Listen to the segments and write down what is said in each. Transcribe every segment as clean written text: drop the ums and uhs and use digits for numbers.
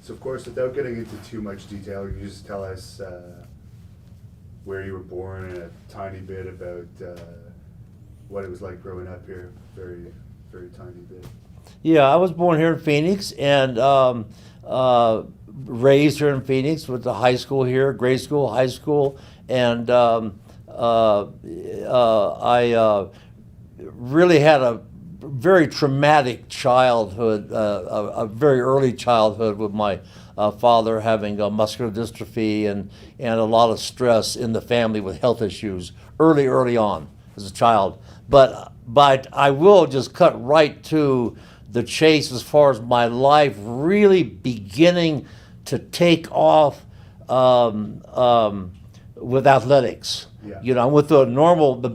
So of course, without getting into too much detail, you just tell us where you were born and a tiny bit about what it was like growing up here. Very, very tiny bit. Yeah, I was born here in Phoenix and raised here in Phoenix, went to high school here, grade school, high school, and I really had a very traumatic childhood, a very early childhood with my father having muscular dystrophy and a lot of stress in the family with health issues early on as a child. But I will just cut right to the chase as far as my life really beginning to take off with athletics. Yeah. You know, with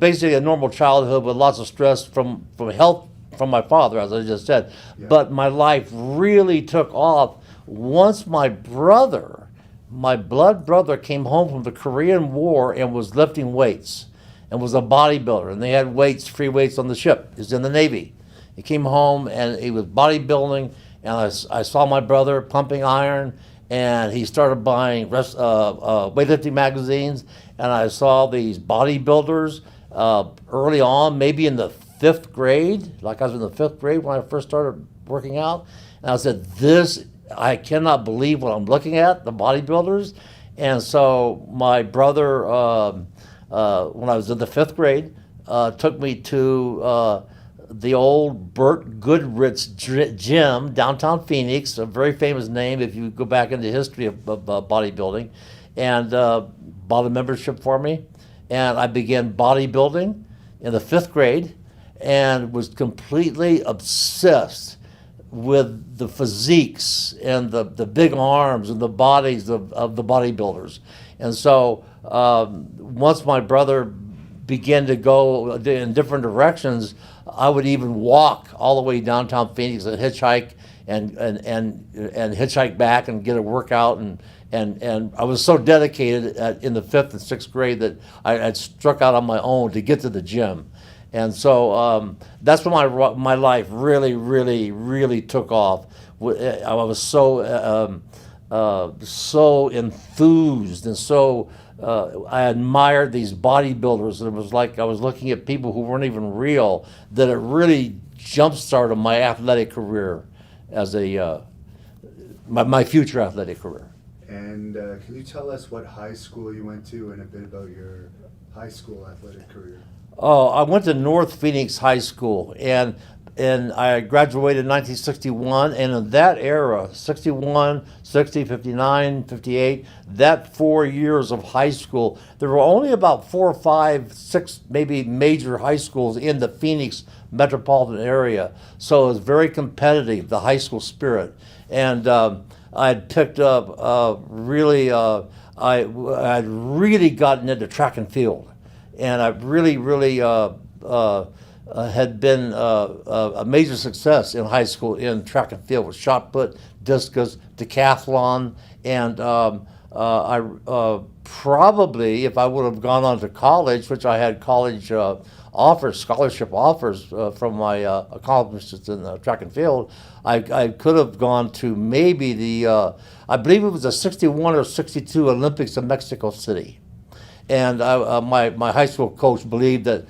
basically a normal childhood with lots of stress from health from my father, as I just said. Yeah. But my life really took off once my blood brother came home from the Korean War and was lifting weights and was a bodybuilder. And they had free weights on the ship. He was in the Navy. He came home and he was bodybuilding, and I saw my brother pumping iron, and he started buying weightlifting magazines, and I saw these bodybuilders early on, maybe in the 5th grade, like I was in the 5th grade when I first started working out, and I said, I cannot believe what I'm looking at, the bodybuilders. And so my brother, when I was in the 5th grade, took me to the old Burt Goodrich's gym, downtown Phoenix, a very famous name if you go back into the history of bodybuilding, and bought a membership for me. And I began bodybuilding in the 5th grade and was completely obsessed with the physiques and the big arms and the bodies of the bodybuilders. And so once my brother began to go in different directions, I would even walk all the way downtown Phoenix and hitchhike and hitchhike back and get a workout. And I was so dedicated in the 5th and 6th grade that I had struck out on my own to get to the gym. And so that's when my life really, really, really took off. I was so enthused and so I admired these bodybuilders, and it was like I was looking at people who weren't even real, that it really jump-started my athletic career as my future athletic career. And can you tell us what high school you went to and a bit about your high school athletic career? Oh, I went to North Phoenix High School, and I graduated in 1961, and in that era, 61, 60, 59, 58, that 4 years of high school, there were only about 4 or 5, 6 maybe major high schools in the Phoenix metropolitan area, so it was very competitive, the high school spirit. And I had picked up I'd really gotten into track and field, and I really had been a major success in high school in track and field with shot put, discus, decathlon, and I probably, if I would have gone on to college, which I had college scholarship offers from my accomplishments in track and field, I could have gone to maybe I believe it was the 61 or 62 Olympics in Mexico City. And my high school coach believed that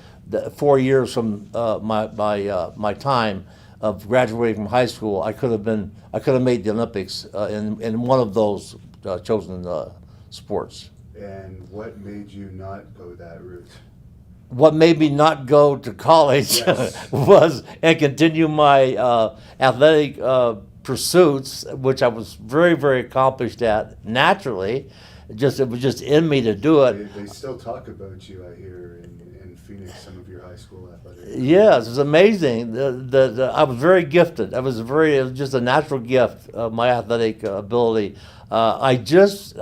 4 years from my time of graduating from high school, I could have made the Olympics in one of those chosen sports. And what made you not go that route? What made me not go to college Yes. was and continue my athletic pursuits, which I was very, very accomplished at naturally. It was just in me to do it. They still talk about you, I hear, in Phoenix, some of your high school athletics. Yes, it was amazing. I was very gifted. It was just a natural gift, my athletic ability. I just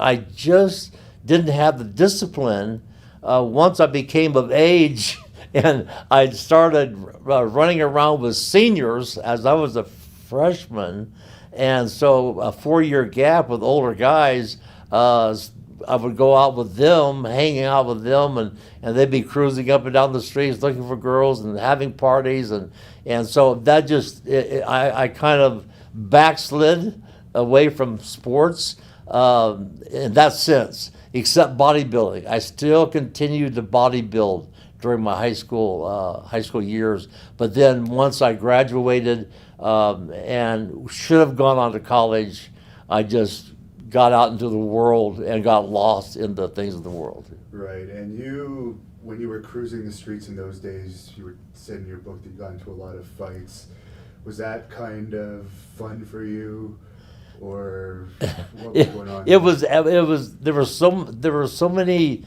didn't have the discipline. Once I became of age and I started running around with seniors as I was a freshman, and so a 4-year gap with older guys, I would go out with them, hanging out with them, and they'd be cruising up and down the streets looking for girls and having parties, and so that I kind of backslid away from sports in that sense, except bodybuilding. I still continued to bodybuild during my high school years. But then once I graduated and should have gone on to college, I just got out into the world and got lost in the things of the world. Right, and you, when you were cruising the streets in those days, you were said in your book that you got into a lot of fights. Was that kind of fun for you, or what was going on? It was there were so many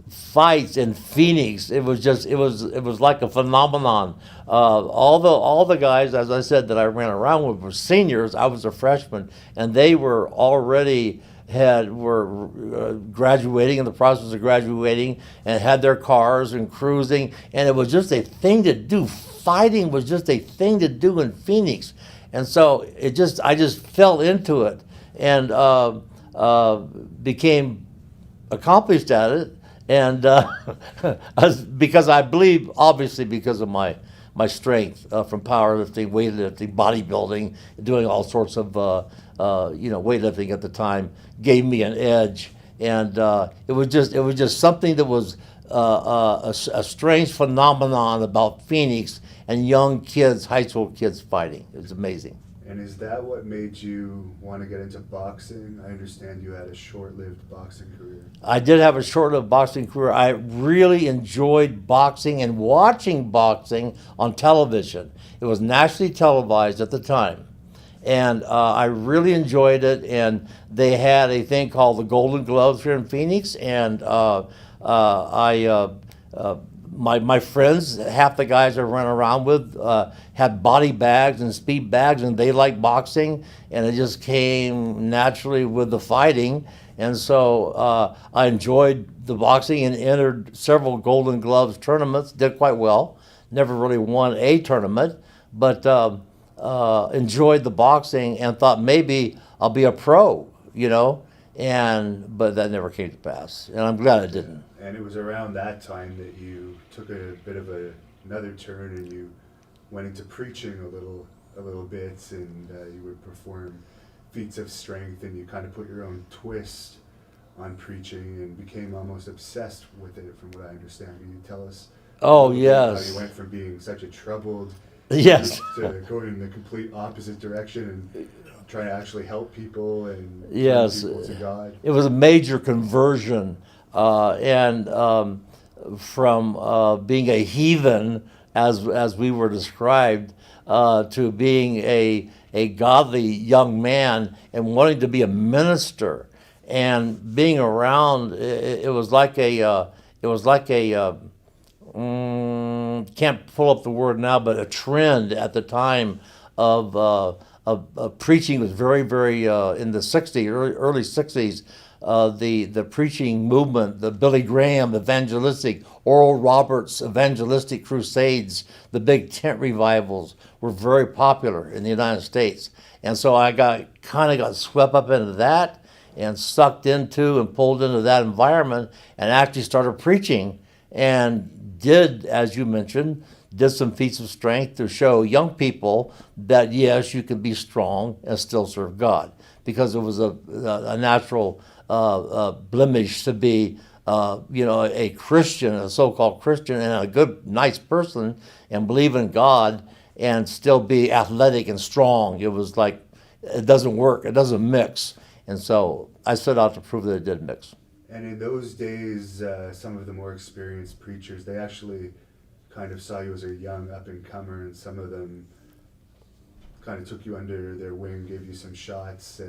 fights in Phoenix. It was like a phenomenon. All the guys, as I said, that I ran around with were seniors. I was a freshman, and they were already graduating, in the process of graduating, and had their cars and cruising, and it was just a thing to do. Fighting was just a thing to do in Phoenix, and so I just fell into it and became accomplished at it, and because I believe, obviously, because of my strength from powerlifting, weightlifting, bodybuilding, doing all sorts of weightlifting at the time, gave me an edge, and it was just something that was a strange phenomenon about Phoenix and young kids, high school kids fighting. It was amazing. And is that what made you want to get into boxing? I understand you had a short-lived boxing career. I did have a short-lived boxing career. I really enjoyed boxing and watching boxing on television. It was nationally televised at the time. And I really enjoyed it. And they had a thing called the Golden Gloves here in Phoenix. And my friends, half the guys I ran around with, had body bags and speed bags, and they liked boxing, and it just came naturally with the fighting. And so I enjoyed the boxing and entered several Golden Gloves tournaments, did quite well. Never really won a tournament, but enjoyed the boxing and thought maybe I'll be a pro, but that never came to pass, and I'm glad it didn't. And it was around that time that you took a bit of another turn, and you went into preaching a little bit, and you would perform feats of strength, and you kind of put your own twist on preaching and became almost obsessed with it, from what I understand. Can you tell us? Oh, yes. How you went from being such a troubled yes to going in the complete opposite direction and trying to actually help people and yes people to God. It was a major conversion. And from being a heathen, as we were described, to being a godly young man and wanting to be a minister, and being around, it was like can't pull up the word now, but a trend at the time of preaching was very, very in the early 60s. The preaching movement, the Billy Graham evangelistic, Oral Roberts evangelistic crusades, the big tent revivals were very popular in the United States. And so I got swept up into that and sucked into and pulled into that environment, and actually started preaching, and did, as you mentioned, did some feats of strength to show young people that yes, you can be strong and still serve God, because it was a natural blemish to be, a Christian, a so-called Christian, and a good, nice person, and believe in God, and still be athletic and strong. It was like, it doesn't work, it doesn't mix. And so I set out to prove that it did mix. And in those days, some of the more experienced preachers, they actually kind of saw you as a young up-and-comer, and some of them kind of took you under their wing, gave you some shots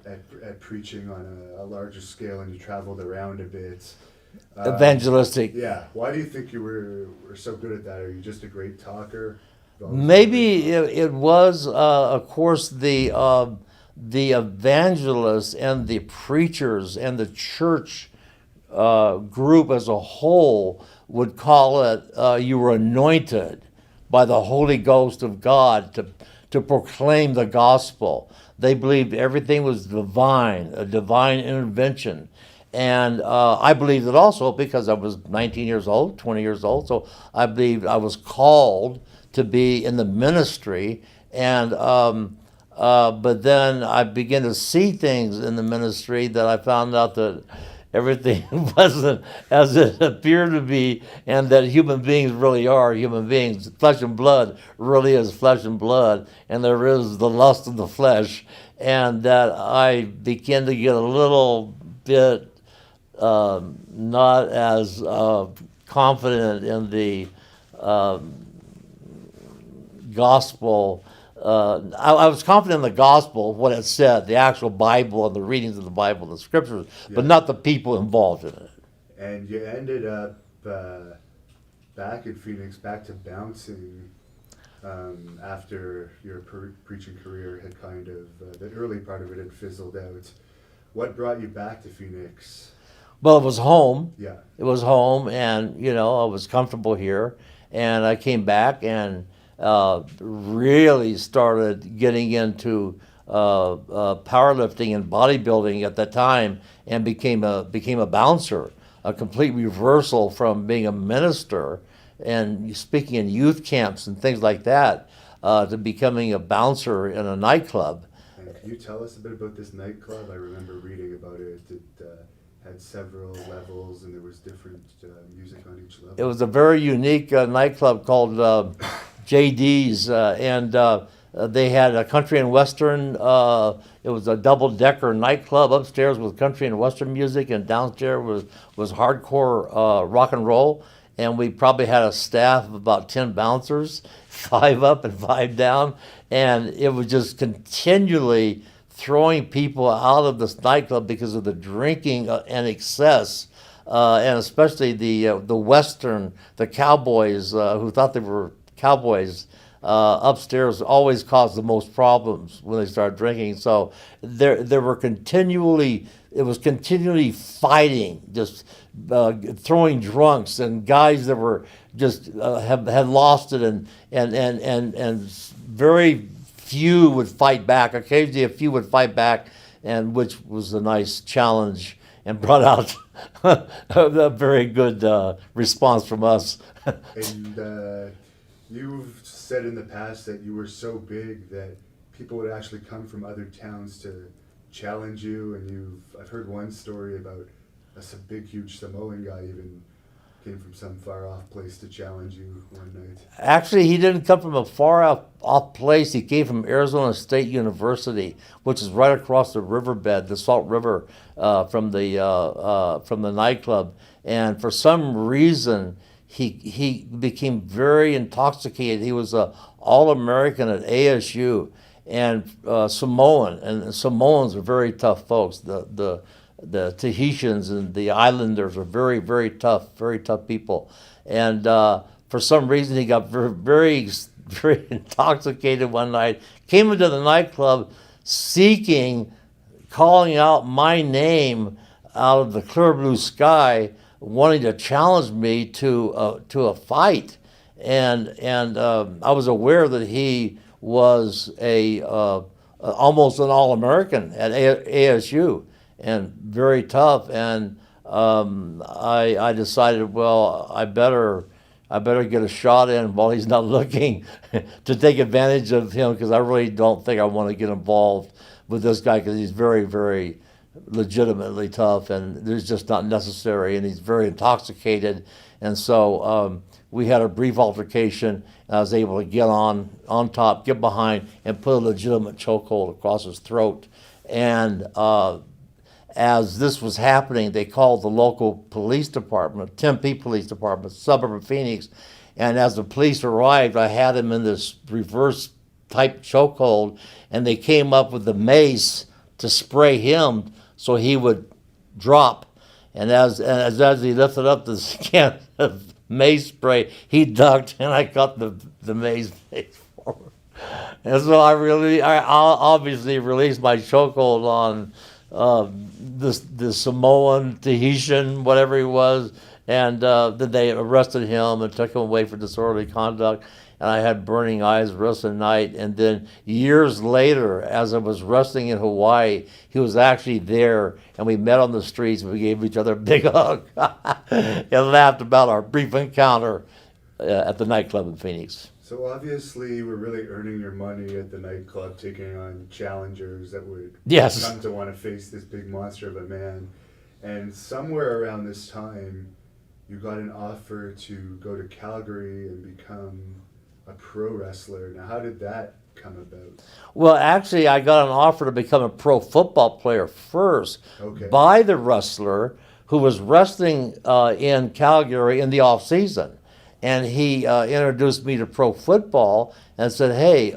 at preaching on a larger scale, and you traveled around a bit. Evangelistic. Yeah. Why do you think you were so good at that? Are you just a great talker? Maybe it was, of course, the evangelists and the preachers and the church group as a whole would call it, you were anointed by the Holy Ghost of God to proclaim the gospel. They believed everything was divine, a divine intervention. And I believed it also because I was 19 years old, 20 years old, so I believed I was called to be in the ministry. And But then I began to see things in the ministry that I found out that everything wasn't as it appeared to be, and that human beings really are human beings. Flesh and blood really is flesh and blood, and there is the lust of the flesh, and that I began to get a little bit not as confident in the gospel. I was confident in the gospel, what it said, the actual Bible and the readings of the Bible, the scriptures, but not the people involved in it. And you ended up back in Phoenix, back to bouncing after your preaching career had kind of, the early part of it had fizzled out. What brought you back to Phoenix? Well, it was home. Yeah. It was home, and, I was comfortable here. And I came back and really started getting into powerlifting and bodybuilding at that time, and became a bouncer, a complete reversal from being a minister and speaking in youth camps and things like that, to becoming a bouncer in a nightclub. And can you tell us a bit about this nightclub? I remember reading about it. It had several levels, and there was different music on each level. It was a very unique nightclub called JD's, and they had a country and western. It was a double-decker nightclub. Upstairs was country and western music, and downstairs was hardcore rock and roll. And we probably had a staff of about 10 bouncers, 5 up and 5 down, and it was just continually throwing people out of this nightclub because of the drinking and excess, and especially the western, the cowboys who thought they were cowboys upstairs always caused the most problems when they started drinking. So there were continually fighting, just throwing drunks and guys that were just had lost it, and very few would fight back. Occasionally a few would fight back, and which was a nice challenge and brought out a very good response from us. And you've said in the past that you were so big that people would actually come from other towns to challenge you, and I've heard one story about a big, huge Samoan guy even came from some far-off place to challenge you one night. Actually, he didn't come from a far-off place. He came from Arizona State University, which is right across the riverbed, the Salt River, from the nightclub. And for some reason, he became very intoxicated. He was an All-American at ASU, and Samoan, and Samoans are very tough folks. The Tahitians and the Islanders are very, very tough people. And for some reason, he got very, very intoxicated one night, came into the nightclub calling out my name out of the clear blue sky, wanting to challenge me to a fight. And I was aware that he was almost an All-American at ASU, and very tough. And I decided, well, I better get a shot in while he's not looking to take advantage of him, because I really don't think I want to get involved with this guy, because he's very, very legitimately tough, and it's just not necessary, and he's very intoxicated. And so we had a brief altercation, and I was able to get on top, get behind, and put a legitimate chokehold across his throat. And as this was happening, they called the local police department, Tempe Police Department, suburb of Phoenix. And as the police arrived, I had him in this reverse type chokehold, and they came up with the mace to spray him so he would drop. And as he lifted up the can of mace spray, he ducked, and I cut the mace forward. And so I obviously released my chokehold on the Samoan, Tahitian, whatever he was, and then they arrested him and took him away for disorderly conduct. And I had burning eyes the rest of the night. And then years later, as I was wrestling in Hawaii, he was actually there, and we met on the streets, and we gave each other a big hug and laughed about our brief encounter at the nightclub in Phoenix. So So obviously you were really earning your money at the nightclub, taking on challengers that would Yes. come to want to face this big monster of a man. And somewhere around this time, you got an offer to go to Calgary and become a pro wrestler. Now, how did that come about? Well, actually, I got an offer to become a pro football player first Okay. by the wrestler who was wrestling in Calgary in the off season, and he introduced me to pro football and said, "Hey,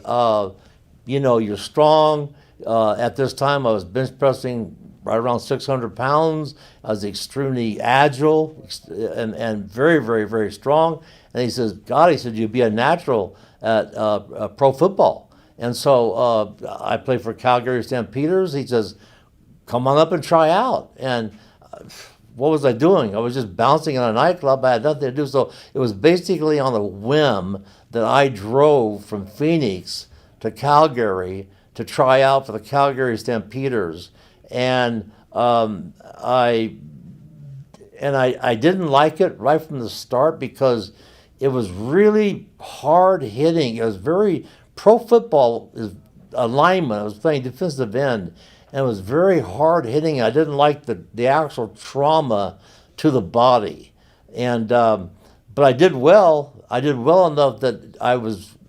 you're strong." At this time, I was bench pressing right around 600 pounds. I was extremely agile and very, very, very strong. And he says, "God," he said, "you'd be a natural at pro football." And so I played for Calgary Stampeders. He says, "Come on up and try out." And what was I doing? I was just bouncing in a nightclub. I had nothing to do. So it was basically on a whim that I drove from Phoenix to Calgary to try out for the Calgary Stampeders. And I didn't like it right from the start because it was really hard hitting. It was very pro football is alignment. I was playing defensive end, and it was very hard hitting. I didn't like the actual trauma to the body, and but I did well. I did well enough that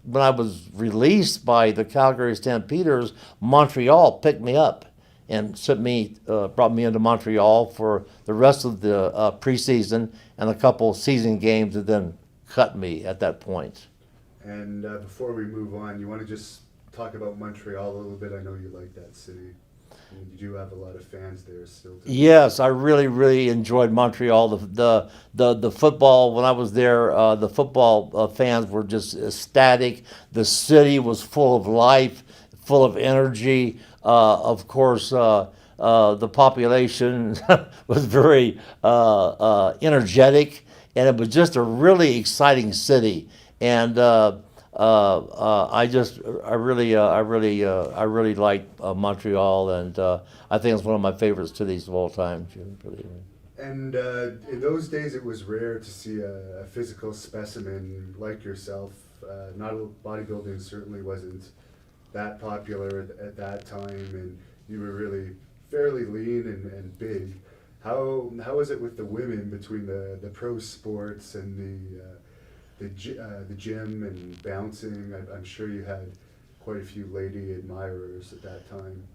when I was released by the Calgary Stampeders, Montreal picked me up and brought me into Montreal for the rest of the preseason and a couple season games, and then cut me at that point. And before we move on, you want to just talk about Montreal a little bit? I know you like that city. And you do have a lot of fans there still. Yes, I really, really enjoyed Montreal. The football, when I was there, the football fans were just ecstatic. The city was full of life, full of energy. Of course, the population was very energetic, and it was just a really exciting city. And I really like Montreal, and I think it's one of my favorite cities of all time. And in those days, it was rare to see a physical specimen like yourself. Bodybuilding certainly wasn't that popular at that time, and you were really fairly lean and big. How was it with the women between the pro sports and the gym and bouncing? I'm sure you had quite a few lady admirers at that time.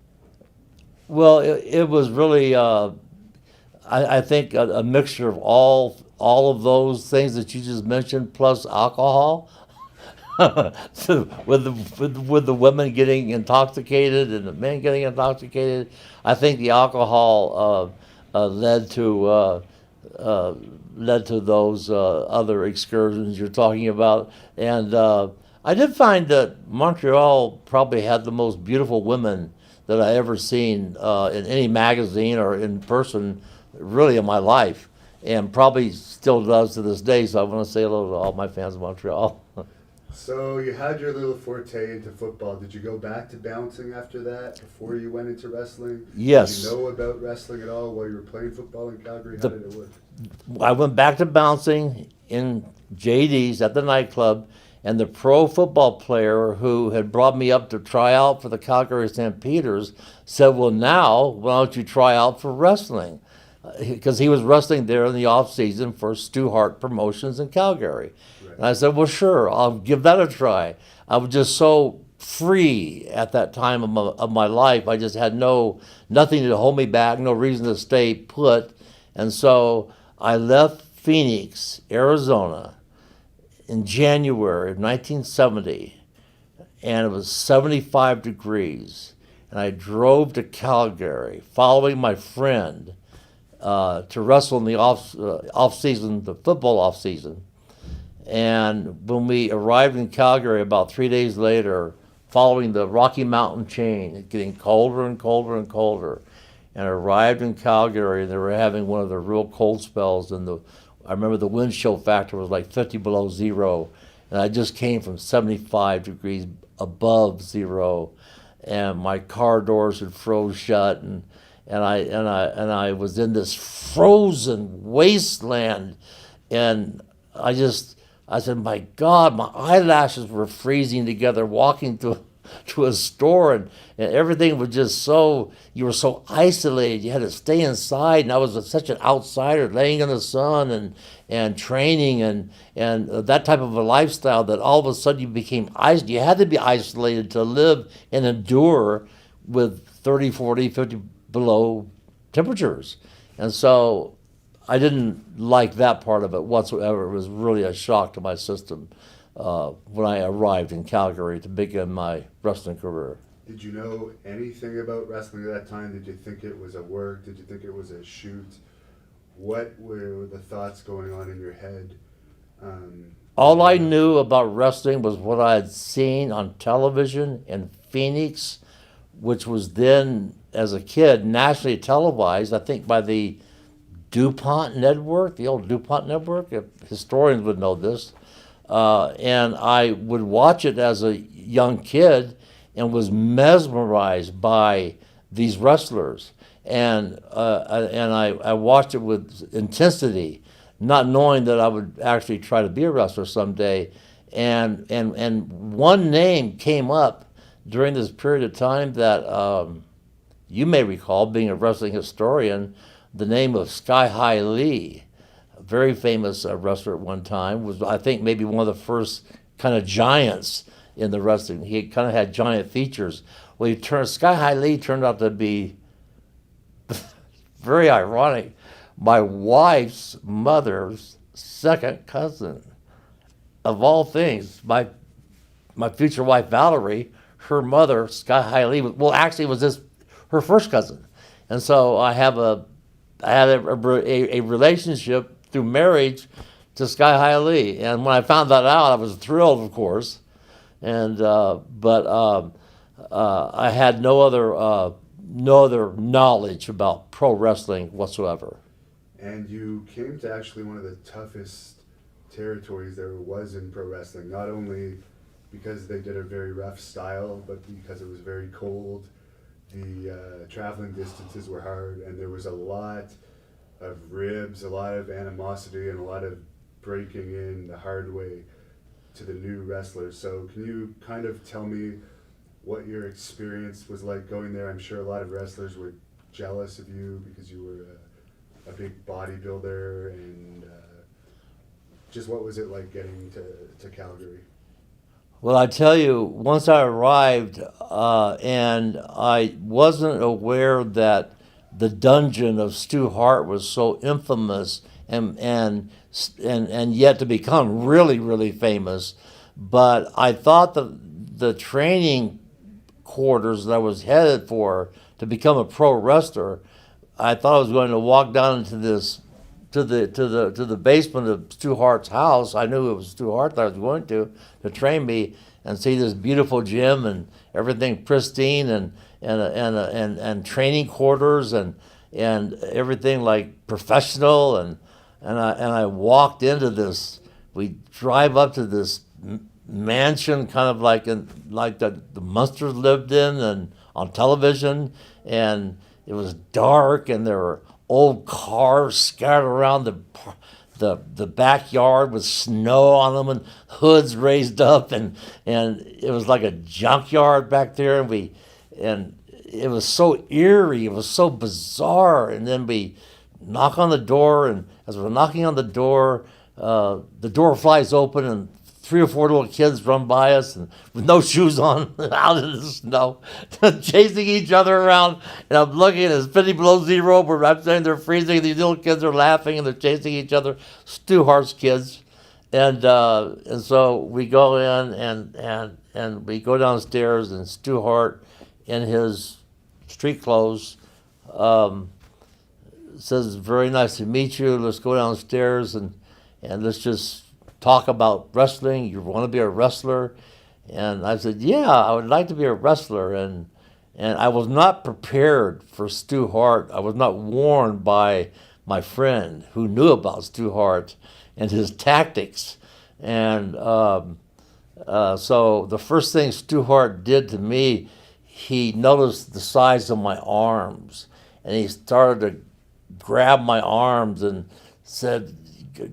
Well, it was really, I think, a mixture of all of those things that you just mentioned, plus alcohol. So with the women getting intoxicated and the men getting intoxicated, I think the alcohol led to those other excursions you're talking about. And I did find that Montreal probably had the most beautiful women that I ever seen in any magazine or in person, really, in my life, and probably still does to this day. So I want to say hello to all my fans of Montreal. So you had your little forte into football. Did you go back to bouncing after that before you went into wrestling? Yes. Did you know about wrestling at all while you were playing football in Calgary? How did it work? I went back to bouncing in JD's at the nightclub, and the pro football player who had brought me up to try out for the Calgary Stampeders said, "Well, now, why don't you try out for wrestling?" Because he was wrestling there in the off season for Stu Hart Promotions in Calgary. Right. And I said, "Well, sure, I'll give that a try." I was just so free at that time of my life. I just had nothing to hold me back, no reason to stay put. And so I left Phoenix, Arizona in January of 1970, and it was 75 degrees. And I drove to Calgary, following my friend, to wrestle in the off season, the football off season. And when we arrived in Calgary about 3 days later, following the Rocky Mountain chain, getting colder and colder and colder, and arrived in Calgary, and they were having one of the real cold spells, and I remember the wind chill factor was like 50 below zero, and I just came from 75 degrees above zero, and my car doors had froze shut, and I was in this frozen wasteland, and I I said, my God, my eyelashes were freezing together walking to a store, and everything was just so, you were so isolated. You had to stay inside, and I was such an outsider, laying in the sun and training and that type of a lifestyle, that all of a sudden you became isolated. You had to be isolated to live and endure with 30, 40, 50 below temperatures. And so I didn't like that part of it whatsoever. It was really a shock to my system when I arrived in Calgary to begin my wrestling career. Did you know anything about wrestling at that time? Did you think it was a work? Did you think it was a shoot? What were the thoughts going on in your head? All I knew about wrestling was what I had seen on television in Phoenix, which was then, as a kid, nationally televised, I think by the DuPont network, the old DuPont network. If historians would know this. And I would watch it as a young kid and was mesmerized by these wrestlers. And I watched it with intensity, not knowing that I would actually try to be a wrestler someday. And one name came up during this period of time that you may recall, being a wrestling historian, the name of Sky High Lee, a very famous wrestler at one time, was, I think, maybe one of the first kind of giants in the wrestling. He kind of had giant features. Well, Sky High Lee turned out to be very ironic, my wife's mother's second cousin. Of all things, my future wife Valerie, her mother, Sky High Lee, actually was her first cousin. And so I had a relationship through marriage to Sky High Lee. And when I found that out, I was thrilled, of course. And but I had no other knowledge about pro wrestling whatsoever. And you came to actually one of the toughest territories there was in pro wrestling, not only because they did a very rough style, but because it was very cold. The traveling distances were hard, and there was a lot of ribs, a lot of animosity, and a lot of breaking in the hard way to the new wrestlers. So can you kind of tell me what your experience was like going there? I'm sure a lot of wrestlers were jealous of you because you were a big bodybuilder, and just what was it like getting to Calgary? Well, I tell you, once I arrived, and I wasn't aware that the dungeon of Stu Hart was so infamous and yet to become really, really famous. But I thought the training quarters that I was headed for to become a pro wrestler, I thought I was going to walk down into this to the basement of Stu Hart's house. I knew it was Stu Hart that I was going to train me, and see this beautiful gym and everything pristine and training quarters and everything like professional, and I walked into this. We drive up to this mansion, kind of like the Munsters lived in and on television, and it was dark, and there were old cars scattered around the backyard with snow on them and hoods raised up, and it was like a junkyard back there, and it was so eerie, it was so bizarre. And then we knock on the door, and as we're knocking on the door flies open, and 3 or 4 little kids run by us and with no shoes on out in the snow, chasing each other around. And I'm looking, and it's 50 below zero, but I'm saying they're freezing. These little kids are laughing, and they're chasing each other. Stu Hart's kids. And so we go in, and we go downstairs, and Stu Hart, in his street clothes, says, "Very nice to meet you. Let's go downstairs and let's just talk about wrestling. You want to be a wrestler?" And I said, "Yeah, I would like to be a wrestler." And I was not prepared for Stu Hart. I was not warned by my friend who knew about Stu Hart and his tactics. And so the first thing Stu Hart did to me, he noticed the size of my arms, and he started to grab my arms and said,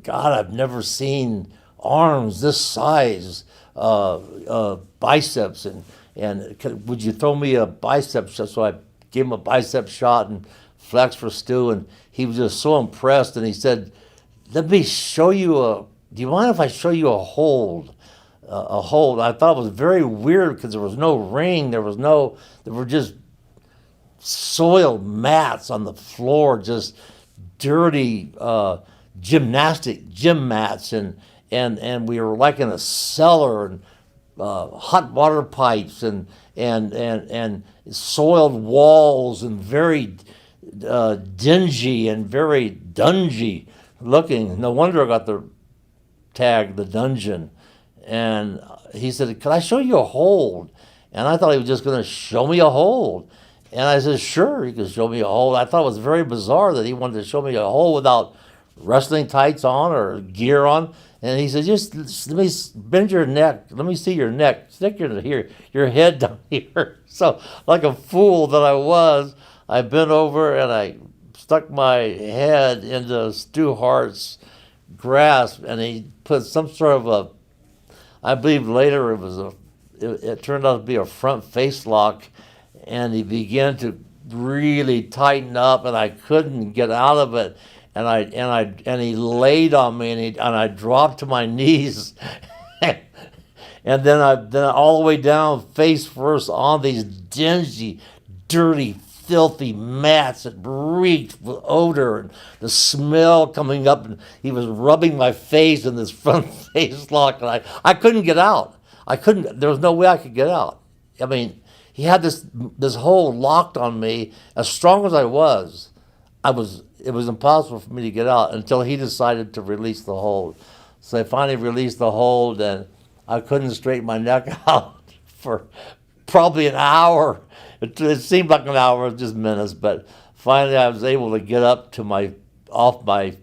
"God, I've never seen arms this size, biceps, and would you throw me a bicep shot? So I gave him a bicep shot and flex for Stu, and he was just so impressed, and he said, let me show you do you mind if I show you a hold? A hold. I thought it was very weird because there was no ring, there were just soiled mats on the floor, just dirty gym mats, and we were like in a cellar, and hot water pipes, and soiled walls, and very dingy and very dungy looking. No wonder I got the tag, the dungeon. And he said, "Can I show you a hold?" And I thought he was just going to show me a hold. And I said, "Sure, you can show me a hold." I thought it was very bizarre that he wanted to show me a hold without wrestling tights on or gear on. And he said, just let me bend your neck. Let me see your neck. Stick your head down here. So like a fool that I was, I bent over and I stuck my head into Stu Hart's grasp, and he put some sort of I believe later it turned out to be a front face lock, and he began to really tighten up, and I couldn't get out of it. And he laid on me, and I dropped to my knees, and then all the way down, face first, on these dingy, dirty, filthy mats that reeked with odor, and the smell coming up, and he was rubbing my face in this front face lock, and I couldn't get out. There was no way I could get out. I mean, he had this hold locked on me. As strong as I was, it was impossible for me to get out until he decided to release the hold. So I finally released the hold, and I couldn't straighten my neck out for probably an hour. It seemed like an hour, just minutes, but finally I was able to get up to off my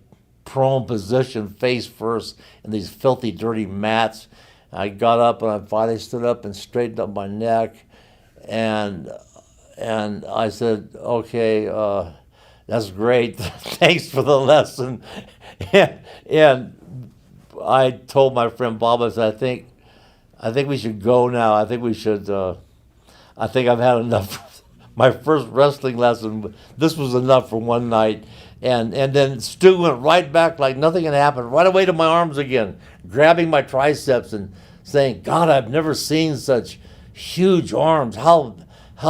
prone position, face first, in these filthy, dirty mats. I got up, and I finally stood up and straightened up my neck, and I said, "Okay, that's great. Thanks for the lesson." And I told my friend Bob, I said, I think we should go now. I think we should. I think I've had enough. My first wrestling lesson, this was enough for one night. And then Stu went right back like nothing had happened, right away to my arms again, grabbing my triceps and saying, "God, I've never seen such huge arms. How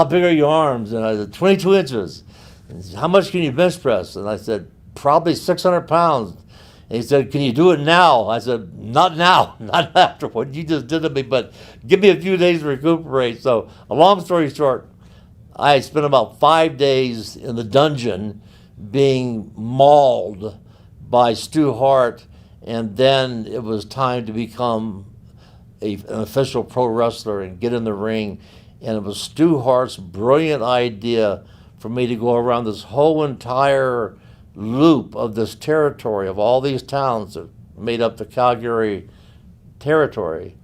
big are your arms?" And I said, 22 inches. And he said, "How much can you bench press?" And I said, "Probably 600 pounds. And he said, "Can you do it now?" I said, "Not now, not after what you just did to me, but give me a few days to recuperate." So a long story short, I spent about 5 days in the dungeon being mauled by Stu Hart, and then it was time to become an official pro wrestler and get in the ring. And it was Stu Hart's brilliant idea for me to go around this whole entire loop of this territory, of all these towns that made up the Calgary territory,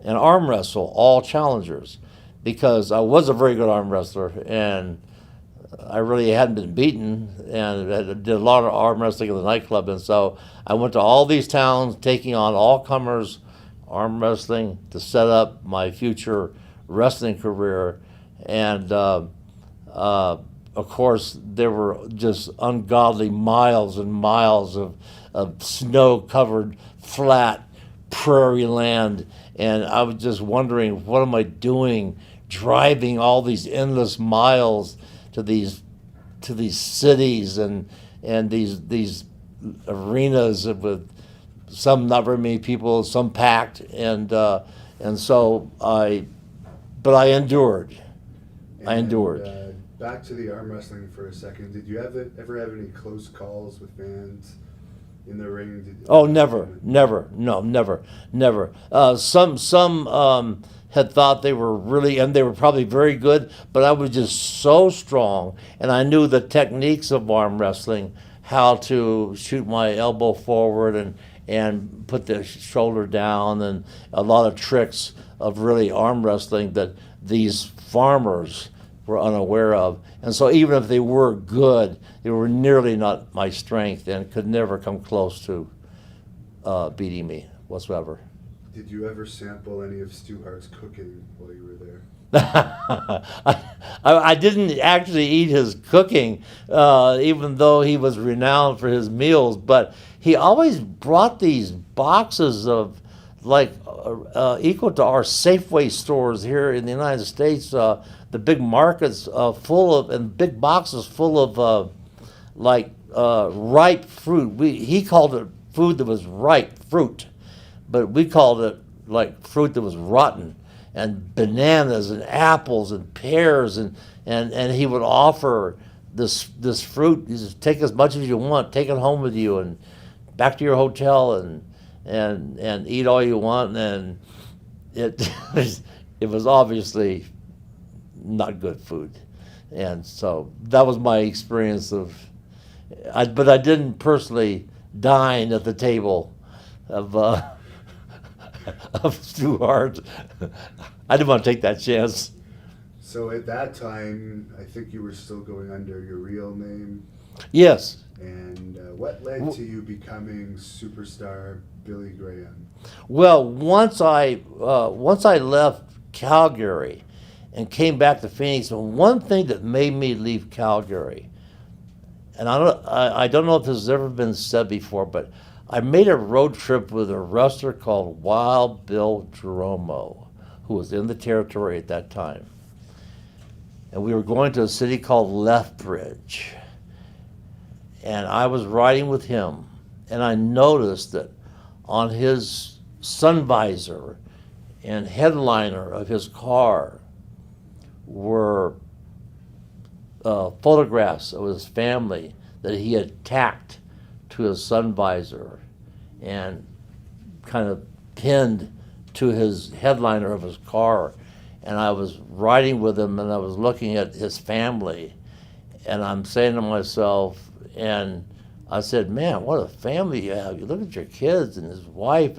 and arm wrestle all challengers, because I was a very good arm wrestler, and I really hadn't been beaten, and I did a lot of arm wrestling in the nightclub. And so I went to all these towns, taking on all comers, arm wrestling, to set up my future wrestling career. And of course, there were just ungodly miles and miles of snow-covered, flat prairie land. And I was just wondering, what am I doing, driving all these endless miles to these cities and these arenas with some not very many people, some packed, and so I endured. I endured. Back to the arm wrestling for a second. Did you ever have any close calls with fans in the ring? Oh, never. Some had thought they were really, and they were probably very good, but I was just so strong, and I knew the techniques of arm wrestling, how to shoot my elbow forward and put the shoulder down, and a lot of tricks of really arm wrestling that these farmers were unaware of. And so even if they were good, they were nearly not my strength and could never come close to beating me whatsoever. Did you ever sample any of Stuart's cooking while you were there? I didn't actually eat his cooking, even though he was renowned for his meals, but he always brought these boxes of, like, equal to our Safeway stores here in the United States, the big markets full of, and big boxes full of, ripe fruit. He called it food that was ripe fruit, but we called it like fruit that was rotten, and bananas and apples and pears, and he would offer this fruit. He says, take as much as you want, take it home with you, and back to your hotel, and eat all you want. And it it was obviously not good food, and so that was my experience of. But I didn't personally dine at the table of Stuart. I didn't want to take that chance. So at that time, I think you were still going under your real name. Yes. And what led to you becoming superstar Billy Graham? Well, once I left Calgary and came back to Phoenix, one thing that made me leave Calgary, and I don't know if this has ever been said before, but I made a road trip with a wrestler called Wild Bill Jeromo, who was in the territory at that time. And we were going to a city called Lethbridge. And I was riding with him, and I noticed that on his sun visor and headliner of his car were photographs of his family that he had tacked to his sun visor and kind of pinned to his headliner of his car. And I was riding with him, and I was looking at his family, and I'm saying to myself, and I said, man, what a family you have. You look at your kids and his wife,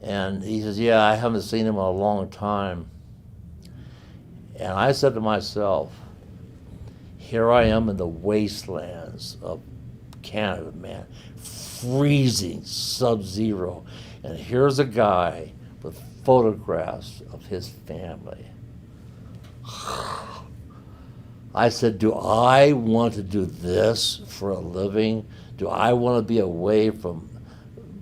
and he says, yeah, I haven't seen him in a long time. And I said to myself, here I am in the wastelands of Canada, man, freezing, sub-zero, and here's a guy with photographs of his family. I said, do I want to do this for a living? Do I want to be away from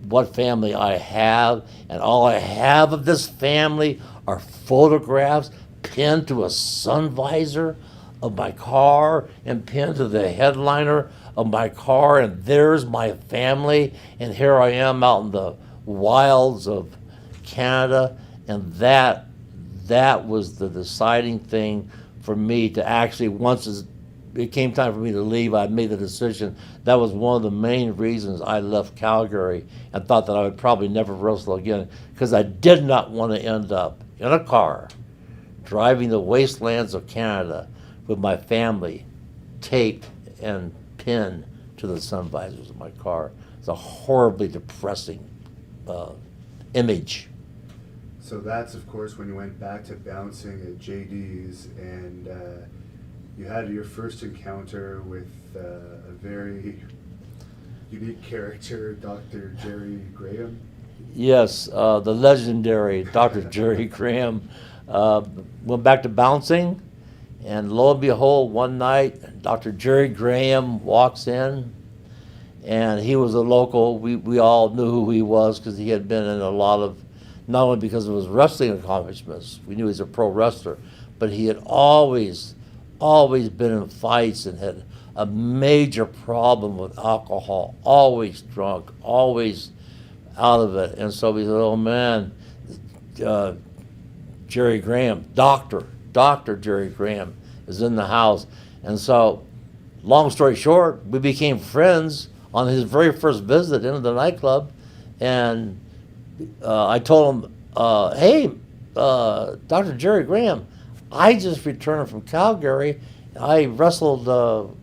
what family I have? And all I have of this family are photographs pinned to a sun visor of my car and pinned to the headliner of my car, and there's my family, and here I am out in the wilds of Canada. And that was the deciding thing for me to actually, once it came time for me to leave, I made the decision. That was one of the main reasons I left Calgary and thought that I would probably never wrestle again, because I did not want to end up in a car driving the wastelands of Canada with my family taped and pinned to the sun visors of my car. It's a horribly depressing image. So that's, of course, when you went back to bouncing at JD's, and you had your first encounter with a very unique character, Dr. Jerry Graham. Yes, the legendary Dr. Jerry Graham. Went back to bouncing, and lo and behold, one night, Dr. Jerry Graham walks in, and he was a local. We all knew who he was because he had been in a lot of, not only because of his wrestling accomplishments, we knew he was a pro wrestler, but he had always been in fights and had a major problem with alcohol, always drunk, always out of it. And so we said, oh man, Jerry Graham, Dr. Jerry Graham is in the house. And so, long story short, we became friends on his very first visit into the nightclub. And I told him, hey, Dr. Jerry Graham, I just returned from Calgary. I wrestled,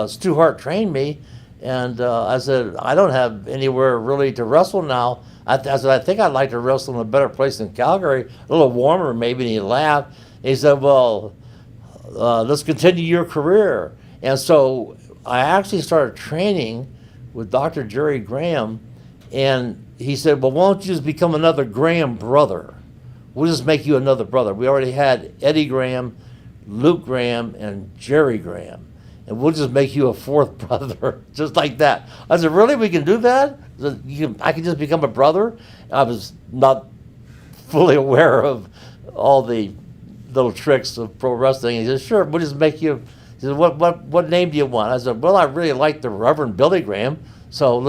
Stu Hart trained me, and I said, I don't have anywhere really to wrestle now. I said, I think I'd like to wrestle in a better place than Calgary, a little warmer maybe, and he laughed. He said, well, let's continue your career. And so I actually started training with Dr. Jerry Graham And he said, well, why don't you just become another Graham brother? We'll just make you another brother. We already had Eddie Graham, Luke Graham, and Jerry Graham. And we'll just make you a fourth brother, just like that. I said, really? We can do that? I can just become a brother? I was not fully aware of all the little tricks of pro wrestling. He said, sure, we'll just make you. He said, what name do you want? I said, well, I really like the Reverend Billy Graham, so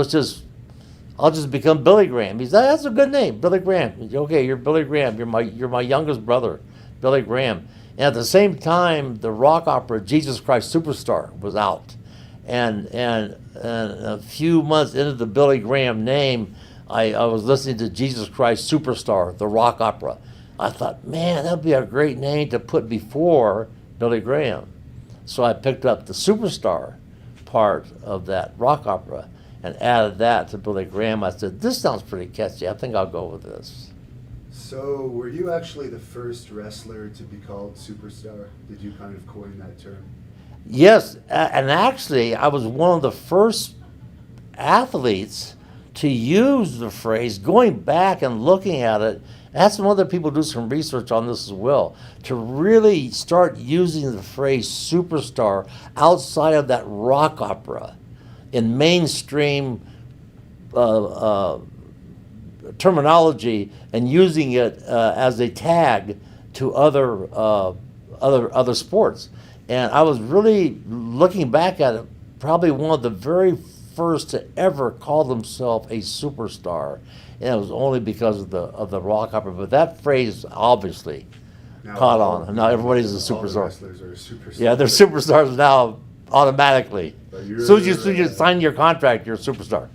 I'll just become Billy Graham. He said, that's a good name, Billy Graham. He said, okay, you're Billy Graham. You're my youngest brother, Billy Graham. And at the same time, the rock opera Jesus Christ Superstar was out. And a few months into the Billy Graham name, I was listening to Jesus Christ Superstar, the rock opera. I thought, man, that'd be a great name to put before Billy Graham. So I picked up the Superstar part of that rock opera and added that to Billy Graham. I said, this sounds pretty catchy. I think I'll go with this. So, were you actually the first wrestler to be called Superstar? Did you kind of coin that term? Yes, and actually, I was one of the first athletes to use the phrase, going back and looking at it. I had some other people do some research on this as well, to really start using the phrase superstar outside of that rock opera in mainstream terminology, and using it as a tag to other sports. And I was really looking back at it, probably one of the very first to ever call themselves a superstar, and it was only because of the rock opera. But that phrase obviously caught on, and now everybody's a superstar. All the wrestlers are superstars. Yeah, they're superstars now automatically. As soon as you sign your contract, you're a superstar.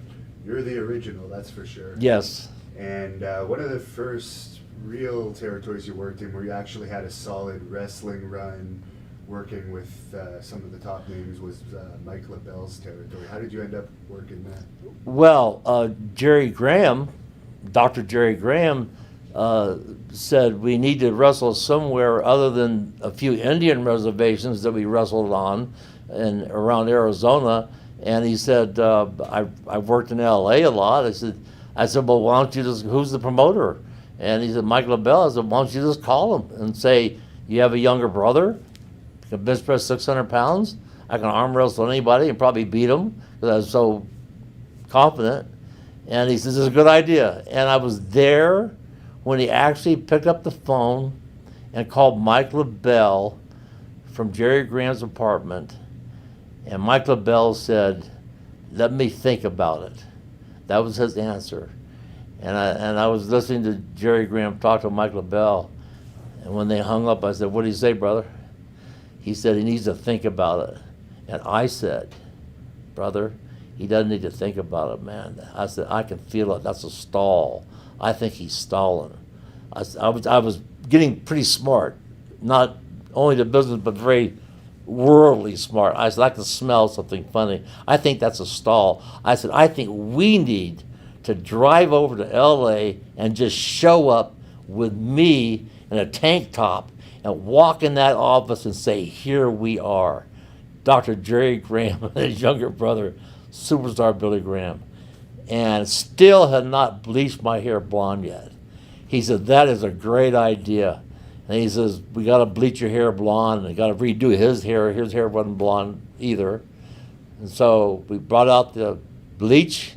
You're the original, that's for sure. Yes. And one of the first real territories you worked in where you actually had a solid wrestling run working with some of the top names was Mike LaBelle's territory. How did you end up working that? Well, Jerry Graham, Dr. Jerry Graham, said we need to wrestle somewhere other than a few Indian reservations that we wrestled on around Arizona. And he said, I worked in LA a lot. I said, well, why don't you who's the promoter? And he said, Mike LaBelle. I said, why don't you just call him and say, you have a younger brother, can bench press 600 pounds, I can arm wrestle anybody and probably beat him, because I was so confident. And he says, it's a good idea. And I was there when he actually picked up the phone and called Mike LaBelle from Jerry Graham's apartment. And Mike LaBelle said, let me think about it. That was his answer. And I was listening to Jerry Graham talk to Mike LaBelle. And when they hung up, I said, what did he say, brother? He said he needs to think about it. And I said, brother, he doesn't need to think about it, man. I said, I can feel it. That's a stall. I think he's stalling. I was getting pretty smart, not only to business, but very worldly smart. I said, I can smell something funny. I think that's a stall. I said, I think we need to drive over to LA and just show up with me in a tank top and walk in that office and say, here we are. Dr. Jerry Graham and his younger brother, superstar Billy Graham, and still had not bleached my hair blonde yet. He said, that is a great idea. And he says, we got to bleach your hair blonde, and got to redo his hair. His hair wasn't blonde either. And so we brought out the bleached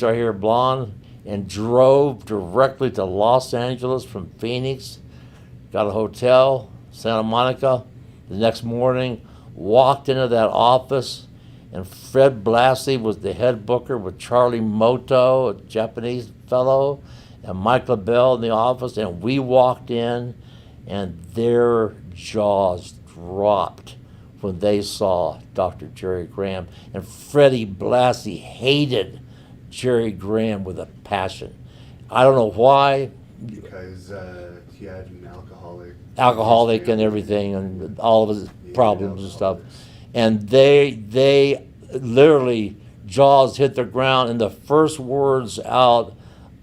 our hair blonde, and drove directly to Los Angeles from Phoenix, got a hotel, Santa Monica. The next morning, walked into that office, and Fred Blassie was the head booker with Charlie Moto, a Japanese fellow, and Mike LaBelle in the office, and we walked in, and their jaws dropped when they saw Dr. Jerry Graham. And Freddie Blassie hated Jerry Graham with a passion. I don't know why. Because he had an alcoholic and everything, and all of his problems and stuff. And they literally, jaws hit the ground, and the first words out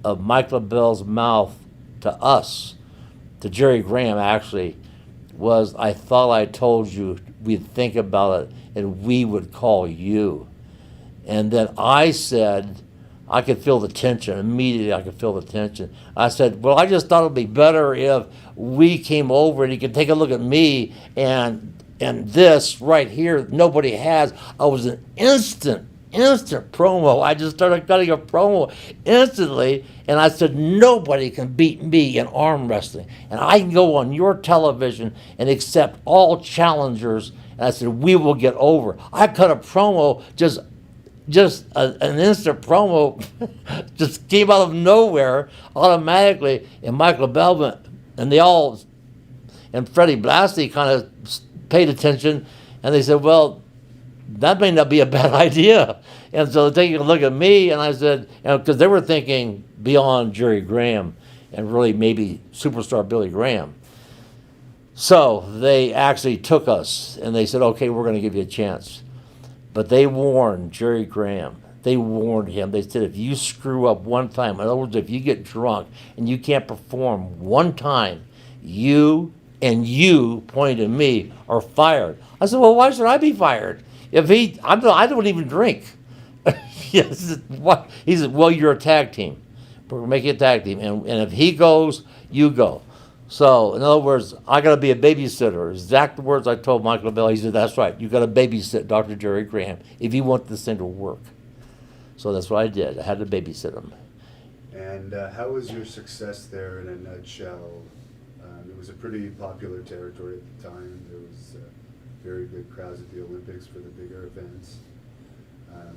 of Mike LaBelle's mouth to us, to Jerry Graham actually, was, I thought I told you we'd think about it and we would call you. And then I said, I could feel the tension. Immediately I could feel the tension. I said, well, I just thought it'd be better if we came over and you could take a look at me and this right here, nobody has. I was an instant promo. I just started cutting a promo instantly, and I said, nobody can beat me in arm wrestling. And I can go on your television and accept all challengers. And I said, we will get over. I cut a promo, an instant promo, just came out of nowhere automatically, and Michael Belvin, and they all, and Freddie Blassie kind of paid attention, and they said, well, that may not be a bad idea. And so they're taking a look at me, and I said, because they were thinking beyond Jerry Graham and really maybe superstar Billy Graham. So they actually took us, and they said, okay, we're going to give you a chance. But they warned Jerry Graham. They warned him. They said, if you screw up one time, in other words, if you get drunk and you can't perform one time, you, pointing to me, are fired. I said, well, why should I be fired? I don't even drink. Yes, what? He said, well, you're a tag team. We're going to make you a tag team. And if he goes, you go. So, in other words, I got to be a babysitter. Exact words I told Michael Bell. He said, that's right. You got to babysit Dr. Jerry Graham if you want this thing to work. So that's what I did. I had to babysit him. And how was your success there in a nutshell? It was a pretty popular territory at the time. There was very good crowds at the Olympics for the bigger events.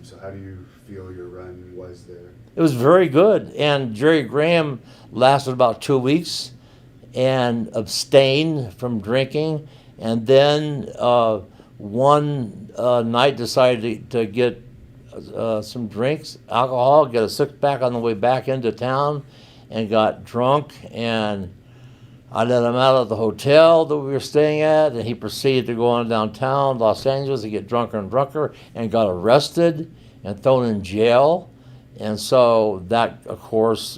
So how do you feel your run was there? It was very good. And Jerry Graham lasted about 2 weeks and abstained from drinking. And then one night decided to get some drinks, alcohol, get a six-pack on the way back into town, and got drunk. And I let him out of the hotel that we were staying at, and he proceeded to go on downtown Los Angeles to get drunker and drunker, and got arrested and thrown in jail. And so that, of course,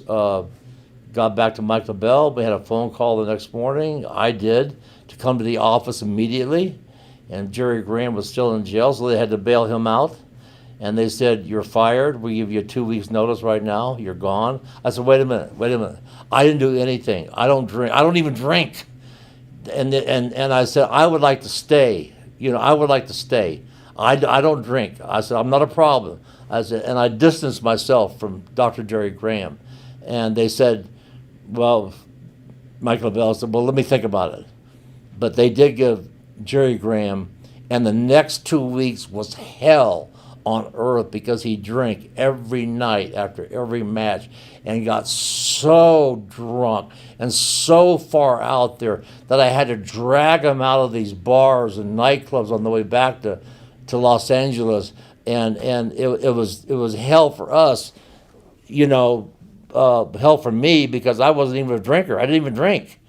got back to Michael Bell. We had a phone call the next morning. I did, to come to the office immediately. And Jerry Graham was still in jail, so they had to bail him out. And they said, you're fired. We give you 2 weeks notice right now. You're gone. I said, wait a minute. I didn't do anything. I don't drink. I don't even drink. And I said, I would like to stay. I would like to stay. I don't drink. I said, I'm not a problem. I said, and I distanced myself from Dr. Jerry Graham. And they said, well, Michael Bell said, well, let me think about it. But they did give Jerry Graham, and the next 2 weeks was hell on earth, because he drank every night after every match and got so drunk and so far out there that I had to drag him out of these bars and nightclubs on the way back to Los Angeles. And it was hell for us, hell for me, because I wasn't even a drinker. I didn't even drink.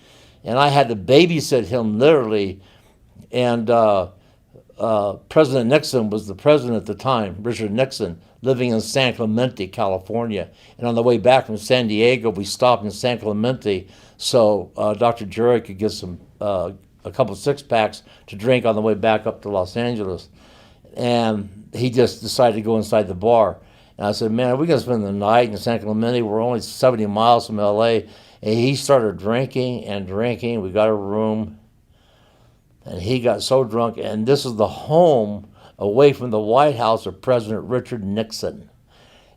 And I had to babysit him literally. And President Nixon was the president at the time, Richard Nixon, living in San Clemente, California. And on the way back from San Diego, we stopped in San Clemente so Dr. Jerry could get a couple six-packs to drink on the way back up to Los Angeles. And he just decided to go inside the bar. And I said, man, are we going to spend the night in San Clemente? We're only 70 miles from L.A. And he started drinking and drinking. We got a room. And he got so drunk, and this is the home away from the White House of President Richard Nixon,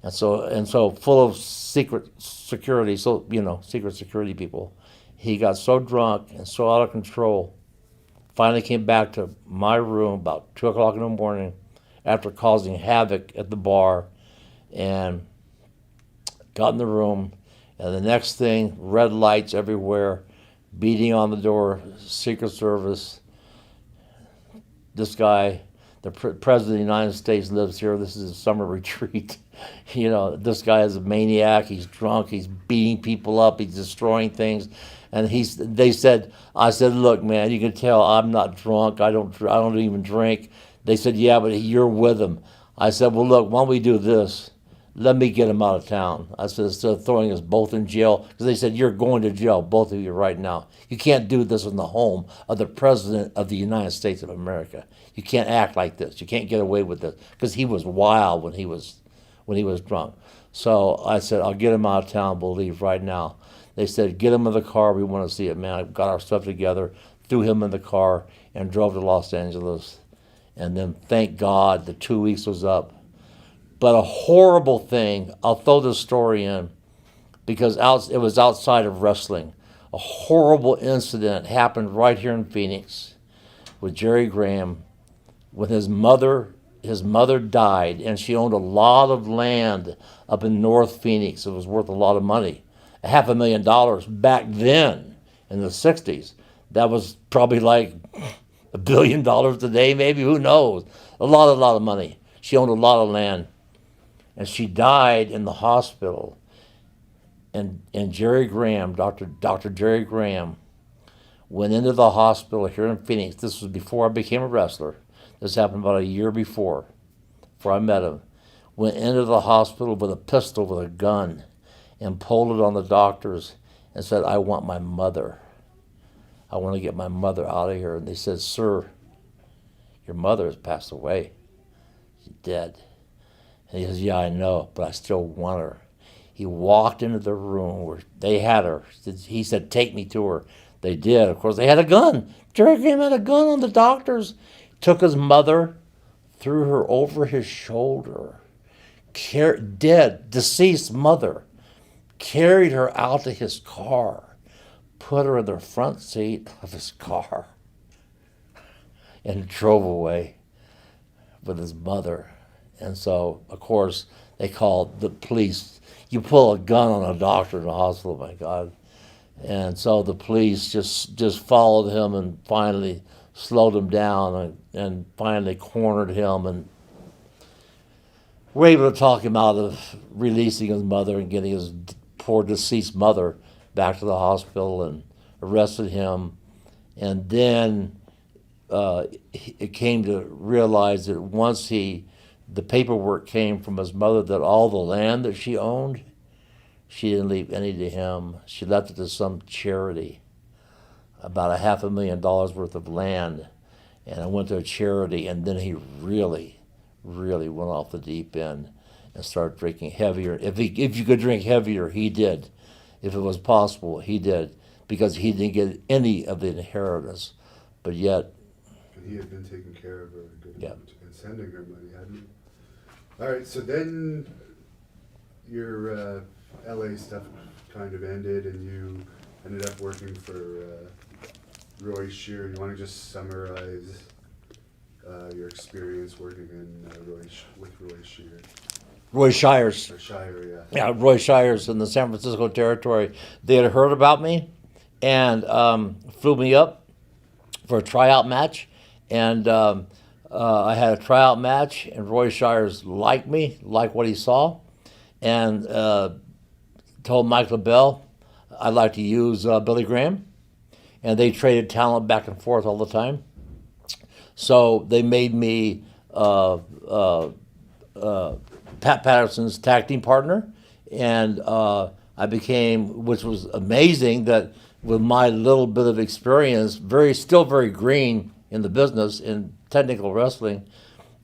and so full of secret security, secret security people. He got so drunk and so out of control. Finally came back to my room about 2 o'clock in the morning, after causing havoc at the bar, and got in the room. And the next thing, red lights everywhere, beating on the door, Secret Service. This guy, the President of the United States, lives here. This is a summer retreat. This guy is a maniac. He's drunk. He's beating people up. He's destroying things. And I said, look, man, you can tell I'm not drunk. I don't even drink. They said, yeah, but you're with him. I said, well, look, why don't we do this? Let me get him out of town. I said, instead of throwing us both in jail, because they said, you're going to jail, both of you right now. You can't do this in the home of the President of the United States of America. You can't act like this. You can't get away with this, because he was wild when he was drunk. So I said, I'll get him out of town. We'll leave right now. They said, get him in the car. We want to see it, man. I got our stuff together, threw him in the car, and drove to Los Angeles. And then, thank God, the 2 weeks was up. But a horrible thing, I'll throw this story in, because it was outside of wrestling. A horrible incident happened right here in Phoenix with Jerry Graham when his mother died, and she owned a lot of land up in North Phoenix. It was worth a lot of money, $500,000 back then in the 60s. That was probably like $1 billion today, maybe, who knows? A lot of money. She owned a lot of land, and she died in the hospital. And Jerry Graham, Dr. Jerry Graham, went into the hospital here in Phoenix. This was before I became a wrestler. This happened about a year before I met him. Went into the hospital with a pistol, with a gun, and pulled it on the doctors and said, I want my mother. I want to get my mother out of here. And they said, sir, your mother has passed away. She's dead. And he says, yeah, I know, but I still want her. He walked into the room where they had her. He said, take me to her. They did. Of course, they had a gun. Jerry Graham had a gun on the doctors. Took his mother, threw her over his shoulder. Dead, deceased mother. Carried her out to his car. Put her in the front seat of his car. And drove away with his mother. And so, of course, they called the police. You pull a gun on a doctor in the hospital, my God. And so the police just followed him and finally slowed him down and finally cornered him, and were able to talk him out of releasing his mother and getting his poor deceased mother back to the hospital, and arrested him. And then it came to realize that once the paperwork came from his mother that all the land that she owned, she didn't leave any to him. She left it to some charity, about $500,000 worth of land. And it went to a charity, and then he really, really went off the deep end and started drinking heavier. If you could drink heavier, he did. If it was possible, he did, because he didn't get any of the inheritance. But yet... And he had been taking care of her a good Yeah. amount and sending her money, hadn't he? All right, so then your LA stuff kind of ended, and you ended up working for Roy Shear. You want to just summarize your experience working with Roy Shear? Roy Shire's. Or Shire, yeah. Yeah, Roy Shire's in the San Francisco territory. They had heard about me and flew me up for a tryout match. And I had a tryout match, and Roy Shire's liked me, liked what he saw, and told Mike LaBelle I'd like to use Billy Graham. And they traded talent back and forth all the time. So they made me Pat Patterson's tag team partner, and I became, which was amazing, that with my little bit of experience, still very green in the business, in technical wrestling,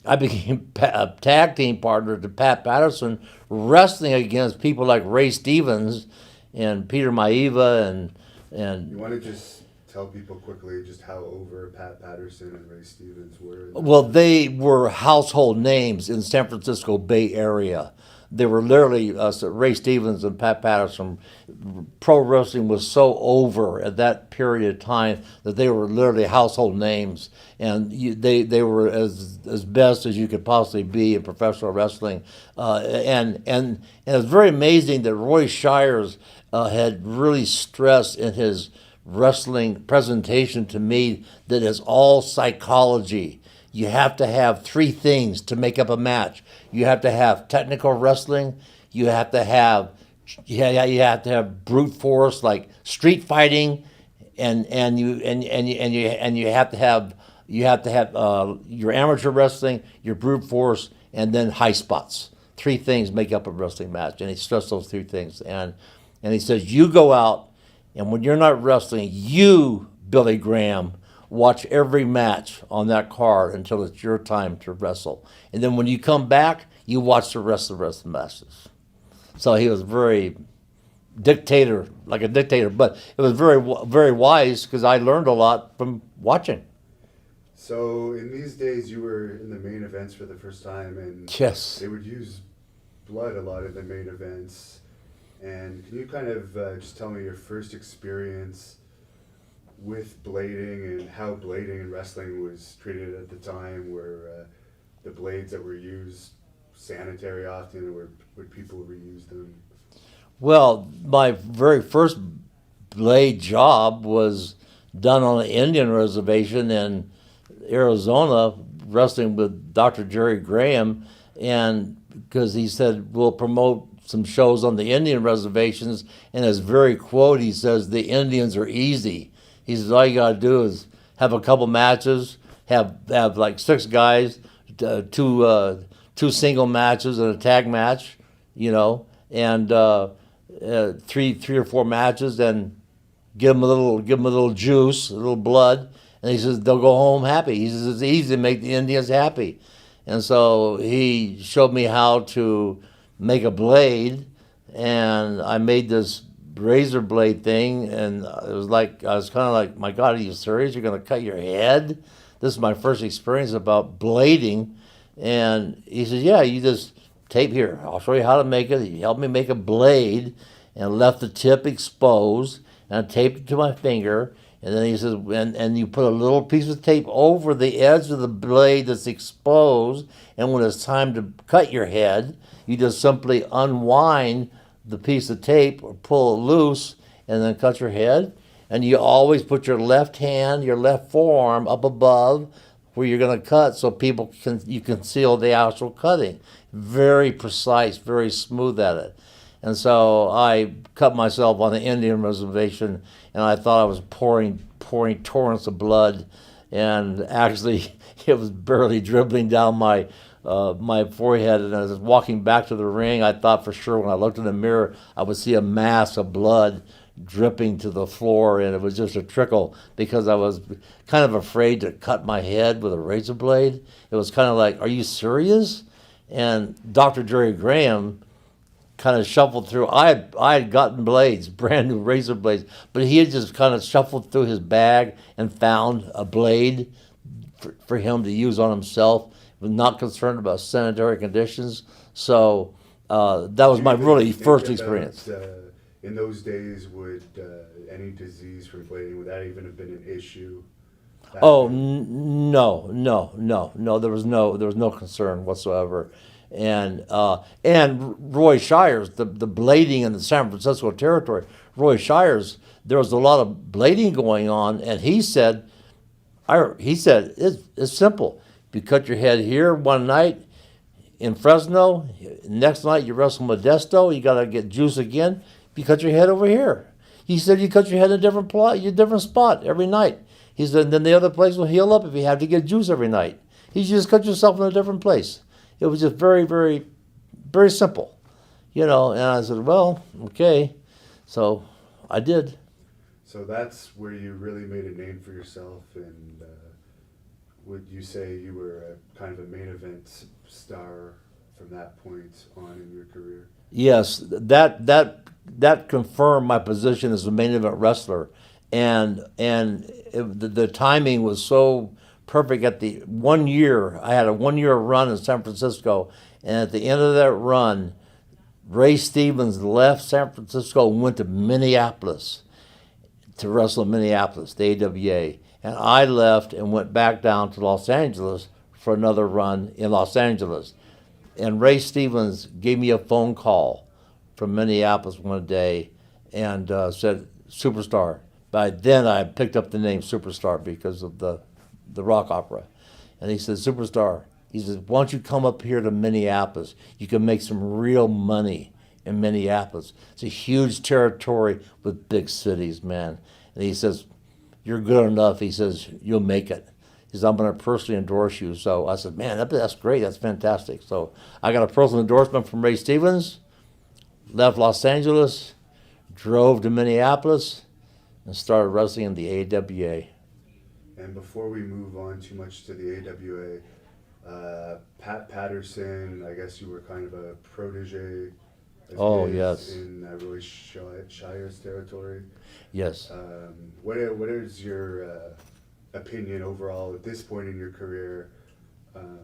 I became a tag team partner to Pat Patterson, wrestling against people like Ray Stevens and Peter Maiva and You want to just tell people quickly just how over Pat Patterson and Ray Stevens were? Well, they were household names in San Francisco Bay Area. They were literally, Ray Stevens and Pat Patterson, pro wrestling was so over at that period of time that they were literally household names. And they were as best as you could possibly be in professional wrestling. And it was very amazing that Roy Shires had really stressed in his wrestling presentation to me that is all psychology. You have to have three things to make up a match. You have to have technical wrestling. You have to have brute force like street fighting, and you have to have your amateur wrestling, your brute force, and then high spots. Three things make up a wrestling match, and he stressed those three things. And he says, you go out, and when you're not wrestling, you, Billy Graham, watch every match on that card until it's your time to wrestle. And then when you come back, you watch the rest of the matches. So he was very dictator, like a dictator, but it was very, very wise because I learned a lot from watching. So in these days, you were in the main events for the first time, and Yes. they would use blood a lot in the main events. And can you kind of just tell me your first experience with blading and how blading in wrestling was treated at the time? Were the blades that were used sanitary often, or would people reuse them? Well, my very first blade job was done on an Indian reservation in Arizona, wrestling with Dr. Jerry Graham, and because he said we'll promote some shows on the Indian reservations, and his very quote, he says the Indians are easy. He says all you gotta do is have a couple matches, have like 6 guys, two single matches and a tag match, and three or 4 matches, and give them a little juice, a little blood, and he says they'll go home happy. He says it's easy to make the Indians happy, and so he showed me how to make a blade, and I made this razor blade thing, and it was like I was kind of like, my God, are you serious? You're gonna cut your head? This is my first experience about blading, and he says, yeah, you just tape here. I'll show you how to make it. He helped me make a blade and left the tip exposed, and I taped it to my finger. And then he says, and you put a little piece of tape over the edge of the blade that's exposed, and when it's time to cut your head, you just simply unwind the piece of tape or pull it loose and then cut your head. And you always put your left hand, your left forearm up above where you're going to cut so you can seal the actual cutting. Very precise, very smooth at it. And so I cut myself on the Indian reservation, and I thought I was pouring torrents of blood, and actually it was barely dribbling down my forehead. And as I was walking back to the ring, I thought for sure when I looked in the mirror I would see a mass of blood dripping to the floor, and it was just a trickle because I was kind of afraid to cut my head with a razor blade. It was kind of like, are you serious? And Dr. Jerry Graham kind of shuffled through. I had gotten blades, brand new razor blades, but he had just kind of shuffled through his bag and found a blade for him to use on himself. He was not concerned about sanitary conditions. So that was my really first experience. In those days, would any disease from blading, would that even have been an issue? Oh, no. There was no concern whatsoever. And Roy Shear's, the blading in the San Francisco territory, Roy Shear's, there was a lot of blading going on, and he said it's simple. You cut your head here one night in Fresno, next night you wrestle Modesto, you got to get juice again, you cut your head over here. He said you cut your head in a different spot every night. He said then the other place will heal up if you have to get juice every night. He just cut yourself in a different place. It was just very, very, very simple, And I said, well, okay. So I did. So that's where you really made a name for yourself, and would you say you were kind of a main event star from that point on in your career? Yes, that confirmed my position as a main event wrestler, and the timing was so perfect. At the 1 year, I had a 1 year run in San Francisco, and at the end of that run, Ray Stevens left San Francisco and went to Minneapolis to wrestle in Minneapolis, the AWA, and I left and went back down to Los Angeles for another run in Los Angeles. And Ray Stevens gave me a phone call from Minneapolis one day and said, Superstar. By then I picked up the name Superstar because of the rock opera. And he said, Superstar, he says, why don't you come up here to Minneapolis? You can make some real money in Minneapolis. It's a huge territory with big cities, man. And he says, you're good enough. He says, you'll make it. He says, I'm going to personally endorse you. So I said, man, that's great. That's fantastic. So I got a personal endorsement from Ray Stevens, left Los Angeles, drove to Minneapolis, and started wrestling in the AWA. And before we move on too much to the AWA, Pat Patterson, I guess you were kind of a protege as Oh, he is yes. in Roy Shire's territory. Yes. What is your opinion overall at this point in your career?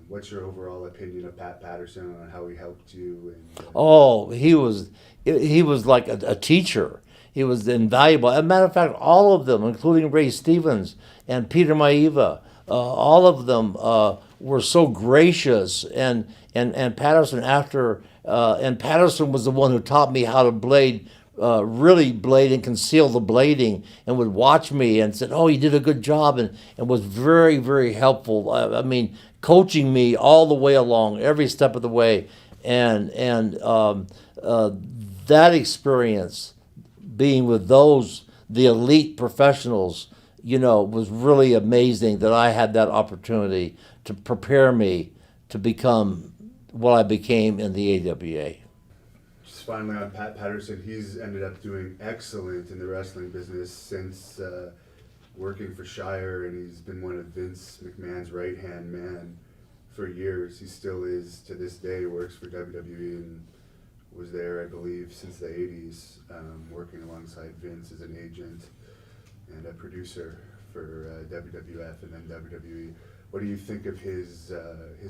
What's your overall opinion of Pat Patterson on how he helped you? And, Oh, he was like a teacher. He was invaluable. As a matter of fact, all of them, including Ray Stevens and Peter Maiva, all of them were so gracious. And Patterson and Patterson was the one who taught me how to blade. Really blade and conceal the blading, and would watch me and said, "Oh, you did a good job," and was very, very helpful. I mean, coaching me all the way along, every step of the way, and that experience, being with the elite professionals, was really amazing. That I had that opportunity to prepare me to become what I became in the AWA. just finally on Pat Patterson, he's ended up doing excellent in the wrestling business since working for Shire, and he's been one of Vince McMahon's right-hand man for years. He still is to this day, works for WWE and was there, I believe, since the 80s, working alongside Vince as an agent and a producer for WWF and then WWE. What do you think of his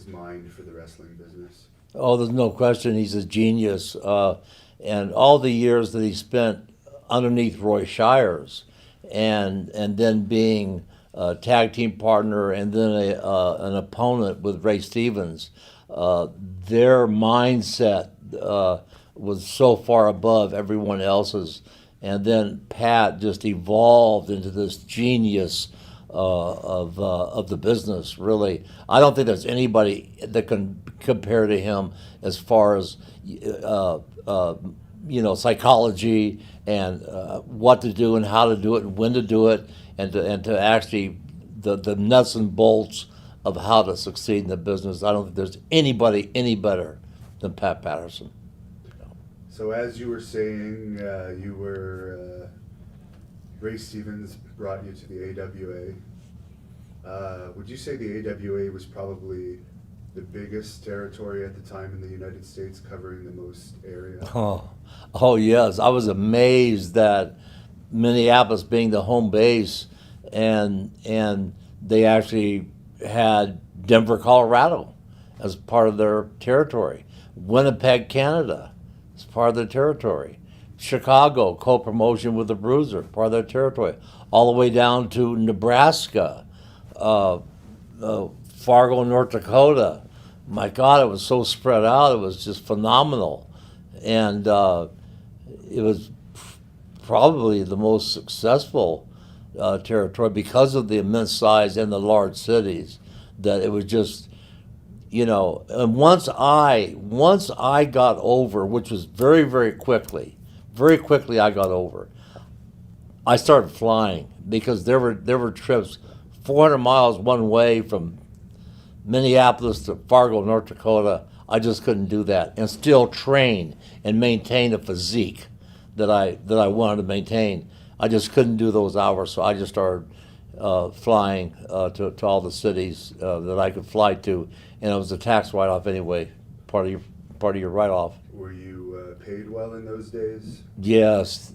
mind for the wrestling business? Oh, there's no question he's a genius. And all the years that he spent underneath Roy Shires, and then being a tag team partner and then an opponent with Ray Stevens, their mindset was so far above everyone else's. And then Pat just evolved into this genius of the business. Really, I don't think there's anybody that can compare to him as far as psychology and what to do and how to do it and when to do it, and to actually the nuts and bolts of how to succeed in the business. I don't think there's anybody any better than Pat Patterson. So as you were saying, Ray Stevens brought you to the AWA. Would you say the AWA was probably the biggest territory at the time in the United States, covering the most area? Oh yes. I was amazed that Minneapolis being the home base, and they actually had Denver, Colorado as part of their territory. Winnipeg, Canada as part of their territory. Chicago, co-promotion with the Bruiser, part of their territory. All the way down to Nebraska, Fargo, North Dakota. My God, it was so spread out. It was just phenomenal. And it was probably the most successful territory because of the immense size and the large cities, that it was just, and once I got over, which was very, very quickly I got over, I started flying, because there were trips 400 miles one way from Minneapolis to Fargo, North Dakota. I just couldn't do that and still train and maintain a physique that I wanted to maintain. I just couldn't do those hours, so I just started flying to all the cities that I could fly to, and it was a tax write-off anyway, part of your write-off. Were you paid well in those days? Yes.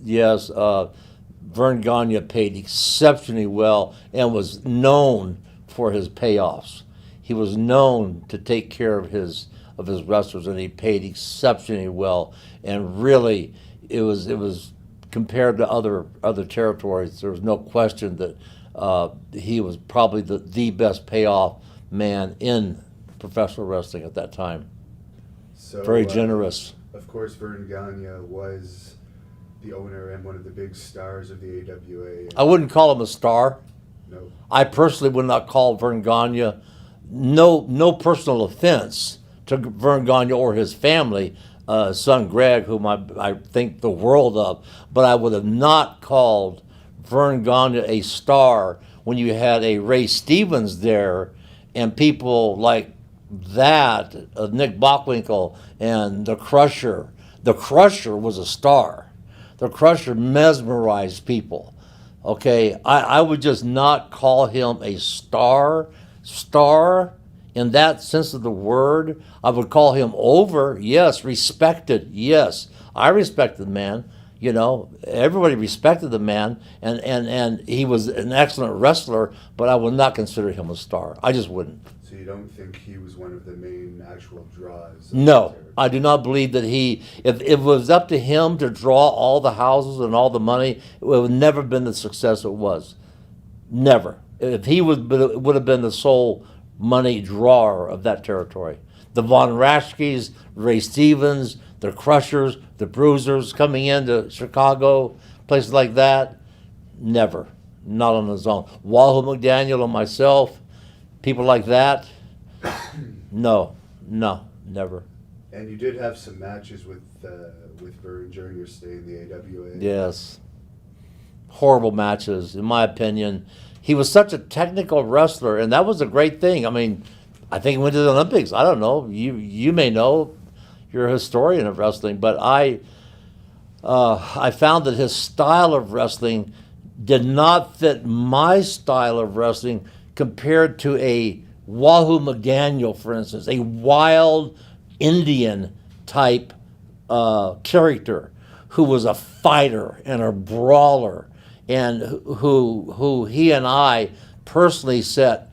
Vern Gagne paid exceptionally well and was known for his payoffs. He was known to take care of his wrestlers, and he paid exceptionally well. And really, it was compared to other territories, there was no question that he was probably the best payoff man in professional wrestling at that time. So, very generous. Of course, Vern Gagne was the owner and one of the big stars of the AWA. I wouldn't call him a star. No. I personally would not call Vern Gagne, no personal offense to Vern Gagne or his family, son Greg, whom I think the world of, but I would have not called Vern Gagne a star when you had a Ray Stevens there and people like that, Nick Bockwinkel and the Crusher. The Crusher was a star. The Crusher mesmerized people. Okay, I would just not call him a star in that sense of the word. I would call him over, yes, respected, yes. I respected the man. You know, everybody respected the man, and he was an excellent wrestler, but I would not consider him a star. I just wouldn't. So you don't think he was one of the main actual draws? No, I do not believe that if it was up to him to draw all the houses and all the money, it would have never been the success it was. Never. If he would have been the sole money drawer of that territory. The Von Raschkes, Ray Stevens, the Crushers, the Bruisers coming into Chicago, places like that, never. Not on his own. Wahoo McDaniel and myself, people like that, no, never. And you did have some matches with Vern during your stay in the AWA. Yes. Horrible matches, in my opinion. He was such a technical wrestler, and that was a great thing. I mean, I think he went to the Olympics. I don't know. You may know. You're a historian of wrestling, but I found that his style of wrestling did not fit my style of wrestling compared to a Wahoo McDaniel, for instance, a wild Indian type character who was a fighter and a brawler, and who he and I personally set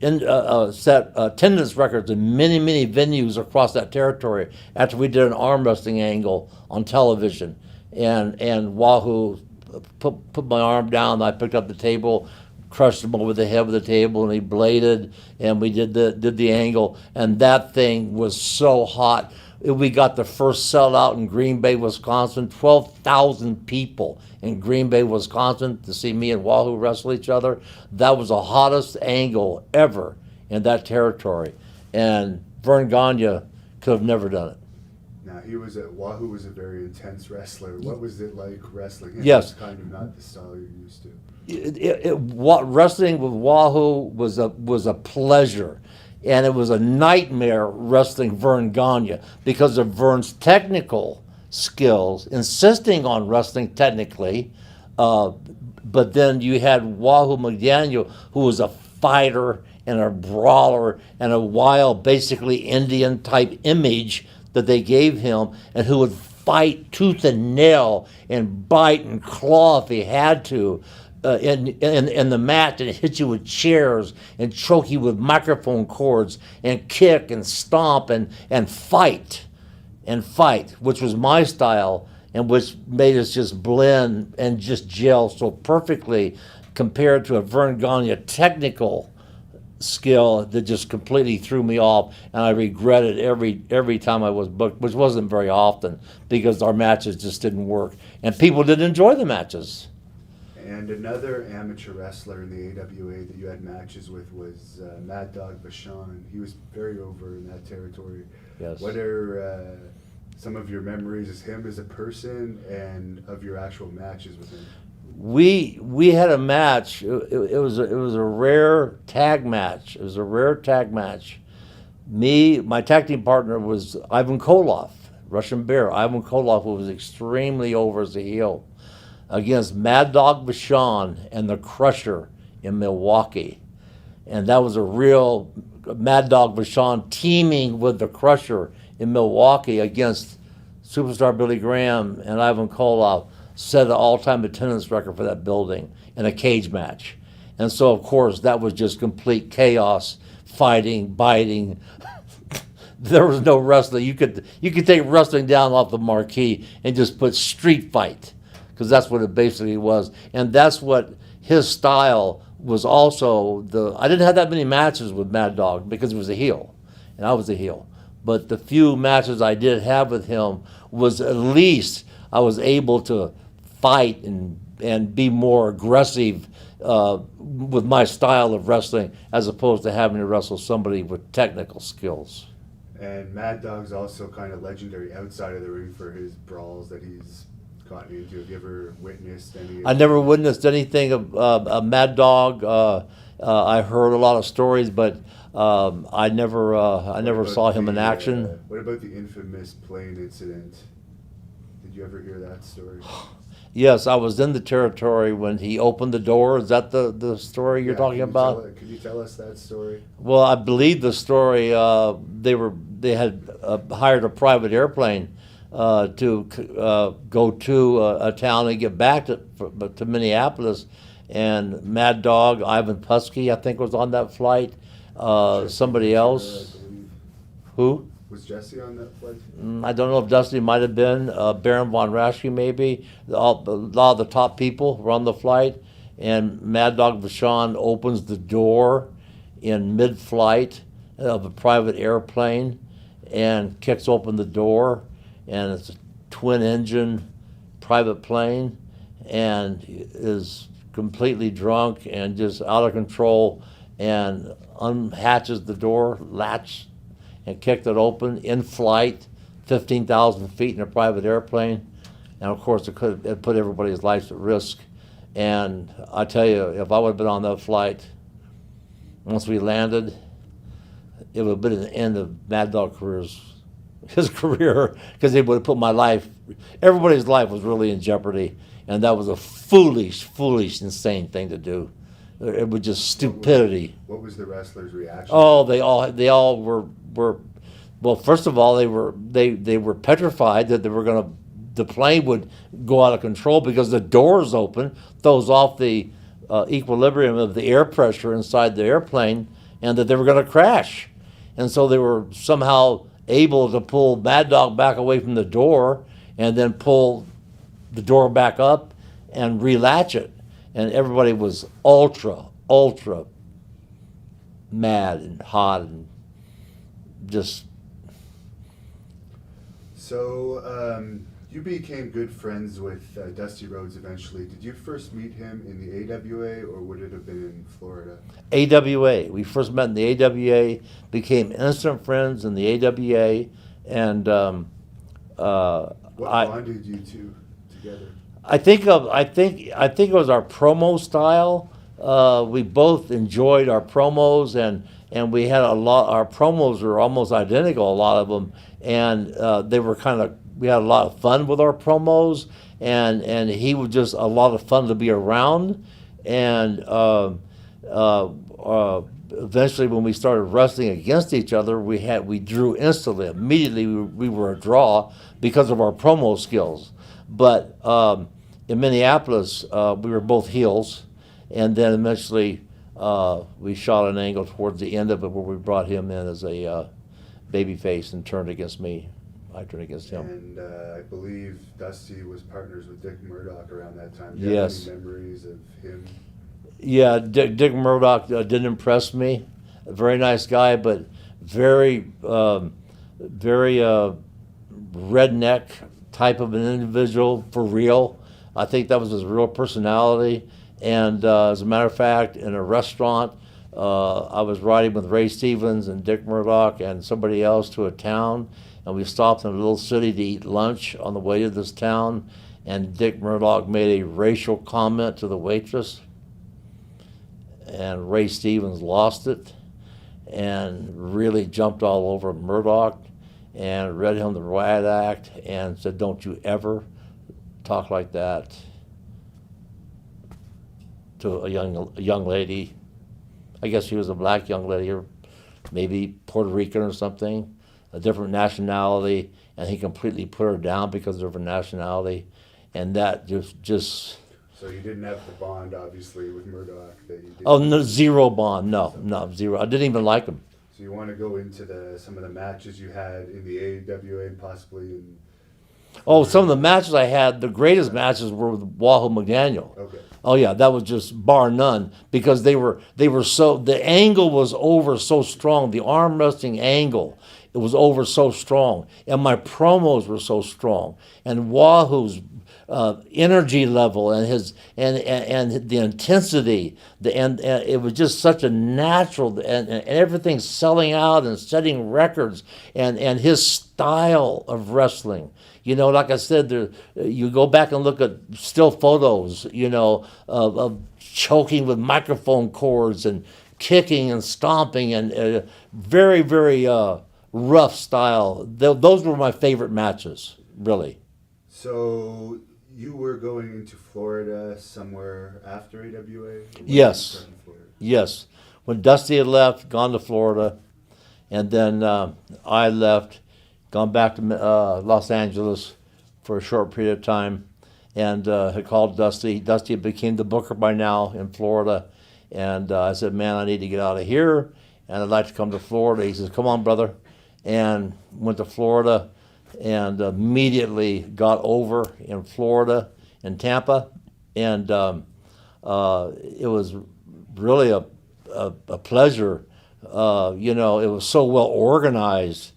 attendance records in many venues across that territory after we did an arm wrestling angle on television. And Wahoo put my arm down, I picked up the table, crushed him over the head with the table, and he bladed, and we did the angle, and that thing was so hot. We got the first sellout in Green Bay, Wisconsin, 12,000 people in Green Bay, Wisconsin to see me and Wahoo wrestle each other. That was the hottest angle ever in that territory. And Vern Gagne could have never done it. Now, Wahoo was a very intense wrestler. What was it like wrestling him? Yes. It's kind of not the style you're used to. Wrestling with Wahoo was a pleasure. And it was a nightmare wrestling Vern Gagne because of Vern's technical skills, insisting on wrestling technically. But then you had Wahoo McDaniel, who was a fighter and a brawler and a wild, basically Indian type image that they gave him, and who would fight tooth and nail and bite and claw if he had to. In the mat, and hit you with chairs and choke you with microphone cords and kick and stomp and fight, which was my style and which made us just blend and just gel so perfectly compared to a Vern Gagne technical skill that just completely threw me off, and I regretted every time I was booked, which wasn't very often because our matches just didn't work and people didn't enjoy the matches. And another amateur wrestler in the AWA that you had matches with was Mad Dog Vachon. He was very over in that territory. Yes. What are some of your memories of him as a person and of your actual matches with him? We had a match. It was a rare tag match. It was a rare tag match. My tag team partner was Ivan Koloff, Russian Bear. Ivan Koloff was extremely over as a heel, against Mad Dog Vachon and the Crusher in Milwaukee. And that was a real Mad Dog Vachon teaming with the Crusher in Milwaukee against Superstar Billy Graham and Ivan Koloff, set an all-time attendance record for that building in a cage match. And so, of course, that was just complete chaos, fighting, biting. There was no wrestling. You could take wrestling down off the marquee and just put street fight, because that's what it basically was. And that's what his style was also. I didn't have that many matches with Mad Dog because he was a heel, and I was a heel. But the few matches I did have with him was at least I was able to fight and be more aggressive with my style of wrestling as opposed to having to wrestle somebody with technical skills. And Mad Dog's also kind of legendary outside of the ring for his brawls that he's gotten into. Have you ever witnessed any? I never witnessed anything of Mad Dog. I heard a lot of stories, but I never saw him in action. What about the infamous plane incident? Did you ever hear that story? Yes, I was in the territory when he opened the door. Is that the story you're talking about? Could you tell us that story? Well, I believe the story. They had hired a private airplane go to a town and get back to Minneapolis. And Mad Dog, Ivan Putski, I think, was on that flight. Somebody else. I believe. Who? Was Jesse on that flight? I don't know if Dusty might have been. Baron von Raschke, maybe. A lot of the top people were on the flight. And Mad Dog Vachon opens the door in mid-flight of a private airplane and kicks open the door. And it's a twin-engine private plane, and is completely drunk and just out of control, and unhatches the door latch and kicked it open in flight, 15,000 feet in a private airplane. And of course, it put everybody's lives at risk. And I tell you, if I would have been on that flight, once we landed, it would have been the end of Mad Dog his career, because it would have put my life, everybody's life was really in jeopardy. And that was a foolish, insane thing to do. It was just stupidity. What was the wrestlers' reaction? Oh, they all were. Well, first of all, they were petrified that the plane would go out of control because the doors open, throws off the equilibrium of the air pressure inside the airplane, and that they were going to crash. And so they were somehow able to pull Mad Dog back away from the door, and then pull the door back up and relatch it. And everybody was ultra mad and hot and just. So you became good friends with Dusty Rhodes eventually. Did you first meet him in the AWA, or would it have been in Florida? AWA. We first met in the AWA, became instant friends in the AWA, and What bonded you two together? I think it was our promo style. We both enjoyed our promos, and we had a lot. Our promos were almost identical, a lot of them, and they were we had a lot of fun with our promos, and he was just a lot of fun to be around. And eventually, when we started wrestling against each other, we drew instantly. Immediately, we were a draw because of our promo skills. But in Minneapolis, we were both heels, and then eventually we shot an angle towards the end of it where we brought him in as a babyface and turned against me. I turned against him. And I believe Dusty was partners with Dick Murdoch around that time. Do you Yes. have any memories of him? Yeah, Dick Murdoch didn't impress me. A very nice guy, but very redneck type of an individual, for real. I think that was his real personality. And as a matter of fact, in a restaurant, I was riding with Ray Stevens and Dick Murdoch and somebody else to a town, and we stopped in a little city to eat lunch on the way to this town, and Dick Murdoch made a racial comment to the waitress, and Ray Stevens lost it and really jumped all over Murdoch and read him the riot act and said, "Don't you ever talk like that to a young lady." I guess she was a black young lady, or maybe Puerto Rican or something, a different nationality, and he completely put her down because of her nationality, and that just. So you didn't have the bond, obviously, with Murdoch that you did. Oh, no, zero bond. No, zero. I didn't even like him. So you want to go into some of the matches you had in the AWA and possibly in. Oh, some of the matches I had, the greatest matches were with Wahoo McDaniel. Okay. Oh yeah, that was just bar none, because they were so, the angle was over so strong, the arm wrestling angle, it was over so strong, and my promos were so strong, and Wahoo's energy level and his and the intensity, and it was just such a natural, and everything selling out and setting records, and his style of wrestling. You know, like I said, you go back and look at still photos, you know, of choking with microphone cords and kicking and stomping, and very, very rough style. Those were my favorite matches, really. So you were going into Florida somewhere after AWA? Yes. Yes. When Dusty had left, gone to Florida, and then I left, gone back to Los Angeles for a short period of time, and had called Dusty. Dusty became the booker by now in Florida, and I said, man, I need to get out of here, and I'd like to come to Florida. He says, come on, brother, and went to Florida, and immediately got over in Florida, in Tampa, and it was really a pleasure. You know, it was so well organized,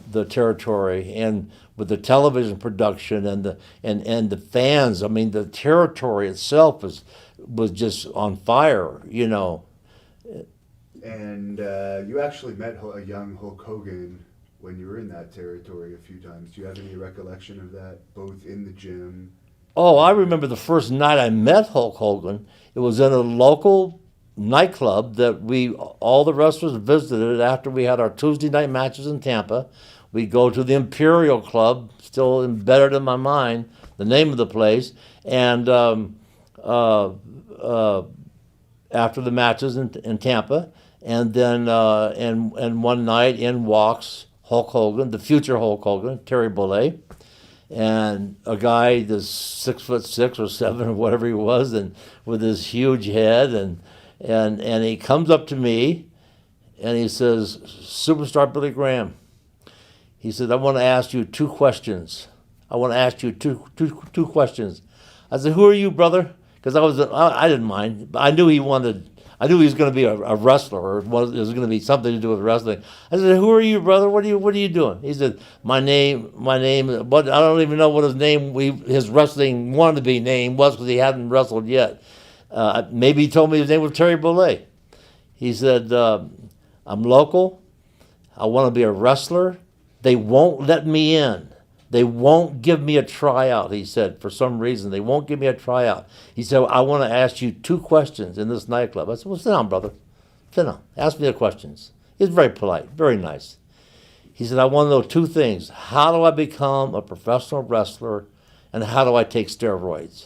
the territory, and with the television production and the fans. I mean, the territory itself was just on fire. You know. And you actually met a young Hulk Hogan when you were in that territory a few times. Do you have any recollection of that, both in the gym? Oh, I remember the first night I met Hulk Hogan. It was in a local nightclub that all the wrestlers visited after we had our Tuesday night matches in Tampa. We'd go to the Imperial Club, still embedded in my mind, the name of the place, and after the matches in Tampa, and then and one night in walks Hulk Hogan, the future Hulk Hogan, Terry Bollea, and a guy that's 6'6" or 7 or whatever he was, and with his huge head, and he comes up to me, and he says, "Superstar Billy Graham," he said, "I want to ask you 2 questions. I want to ask you two questions." I said, "Who are you, brother?" Because I didn't mind. I knew he was going to be a wrestler, or it was going to be something to do with wrestling. I said, "Who are you, brother? What are you doing?" He said, my name, but I don't even know what his name, his wrestling wanted to be named was, because he hadn't wrestled yet. Maybe he told me his name was Terry Bollea. He said, "I'm local. I want to be a wrestler. They won't let me in. They won't give me a tryout," he said. "For some reason, they won't give me a tryout." He said, "I want to ask you 2 questions in this nightclub." I said, "Well, sit down, brother. Sit down. Ask me the questions." He was very polite, very nice. He said, "I want to know 2 things. How do I become a professional wrestler, and how do I take steroids?"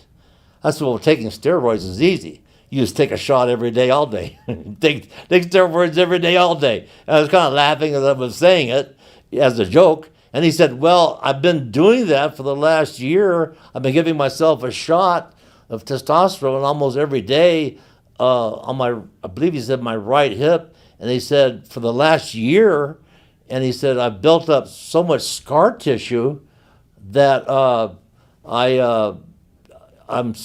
I said, "Well, taking steroids is easy. You just take a shot every day, all day. take steroids every day, all day." And I was kind of laughing as I was saying it as a joke. And he said, "Well, I've been doing that for the last year. I've been giving myself a shot of testosterone almost every day on I believe he said my right hip." And he said, "For the last year," and he said, "I've built up so much scar tissue that I have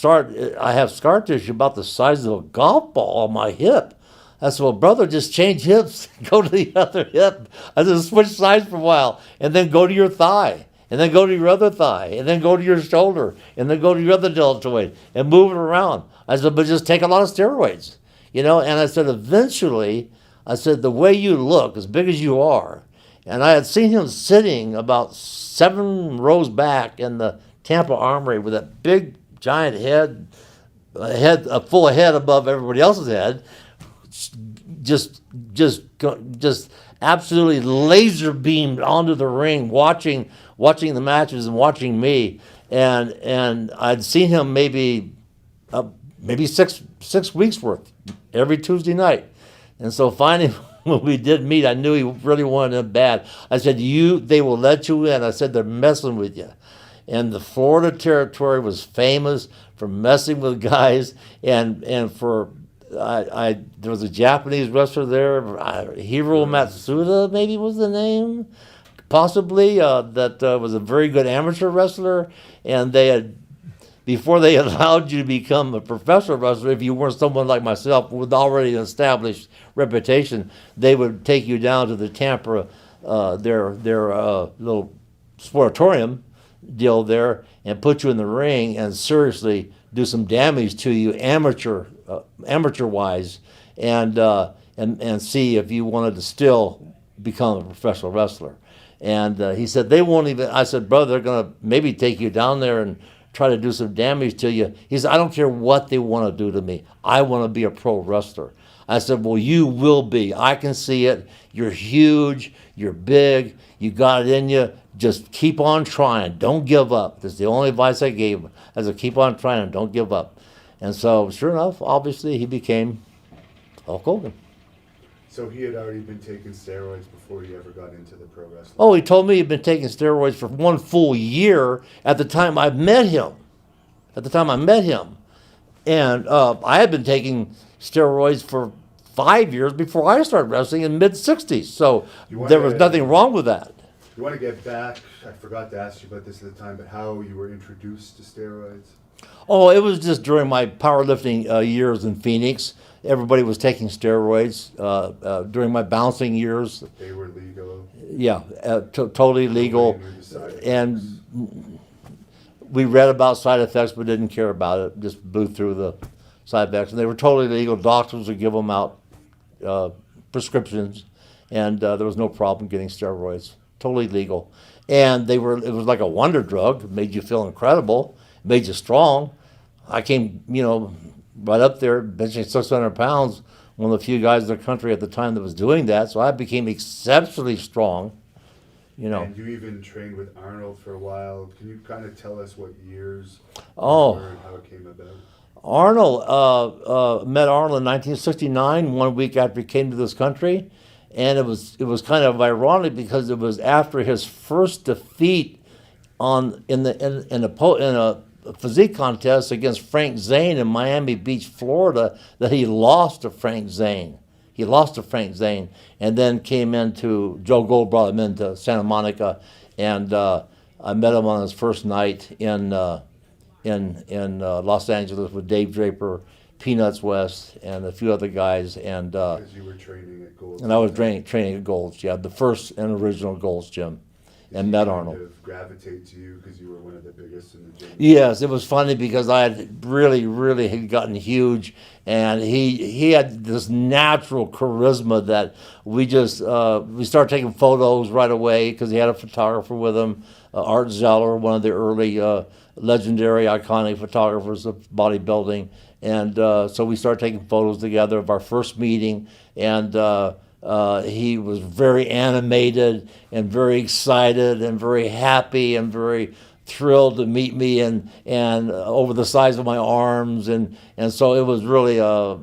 scar tissue about the size of a golf ball on my hip." I said, "Well, brother, just change hips. Go to the other hip." I said, "Switch sides for a while, and then go to your thigh, and then go to your other thigh, and then go to your shoulder, and then go to your other deltoid, and move it around." I said, "But just take a lot of steroids, you know." And I said, eventually, I said, "The way you look, as big as you are," and I had seen him sitting about 7 rows back in the Tampa Armory with that big, giant head, a full head above everybody else's head, just absolutely laser beamed onto the ring, watching the matches and watching me, and I'd seen him maybe 6 weeks worth every Tuesday night, and so finally when we did meet, I knew he really wanted it bad. I said, "They will let you in." I said, "They're messing with you." And the Florida territory was famous for messing with guys, and for there was a Japanese wrestler there, Hiro Matsuda maybe was the name, possibly, that was a very good amateur wrestler, and before they allowed you to become a professional wrestler, if you weren't someone like myself with already an established reputation, they would take you down to the Tampa, their little sportatorium deal there, and put you in the ring and seriously do some damage to you amateur-wise, and see if you wanted to still become a professional wrestler. And he said, "They won't even." I said, "Brother, they're going to maybe take you down there and try to do some damage to you." He said, "I don't care what they want to do to me. I want to be a pro wrestler." I said, "Well, you will be. I can see it. You're huge. You're big. You got it in you. Just keep on trying. Don't give up." That's the only advice I gave him. I said, "Keep on trying and don't give up." And so, sure enough, obviously, he became Hulk Hogan. So he had already been taking steroids before he ever got into the pro wrestling? Oh, he told me he'd been taking steroids for 1 full year at the time I met him. And I had been taking steroids for 5 years before I started wrestling in mid-60s. So there was nothing wrong with that. You want to get back, I forgot to ask you about this at the time, but how you were introduced to steroids? Oh, it was just during my powerlifting years in Phoenix. Everybody was taking steroids during my bouncing years. They were legal? Yeah, totally legal. Nobody knew the side effects. And we read about side effects but didn't care about it. Just blew through the side effects. And they were totally legal. Doctors would give them out prescriptions, and there was no problem getting steroids. Totally legal. And it was like a wonder drug. It made you feel incredible. It made you strong. I came, right up there, benching 600 pounds, one of the few guys in the country at the time that was doing that. So I became exceptionally strong, And you even trained with Arnold for a while. Can you kind of tell us what years Oh. were and how it came about? Arnold, met Arnold in 1969, 1 week after he came to this country. And it was kind of ironic because it was after his first defeat in a physique contest against Frank Zane in Miami Beach, Florida, that he lost to Frank Zane. And then came into Joe Gold brought him into Santa Monica, and I met him on his first night in Los Angeles with Dave Draper, Peanuts West, and a few other guys, and Because you were training at Gold's. I was training at Gold's, the first and original Gold's gym, and met Arnold. Kind of gravitate to you because you were one of the biggest in the gym. Yes, it was funny because I had really had gotten huge, and he had this natural charisma that we started taking photos right away because he had a photographer with him, Art Zeller, one of the early legendary, iconic photographers of bodybuilding. And so we started taking photos together of our first meeting, and he was very animated and very excited and very happy and very thrilled to meet me and over the size of my arms, and so it was really a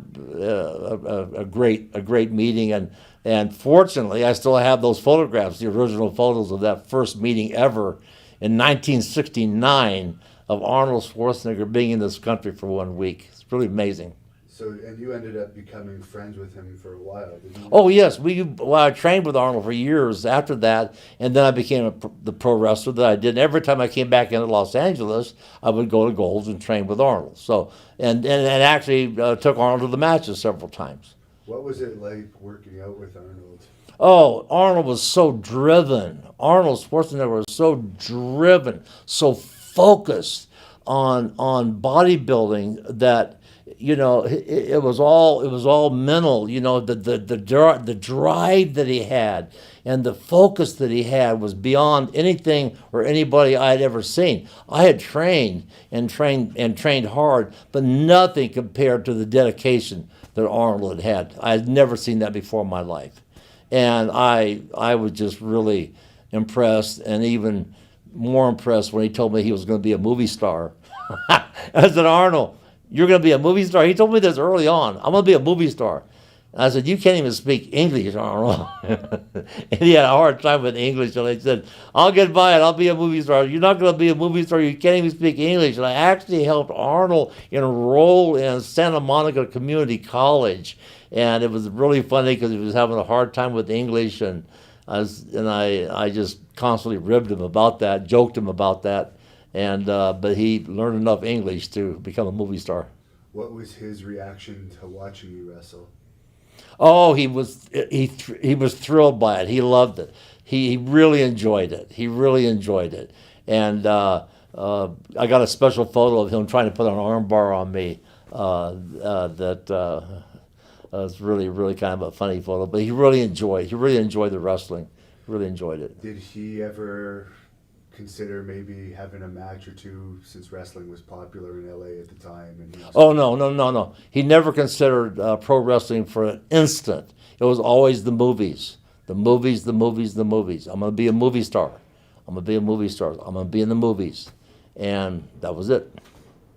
great meeting, and fortunately I still have those photographs, the original photos of that first meeting ever in 1969 of Arnold Schwarzenegger being in this country for 1 week. It's really amazing. So, and you ended up becoming friends with him for a while, didn't you? Oh yes, I trained with Arnold for years after that, and then I became the pro wrestler that I did. And every time I came back into Los Angeles, I would go to Gold's and train with Arnold. So, and actually took Arnold to the matches several times. What was it like working out with Arnold? Oh, Arnold was so driven. Arnold Schwarzenegger was so driven, so focused on bodybuilding that it was all mental. The drive that he had and the focus that he had was beyond anything or anybody I had ever seen. I had trained hard, but nothing compared to the dedication that Arnold had. I had never seen that before in my life. And I was just really impressed, and even more impressed when he told me he was going to be a movie star. I said, Arnold, you're going to be a movie star? He told me this early on. I'm going to be a movie star. And I said, you can't even speak English, Arnold. And he had a hard time with English. And I said, I'll get by it. I'll be a movie star. You're not going to be a movie star. You can't even speak English. And I actually helped Arnold enroll in Santa Monica Community College. And it was really funny because he was having a hard time with English. And I just constantly ribbed him about that, joked him about that. But he learned enough English to become a movie star. What was his reaction to watching you wrestle? Oh, he was thrilled by it. He loved it. He really enjoyed it. And I got a special photo of him trying to put an arm bar on me. It's really kind of a funny photo. But he really enjoyed the wrestling. Really enjoyed it. Did he ever consider maybe having a match or two, since wrestling was popular in LA at the time? And No. He never considered pro wrestling for an instant. It was always the movies. I'm going to be a movie star. I'm going to be in the movies. And that was it.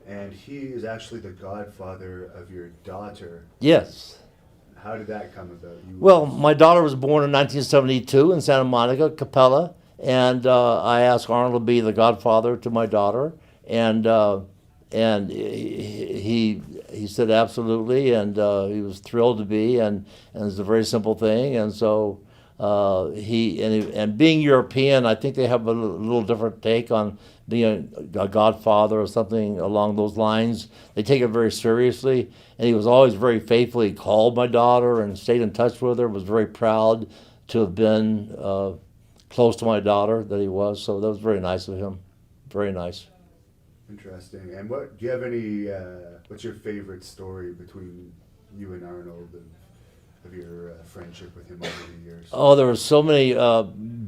And he is actually the godfather of your daughter. Yes. How did that come about? Well, my daughter was born in 1972 in Santa Monica, Capella, and I asked Arnold to be the godfather to my daughter, and he said absolutely, and he was thrilled to be, and it's a very simple thing, and so and being European, I think they have a little different take on being a godfather or something along those lines. They take it very seriously, and he was always very faithful. He called my daughter and stayed in touch with her, was very proud to have been close to my daughter that he was, so that was very nice of him, very nice. Interesting. And do you have any, what's your favorite story between you and Arnold of your friendship with him over the years? Oh, there were so many.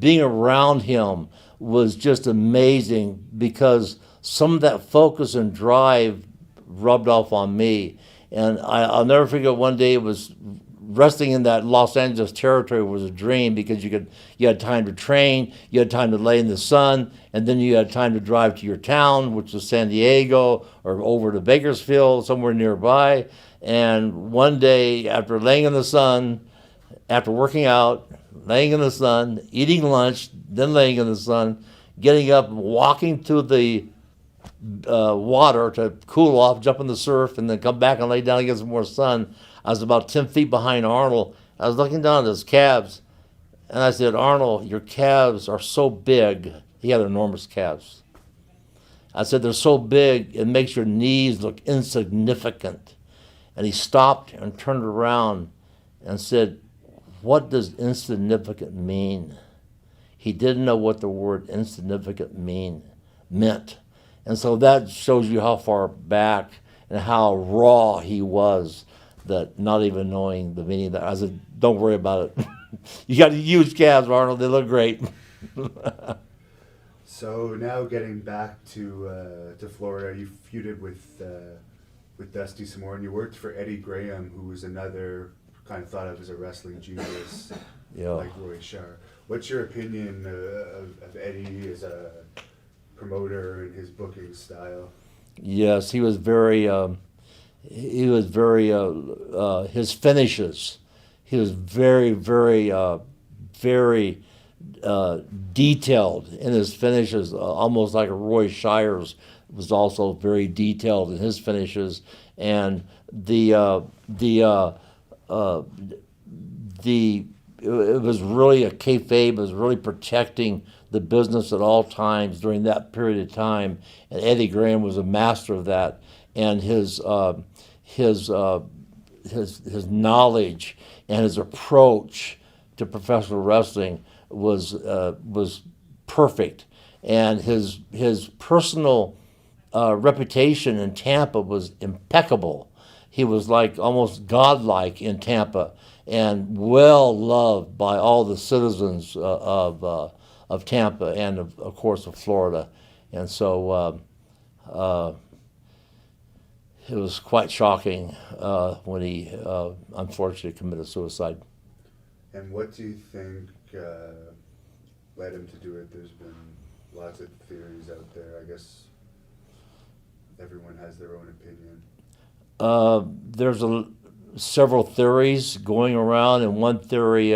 Being around him was just amazing because some of that focus and drive rubbed off on me. And I'll never forget one day it was resting in that Los Angeles territory was a dream because you had time to train, you had time to lay in the sun, and then you had time to drive to your town, which was San Diego, or over to Bakersfield, somewhere nearby. And one day, after laying in the sun, after working out, laying in the sun, eating lunch, then laying in the sun, getting up, walking to the water to cool off, jump in the surf, and then come back and lay down and get some more sun. I was about 10 feet behind Arnold. I was looking down at his calves, and I said, Arnold, your calves are so big. He had enormous calves. I said, they're so big, it makes your knees look insignificant. And he stopped and turned around and said, what does insignificant mean? He didn't know what the word insignificant meant. And so that shows you how far back and how raw he was, that not even knowing the meaning of that. I said, don't worry about it. You got huge calves, Arnold. They look great. So now getting back to Florida, you feuded with Dusty Samoan. You worked for Eddie Graham, who was another kind of thought of as a wrestling genius, like Roy Shear. What's your opinion of Eddie as a promoter and his booking style? Yes, he was very. His finishes. He was very, very, very detailed in his finishes, almost like Roy Shire's was also very detailed in his finishes, and it was really a kayfabe. It was really protecting the business at all times during that period of time, and Eddie Graham was a master of that, and his knowledge and his approach to professional wrestling was perfect, and his personal reputation in Tampa was impeccable. He was like almost godlike in Tampa, and well loved by all the citizens of Tampa and of course of Florida, and so it was quite shocking when he unfortunately committed suicide. And what do you think led him to do it? There's been lots of theories out there. I guess everyone has their own opinion. There's several theories going around, and one theory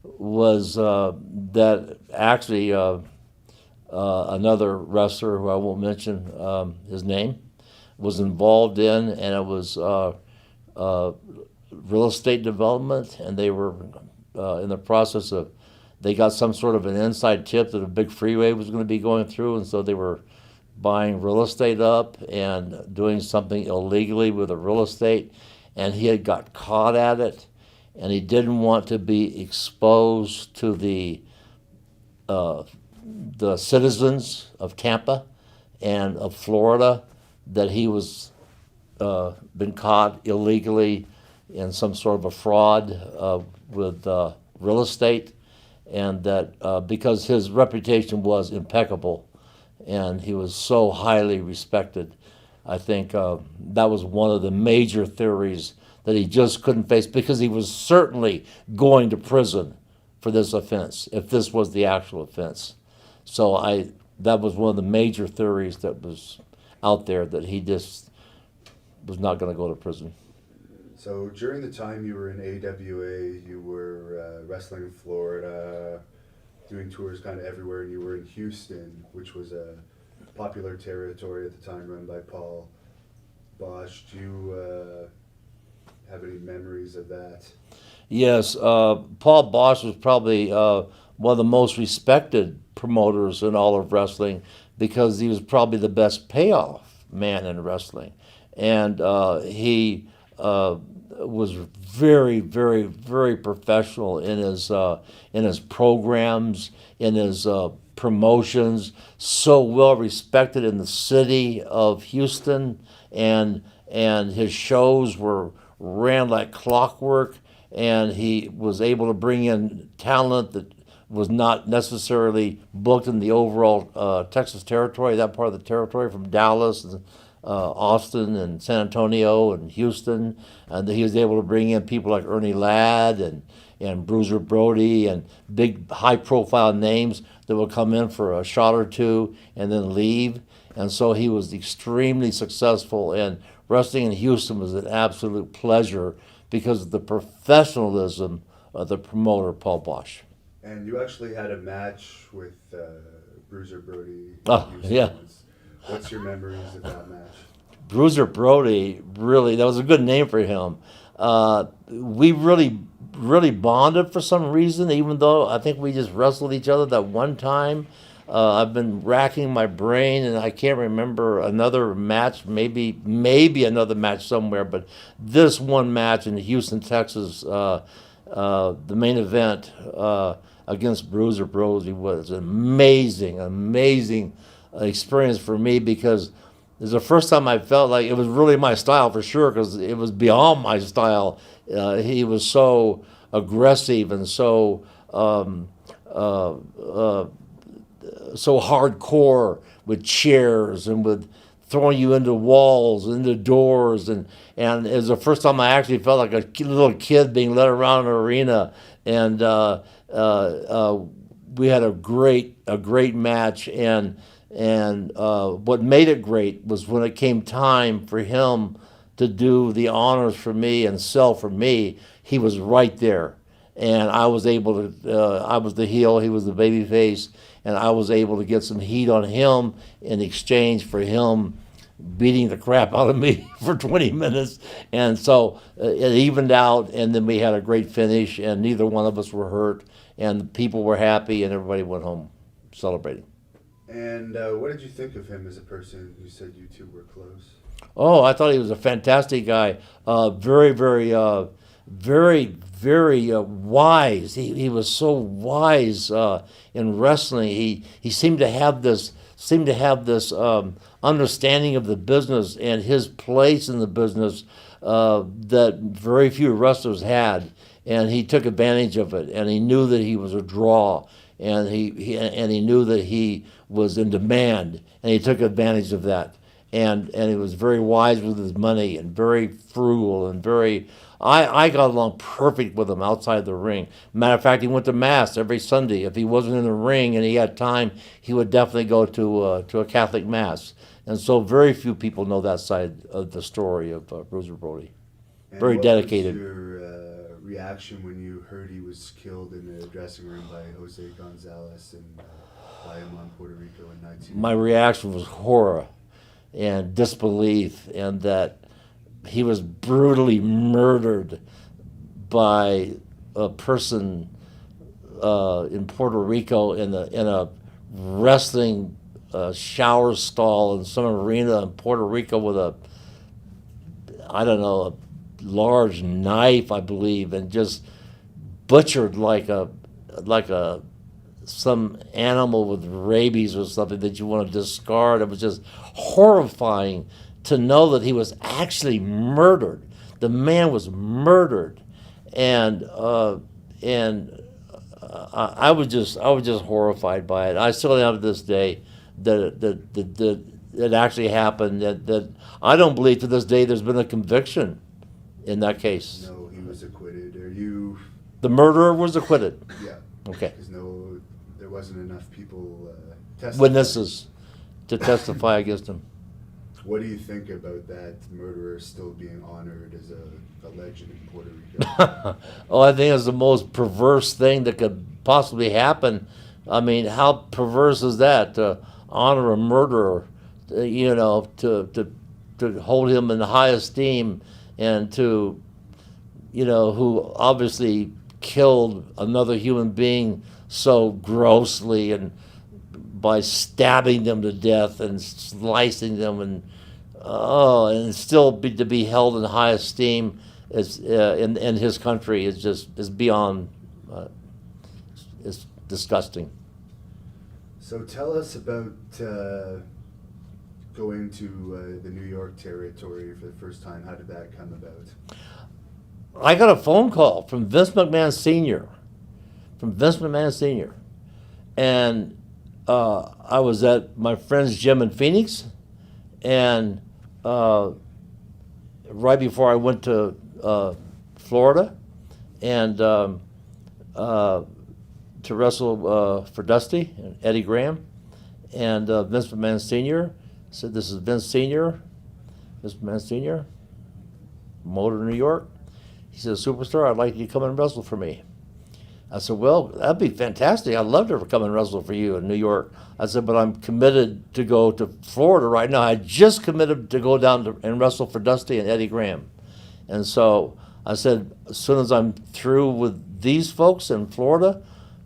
was that actually another wrestler, who I won't mention his name, was involved in, and it was real estate development, and they were in the process of, they got some sort of an inside tip that a big freeway was going to be going through, and so they were buying real estate up and doing something illegally with the real estate, and he had got caught at it, and he didn't want to be exposed to the citizens of Tampa and of Florida that he was been caught illegally in some sort of a fraud with real estate, and that because his reputation was impeccable and he was so highly respected, I think that was one of the major theories, that he just couldn't face, because he was certainly going to prison for this offense, if this was the actual offense. So that was one of the major theories that was out there, that he just was not going to go to prison. So during the time you were in AWA, you were wrestling in Florida, doing tours kind of everywhere, and you were in Houston, which was a popular territory at the time run by Paul Bosch. Do you have any memories of that? Yes, Paul Bosch was probably one of the most respected promoters in all of wrestling because he was probably the best payoff man in wrestling. And he was very, very, very professional in his programs, in his promotions. So well respected in the city of Houston, and his shows were ran like clockwork. And he was able to bring in talent that was not necessarily booked in the overall Texas territory, that part of the territory from Dallas and Austin and San Antonio and Houston, and he was able to bring in people like Ernie Ladd and Bruiser Brody and big high-profile names that would come in for a shot or two and then leave. And so he was extremely successful, and wrestling in Houston was an absolute pleasure because of the professionalism of the promoter, Paul Bosch. And you actually had a match with Bruiser Brody. Oh, yeah. What's your memories of that match? Bruiser Brody, really, that was a good name for him. We really bonded for some reason, even though I think we just wrestled each other that one time. I've been racking my brain, and I can't remember another match, maybe another match somewhere, but this one match in Houston, Texas, the main event against Bruiser Brody was an amazing experience for me because it was the first time I felt like it was really my style for sure, because it was beyond my style. He was so aggressive and so so hardcore with chairs and with throwing you into walls, into doors, and it was the first time I actually felt like a little kid being led around an arena, and we had a great match, and what made it great was when it came time for him to do the honors for me and sell for me, he was right there, and I was able to. I was the heel, he was the baby face, and I was able to get some heat on him in exchange for him beating the crap out of me for 20 minutes. And so it evened out, and then we had a great finish, and neither one of us were hurt, and the people were happy, and everybody went home celebrating. And what did you think of him as a person? You said you two were close. Oh, I thought he was a fantastic guy. Very wise. He was so wise in wrestling. He seemed to have this understanding of the business and his place in the business that very few wrestlers had, and he took advantage of it. And he knew that he was a draw, and he knew that he was in demand, and he took advantage of that. And he was very wise with his money and very frugal and very. I got along perfect with him outside the ring. Matter of fact, he went to Mass every Sunday. If he wasn't in the ring and he had time, he would definitely go to a Catholic Mass. And so very few people know that side of the story of Bruiser Brody. And Very dedicated. What was your reaction when you heard he was killed in the dressing room by Jose Gonzalez in Bayamon, Puerto Rico in 19? My reaction was horror and disbelief, and that he was brutally murdered by a person in Puerto Rico in a wrestling shower stall in some arena in Puerto Rico with a large knife, I believe, and just butchered like some animal with rabies or something that you want to discard. It was just horrifying to know that he was actually murdered. The man was murdered, and I was just horrified by it. I still am to this day that it actually happened. That I don't believe to this day there's been a conviction in that case. No, he was acquitted. Are you? The murderer was acquitted. Yeah. Okay. Because there wasn't enough people testifying. Witnesses to testify against him. What do you think about that murderer still being honored as a legend in Puerto Rico? Oh, I think it's the most perverse thing that could possibly happen. I mean, how perverse is that to honor a murderer, to hold him in high esteem, and to, who obviously killed another human being so grossly and by stabbing them to death and slicing them, and still to be held in high esteem is in his country is beyond it's disgusting. So tell us about going to the New York territory for the first time. How did that come about? I got a phone call from Vince McMahon Sr. And I was at my friend's gym in Phoenix, and right before I went to Florida, and to wrestle for Dusty and Eddie Graham, and Vince McMahon Sr. said, "This is Vince Sr., Vince McMahon Sr., Motor, New York." He said, "Superstar, I'd like you to come and wrestle for me." I said, "Well, that'd be fantastic. I'd love to come and wrestle for you in New York." I said, "But I'm committed to go to Florida right now. I just committed to go down and wrestle for Dusty and Eddie Graham." And so I said, as soon as I'm through with these folks in Florida,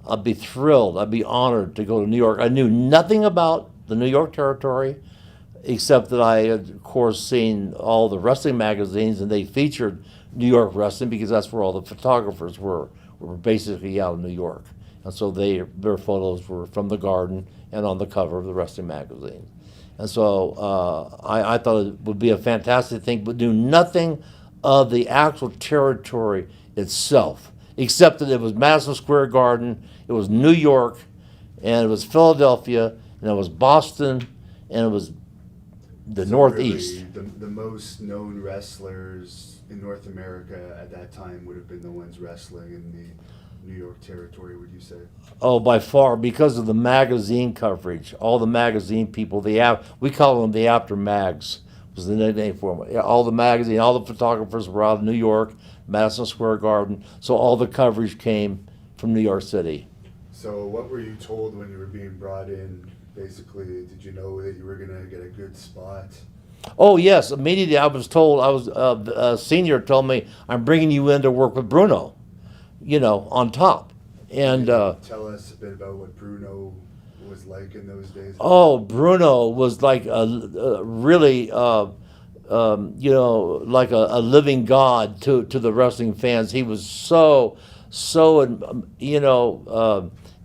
I'd be thrilled. I'd be honored to go to New York. I knew nothing about the New York territory, except that I had, of course, seen all the wrestling magazines, and they featured New York wrestling because that's where all the photographers were basically out of New York. And so their photos were from the Garden and on the cover of the wrestling magazine. And so I thought it would be a fantastic thing, but knew nothing of the actual territory itself, except that it was Madison Square Garden, it was New York, and it was Philadelphia, and it was Boston, and it was the Northeast. Really, the most known wrestlers in North America at that time would have been the ones wrestling in the New York territory, would you say? Oh, by far, because of the magazine coverage. All the magazine people, we call them the after mags, was the nickname for them. All the magazine, all the photographers were out of New York, Madison Square Garden, so all the coverage came from New York City. So what were you told when you were being brought in? Basically, did you know that you were going to get a good spot? Oh, yes. Immediately I was told, a senior told me, "I'm bringing you in to work with Bruno, on top." And tell us a bit about what Bruno was like in those days. Oh, Bruno was like a really, like a living god to the wrestling fans. He was so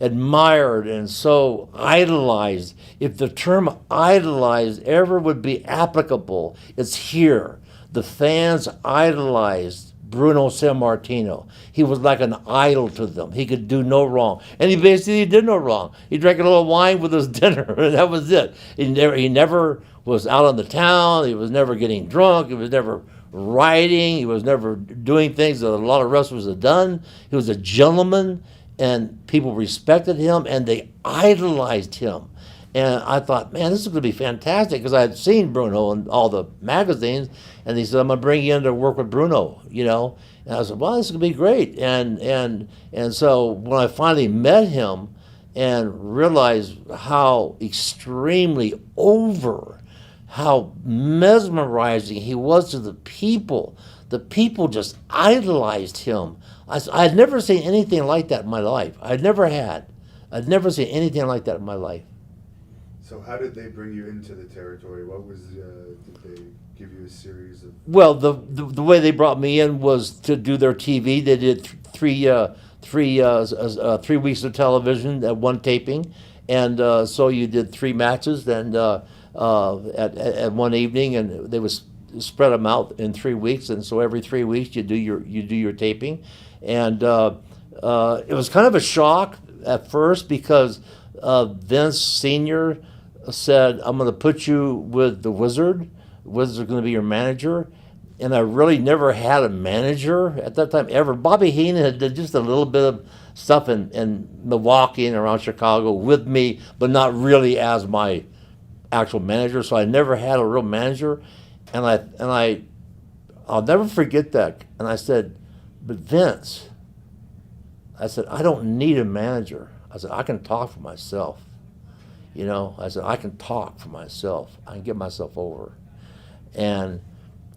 admired and so idolized. If the term idolized ever would be applicable, it's here. The fans idolized Bruno Sammartino. He was like an idol to them. He could do no wrong. And he basically did no wrong. He drank a little wine with his dinner, and that was it. He never was out on the town. He was never getting drunk. He was never riding. He was never doing things that a lot of wrestlers had done. He was a gentleman, and people respected him, and they idolized him. And I thought, man, this is going to be fantastic, because I had seen Bruno in all the magazines, and he said, "I'm going to bring you in to work with Bruno," And I said, "Well, this is going to be great." And so when I finally met him and realized how extremely how mesmerizing he was to the people just idolized him. I had never seen anything like that in my life. I'd never seen anything like that in my life. So how did they bring you into the territory? What was, did they give you a series of... Well, the way they brought me in was to do their TV. They did three weeks of television at one taping. And so you did 3 matches and at one evening, and they would spread them out in 3 weeks. And so every 3 weeks you do your taping. And it was kind of a shock at first, because Vince Sr. said, "I'm going to put you with the Wizard. The Wizard's going to be your manager." And I really never had a manager at that time ever. Bobby Heenan had did just a little bit of stuff in Milwaukee and around Chicago with me, but not really as my actual manager, so I never had a real manager. I'll never forget that. And I said, but Vince, I said, I don't need a manager. I said, I can talk for myself. You know, I said, I can talk for myself. I can get myself over. And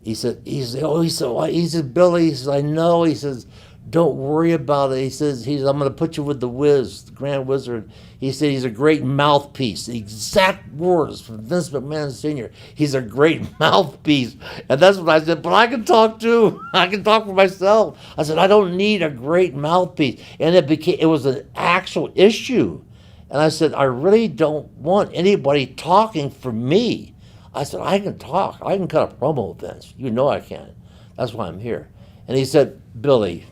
he said, Billy, he says, I know. He says, don't worry about it. He says, I'm going to put you with the Wiz, the Grand Wizard. He said, he's a great mouthpiece. The exact words from Vince McMahon Sr. He's a great mouthpiece. And that's what I said, but I can talk too. I can talk for myself. I said, I don't need a great mouthpiece. And it was an actual issue. And I said, I really don't want anybody talking for me. I said, I can talk. I can cut a promo, Vince. You know I can. That's why I'm here. And he said, Billy,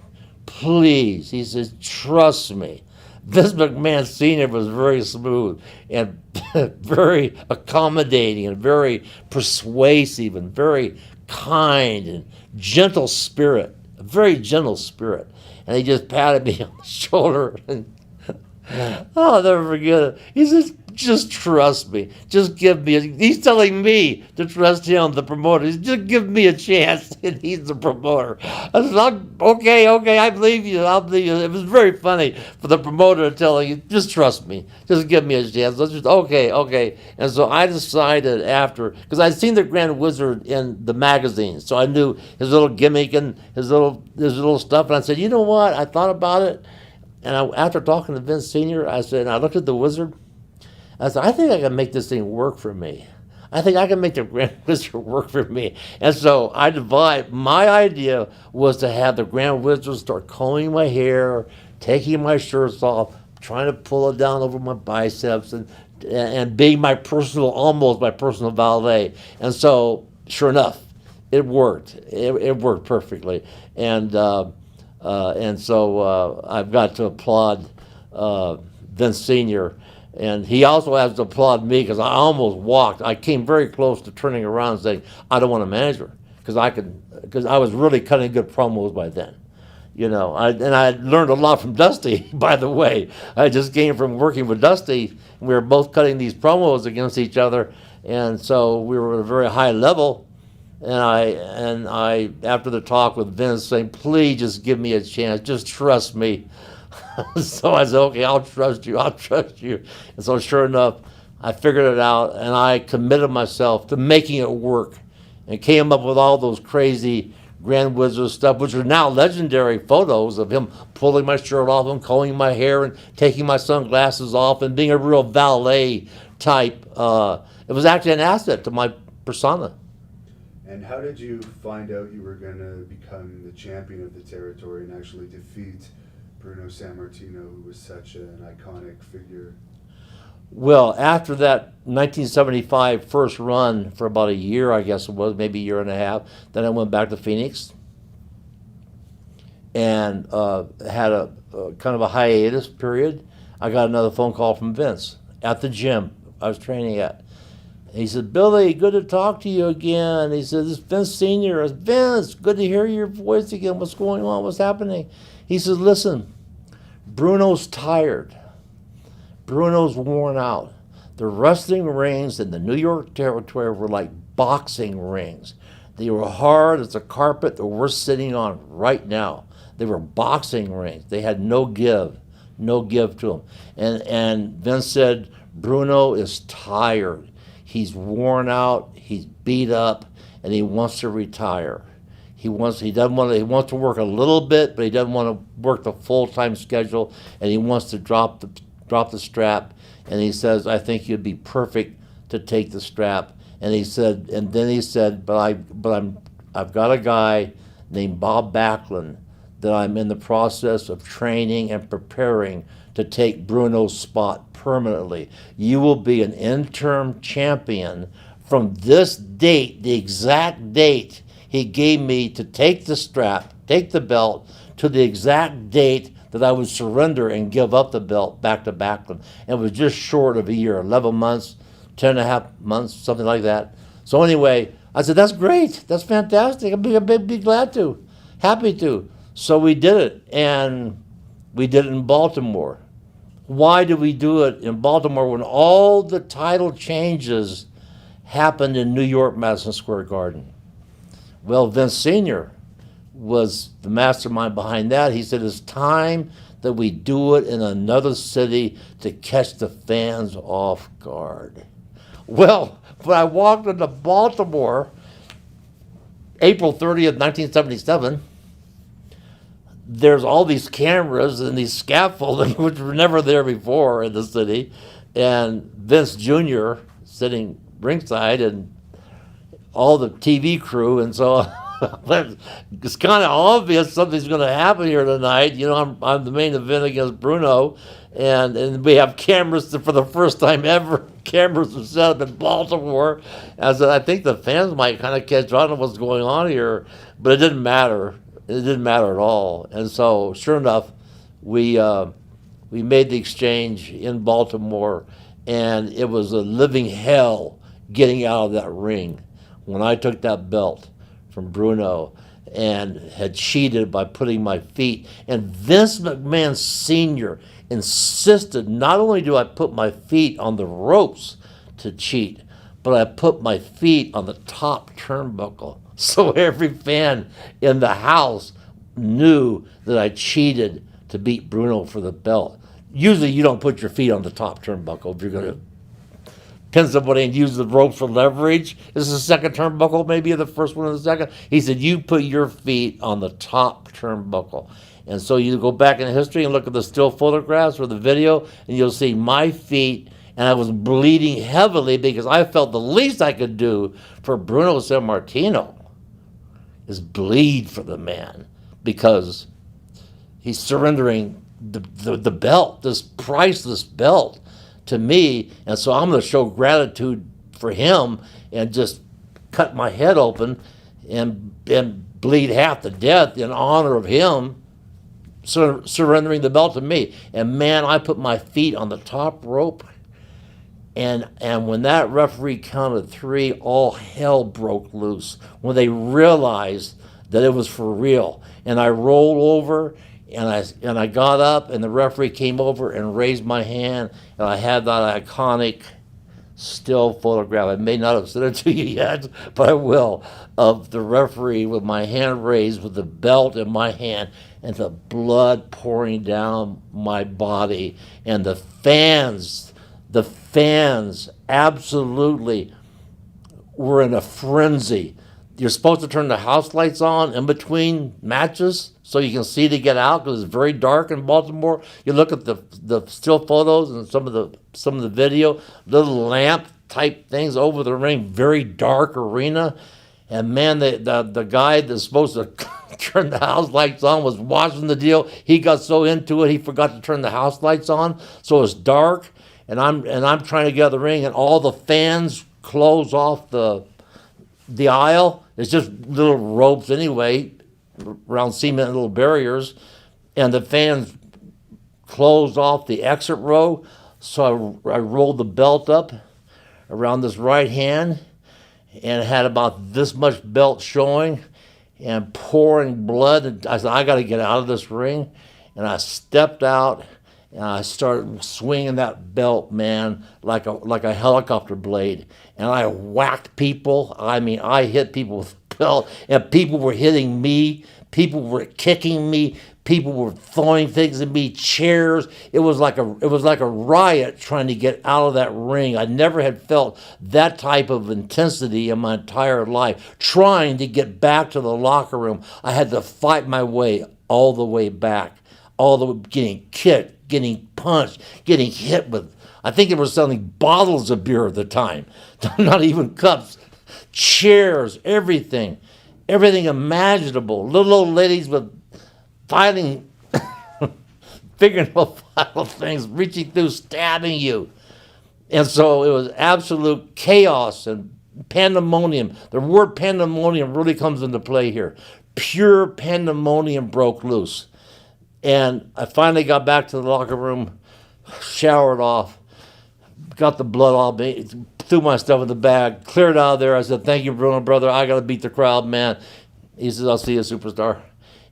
please. He says, trust me. Vince McMahon Sr. was very smooth and very accommodating and very persuasive and very kind and gentle spirit, a very gentle spirit. And he just patted me on the shoulder and I'll never forget it. He says, just trust me. Just give me he's telling me to trust him, the promoter. Just give me a chance, and he's the promoter. I said, okay, I believe you. I'll believe you. It was very funny for the promoter telling you, just trust me. Just give me a chance. Let's just, okay. And so I decided after, because I'd seen the Grand Wizard in the magazine, so I knew his little gimmick and his little stuff, and I said, you know what? I thought about it. And after talking to Vince Sr., I said, and I looked at the Wizard, I said, I think I can make this thing work for me. I think I can make the Grand Wizard work for me. And so my idea was to have the Grand Wizard start combing my hair, taking my shirts off, trying to pull it down over my biceps, and being almost my personal valet. And so, sure enough, it worked. It worked perfectly. And so I've got to applaud Vince Sr., and he also has to applaud me because I almost walked. I came very close to turning around and saying, I don't want a manager, because I was really cutting good promos by then. You know, I learned a lot from Dusty, by the way. I just came from working with Dusty. We were both cutting these promos against each other, and so we were at a very high level. And I after the talk with Vince saying, please just give me a chance, just trust me. So I said, okay, I'll trust you. And so sure enough, I figured it out, and I committed myself to making it work and came up with all those crazy Grand Wizard stuff, which are now legendary photos of him pulling my shirt off and combing my hair and taking my sunglasses off and being a real valet type. It was actually an asset to my persona. And how did you find out you were going to become the champion of the territory and actually defeat Bruno Sammartino, who was such an iconic figure? Well, after that 1975 first run for about a year, I guess it was, maybe a year and a half, then I went back to Phoenix and had a kind of a hiatus period. I got another phone call from Vince at the gym I was training at. He said, Billy, good to talk to you again. He said, this is Vince Sr. I said, Vince, good to hear your voice again. What's going on? What's happening? He says, listen, Bruno's tired. Bruno's worn out. The wrestling rings in the New York territory were like boxing rings. They were hard as a carpet that we're sitting on right now. They were boxing rings. They had no give to them. And Vince said, Bruno is tired. He's worn out, he's beat up, and he wants to retire. He wants to work a little bit, but he doesn't want to work the full-time schedule, and he wants to drop the strap. And he says, I think you'd be perfect to take the strap. And then he said, but I've got a guy named Bob Backlund that I'm in the process of training and preparing to take Bruno's spot permanently. You will be an interim champion from this date, the exact date he gave me to take the strap, take the belt, to the exact date that I would surrender and give up the belt back to Backlund. And it was just short of a year, 11 months, 10 and a half months, something like that. So anyway, I said, that's great. That's fantastic. I'd be glad to, happy to. So we did it, and we did it in Baltimore. Why did we do it in Baltimore when all the title changes happened in New York, Madison Square Garden. Well, Vince Sr. was the mastermind behind that. He said, it's time that we do it in another city to catch the fans off guard. Well, when I walked into Baltimore, April 30th, 1977, there's all these cameras and these scaffolding, which were never there before in the city, and Vince Jr. sitting ringside and all the TV crew, and so it's kind of obvious something's going to happen here tonight. You know, I'm the main event against Bruno, and we have cameras for the first time ever. Cameras were set up in Baltimore, and so I think the fans might kind of catch on to what's going on here, but it didn't matter. It didn't matter at all. And so, sure enough, we made the exchange in Baltimore, and it was a living hell getting out of that ring when I took that belt from Bruno and had cheated by putting my feet. And Vince McMahon Sr. insisted not only do I put my feet on the ropes to cheat, but I put my feet on the top turnbuckle. So every fan in the house knew that I cheated to beat Bruno for the belt. Usually you don't put your feet on the top turnbuckle if you're going to pin somebody and use the ropes for leverage. This is the second turnbuckle, maybe the first one or the second. He said, you put your feet on the top turnbuckle. And so you go back in history and look at the still photographs or the video, and you'll see my feet, and I was bleeding heavily because I felt the least I could do for Bruno Sammartino is bleed for the man, because he's surrendering the belt, this priceless belt, to me. And so I'm going to show gratitude for him and just cut my head open and bleed half to death in honor of him surrendering the belt to me. And man, I put my feet on the top rope, and when that referee counted 3, all hell broke loose when they realized that it was for real. And I rolled over, and I got up, and the referee came over and raised my hand, and I had that iconic still photograph. I may not have sent it to you yet, but I will, of the referee with my hand raised with the belt in my hand and the blood pouring down my body. And the fans absolutely were in a frenzy. You're supposed to turn the house lights on in between matches so you can see to get out, because it's very dark in Baltimore. You look at the still photos and some of the video, little lamp type things over the ring, very dark arena. And man, the guy that's supposed to turn the house lights on was watching the deal. He got so into it, he forgot to turn the house lights on. So it's dark, and I'm trying to get out of the ring, and all the fans close off the aisle. It's just little ropes anyway, around cement, little barriers, and the fans closed off the exit row. So I rolled the belt up around this right hand, and it had about this much belt showing and pouring blood. And I said, I got to get out of this ring. And I stepped out, and I started swinging that belt, man, like a helicopter blade. And I whacked people. I mean, I hit people with the belt, and people were hitting me. People were kicking me. People were throwing things at me, chairs. It was like a riot trying to get out of that ring. I never had felt that type of intensity in my entire life. Trying to get back to the locker room, I had to fight my way all the way back, all the way, getting kicked, getting punched, getting hit with, I think they were selling bottles of beer at the time, not even cups, chairs, everything imaginable. Little old ladies with fighting fingernail file things, reaching through, stabbing you. And so it was absolute chaos and pandemonium. The word pandemonium really comes into play here. Pure pandemonium broke loose. And I finally got back to the locker room, showered off, got the blood off me, threw my stuff in the bag, cleared out of there. I said, thank you, Bruno, brother. I got to beat the crowd, man. He says, I'll see you, superstar.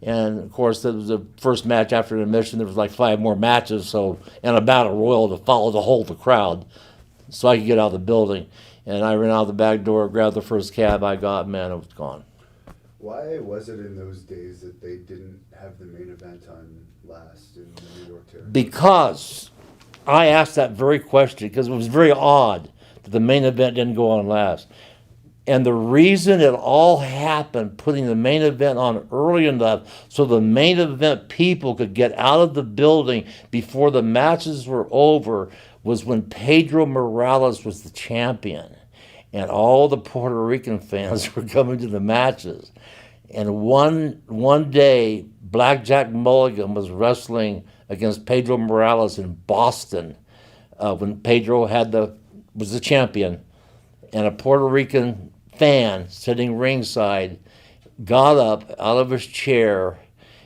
And, of course, that was the first match after intermission. There was like 5 more matches, and a battle royal to follow to hold the crowd so I could get out of the building. And I ran out the back door, grabbed the first cab I got, man, it was gone. Why was it in those days that they didn't have the main event on last in the New York territory? Because I asked that very question, because it was very odd that the main event didn't go on last. And the reason it all happened, putting the main event on early enough so the main event people could get out of the building before the matches were over, was when Pedro Morales was the champion. And all the Puerto Rican fans were coming to the matches. And one day, Blackjack Mulligan was wrestling against Pedro Morales in Boston when Pedro was the champion. And a Puerto Rican fan sitting ringside got up out of his chair,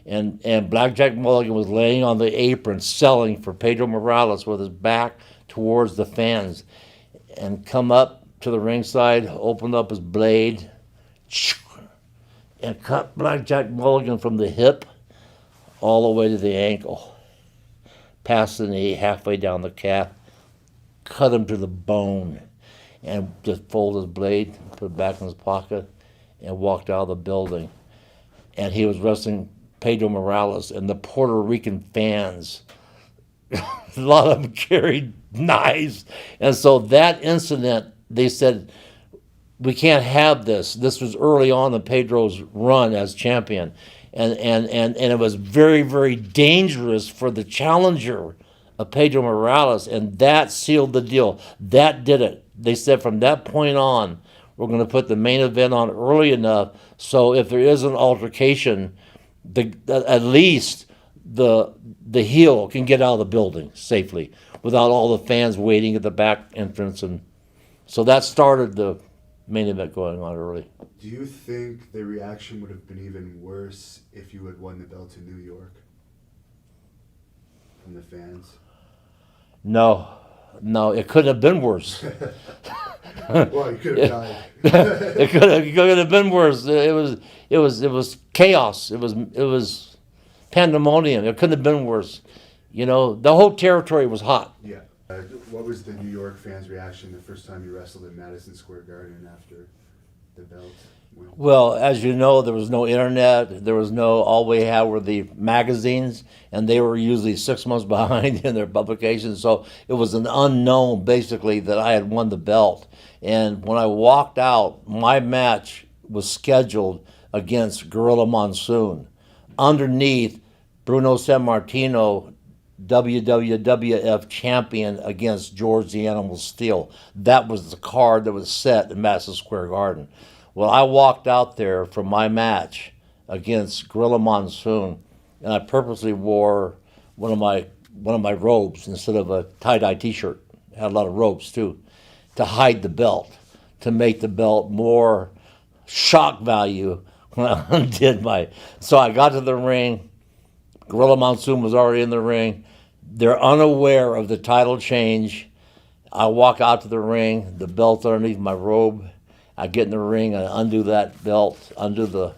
and Blackjack Mulligan was laying on the apron selling for Pedro Morales with his back towards the fans, and come up to the ringside, opened up his blade, and cut Blackjack Mulligan from the hip all the way to the ankle, past the knee, halfway down the calf, cut him to the bone, and just folded his blade, put it back in his pocket, and walked out of the building. And he was wrestling Pedro Morales, and the Puerto Rican fans, a lot of them carried knives. And so that incident, they said, we can't have this. This was early on in Pedro's run as champion. And it was very, very dangerous for the challenger of Pedro Morales, and that sealed the deal. That did it. They said from that point on, we're going to put the main event on early enough so if there is an altercation, at least the heel can get out of the building safely without all the fans waiting at the back entrance. And so that started the main event going on early. Do you think the reaction would have been even worse if you had won the belt in New York from the fans? No, it couldn't have been worse. Well, you could have died. It could have been worse. It was chaos. It was pandemonium. It couldn't have been worse. You know, the whole territory was hot. Yeah. What was the New York fans' reaction the first time you wrestled in Madison Square Garden after the belt win? Well, as you know, there was no internet. There was no, all we had were the magazines, and they were usually 6 months behind in their publications. So it was an unknown, basically, that I had won the belt. And when I walked out, my match was scheduled against Gorilla Monsoon. Underneath, Bruno Sammartino, WWF champion against George the Animal Steel. That was the card that was set in Madison Square Garden. Well, I walked out there for my match against Gorilla Monsoon, and I purposely wore one of my robes instead of a tie-dye T-shirt. It had a lot of ropes too, to hide the belt, to make the belt more shock value when I undid my. So I got to the ring. Gorilla Monsoon was already in the ring. They're unaware of the title change. I walk out to the ring, the belt's underneath my robe. I get in the ring and undo that belt, undo the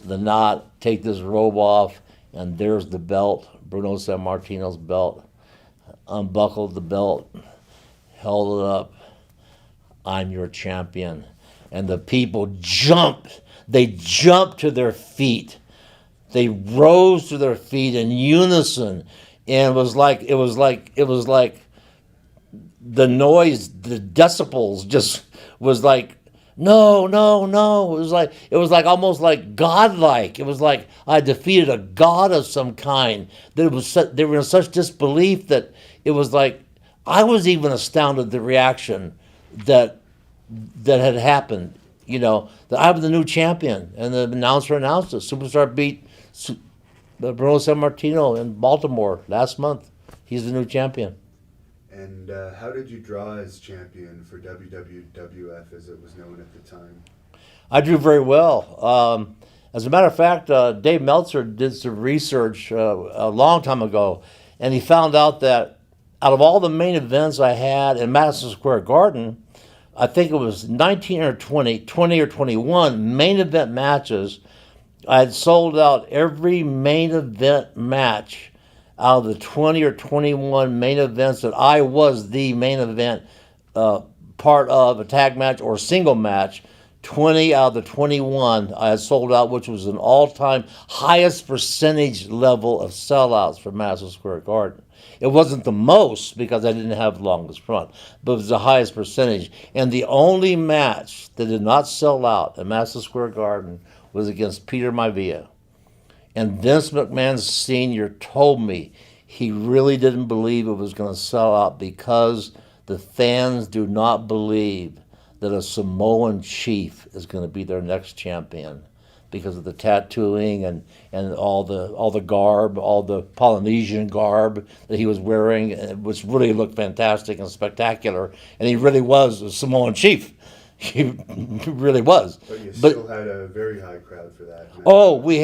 knot, take this robe off, and there's the belt, Bruno Sammartino's belt. Unbuckled the belt, held it up. I'm your champion. And the people jumped. They jumped to their feet. They rose to their feet in unison, and it was like the noise, the decibels just was like, no. It was like almost like godlike. It was like I defeated a god of some kind. That they were in such disbelief that it was like I was even astounded at the reaction that had happened. You know, that I was the new champion, and the announcer announced it. Superstar beat Bruno Sammartino in Baltimore last month. He's the new champion. And how did you draw as champion for WWF, as it was known at the time? I drew very well. As a matter of fact, Dave Meltzer did some research a long time ago, and he found out that out of all the main events I had in Madison Square Garden, I think it was 19 or 20 or 21 main event matches. I had sold out every main event match out of the 20 or 21 main events that I was the main event part of a tag match or a single match, 20 out of the 21 I had sold out, which was an all-time highest percentage level of sellouts for Madison Square Garden. It wasn't the most because I didn't have the longest front, but it was the highest percentage. And the only match that did not sell out at Madison Square Garden was against Peter Maivia. And Vince McMahon Sr. told me he really didn't believe it was going to sell out because the fans do not believe that a Samoan chief is going to be their next champion because of the tattooing and all the garb, all the Polynesian garb that he was wearing, which really looked fantastic and spectacular. And he really was a Samoan chief. He really was. But you still had a very high crowd for that. Oh, we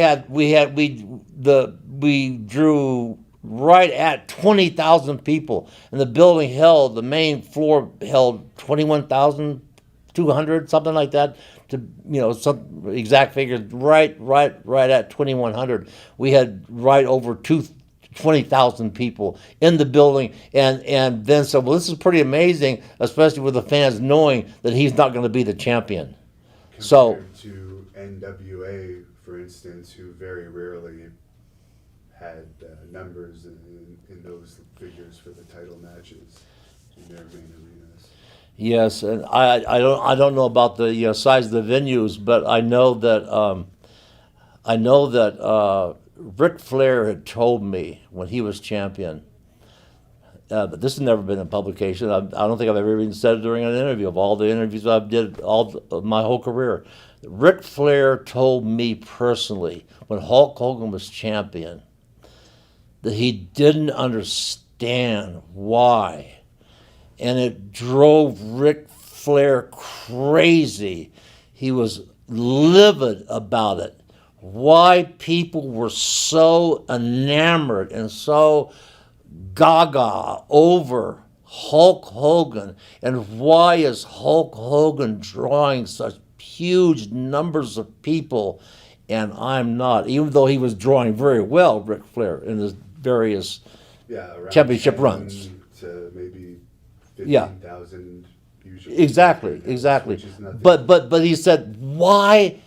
drew right at 20,000 people, and the building held, the main floor held 21,200, something like that. To some exact figures, right at 2,100. We had right over 20,000 people in the building, and then said, well, this is pretty amazing, especially with the fans knowing that he's not going to be the champion. Compared to NWA, for instance, who very rarely had numbers in those figures for the title matches in their main arenas. Yes, and I don't know about the size of the venues, but I know that Ric Flair had told me when he was champion. But this has never been in publication. I don't think I've ever even said it during an interview. Of all the interviews I've did of my whole career, Ric Flair told me personally when Hulk Hogan was champion that he didn't understand why. And it drove Ric Flair crazy. He was livid about it. Why people were so enamored and so gaga over Hulk Hogan, and why is Hulk Hogan drawing such huge numbers of people and I'm not, even though he was drawing very well, Ric Flair, in his various championship runs. To maybe 15,000 usually. Exactly. Which is nothing. But he said, why?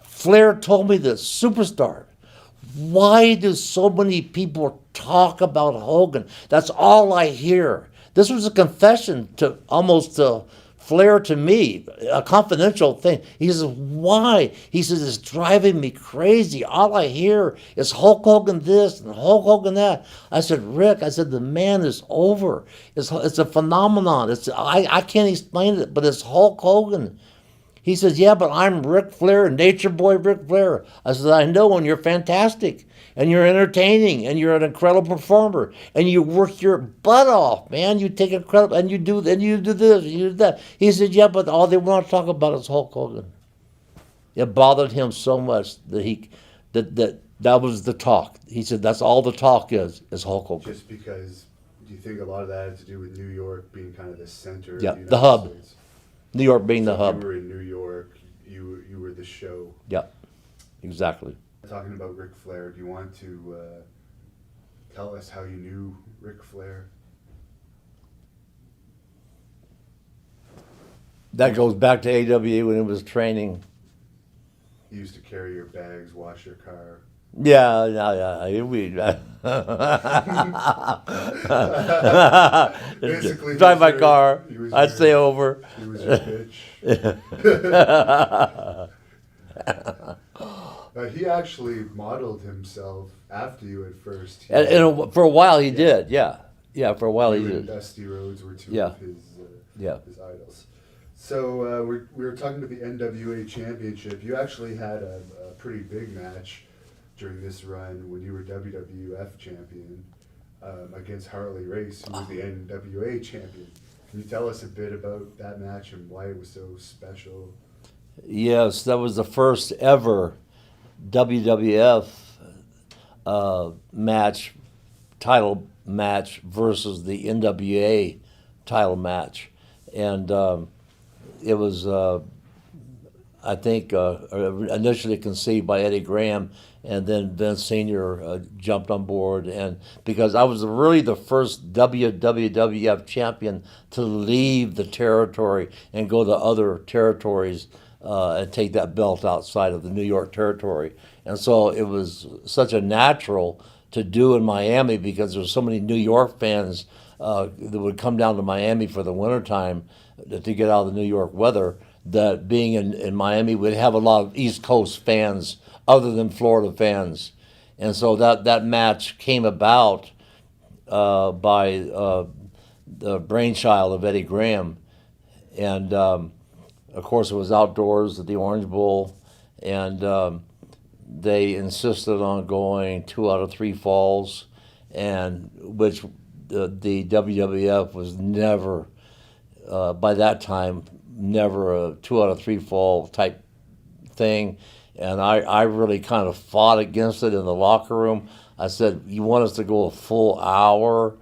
Flair told me this, superstar. Why do so many people talk about Hogan? That's all I hear. This was a confession to almost Flair to me, a confidential thing. He says, why? He says, it's driving me crazy. All I hear is Hulk Hogan this and Hulk Hogan that. I said, Rick, the man is over. It's a phenomenon. I can't explain it, but it's Hulk Hogan. He says, yeah, but I'm Ric Flair, Nature Boy Ric Flair. I said, I know, and you're fantastic, and you're entertaining, and you're an incredible performer, and you work your butt off, man. You take incredible, and you do this, and you do that. He said, yeah, but all they want to talk about is Hulk Hogan. It bothered him so much that that was the talk. He said, that's all the talk is Hulk Hogan. Just because, do you think a lot of that had to do with New York being kind of the center? Yeah, of the United the hub. States? New York being the So hub. You were in New York. You were the show. Yeah, exactly. Talking about Ric Flair, do you want to tell us how you knew Ric Flair? That goes back to AWA when it was training. You used to carry your bags, wash your car. Yeah. Basically, Drive my car. I'd stay over. He was your bitch. He actually modeled himself after you at first. And for a while he did, yeah. Yeah, for a while he You and did. Dusty Rhodes were two Yeah. of his Yeah. idols. So we were talking about the NWA Championship. You actually had a pretty big match during this run when you were WWF champion against Harley Race, who was the NWA champion. Can you tell us a bit about that match and why it was so special? Yes, that was the first ever WWF title match versus the NWA title match. And it was, I think initially conceived by Eddie Graham, and then Vince Sr. Jumped on board, and because I was really the first WWF champion to leave the territory and go to other territories and take that belt outside of the New York territory, and so it was such a natural to do in Miami because there's so many New York fans that would come down to Miami for the wintertime to get out of the New York weather, that being in Miami would have a lot of East Coast fans other than Florida fans. And so that match came about by the brainchild of Eddie Graham. And of course it was outdoors at the Orange Bowl, and they insisted on going 2 out of 3 falls, and which the WWF was never, by that time, never a 2 out of 3 fall type thing. And I really kind of fought against it in the locker room. I said, you want us to go a full hour?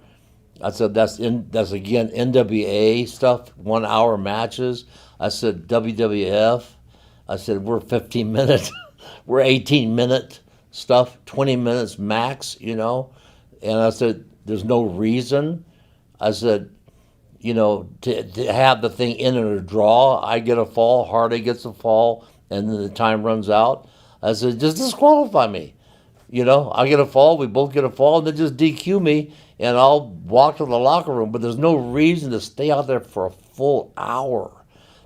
I said, that's again NWA stuff, 1 hour matches. I said, WWF, I said, we're 15 minutes, we're 18-minute stuff, 20 minutes max, And I said, there's no reason. I said, to have the thing in a draw, I get a fall, Hardy gets a fall, and then the time runs out. I said, just disqualify me. I get a fall, we both get a fall, and then just DQ me, and I'll walk to the locker room. But there's no reason to stay out there for a full hour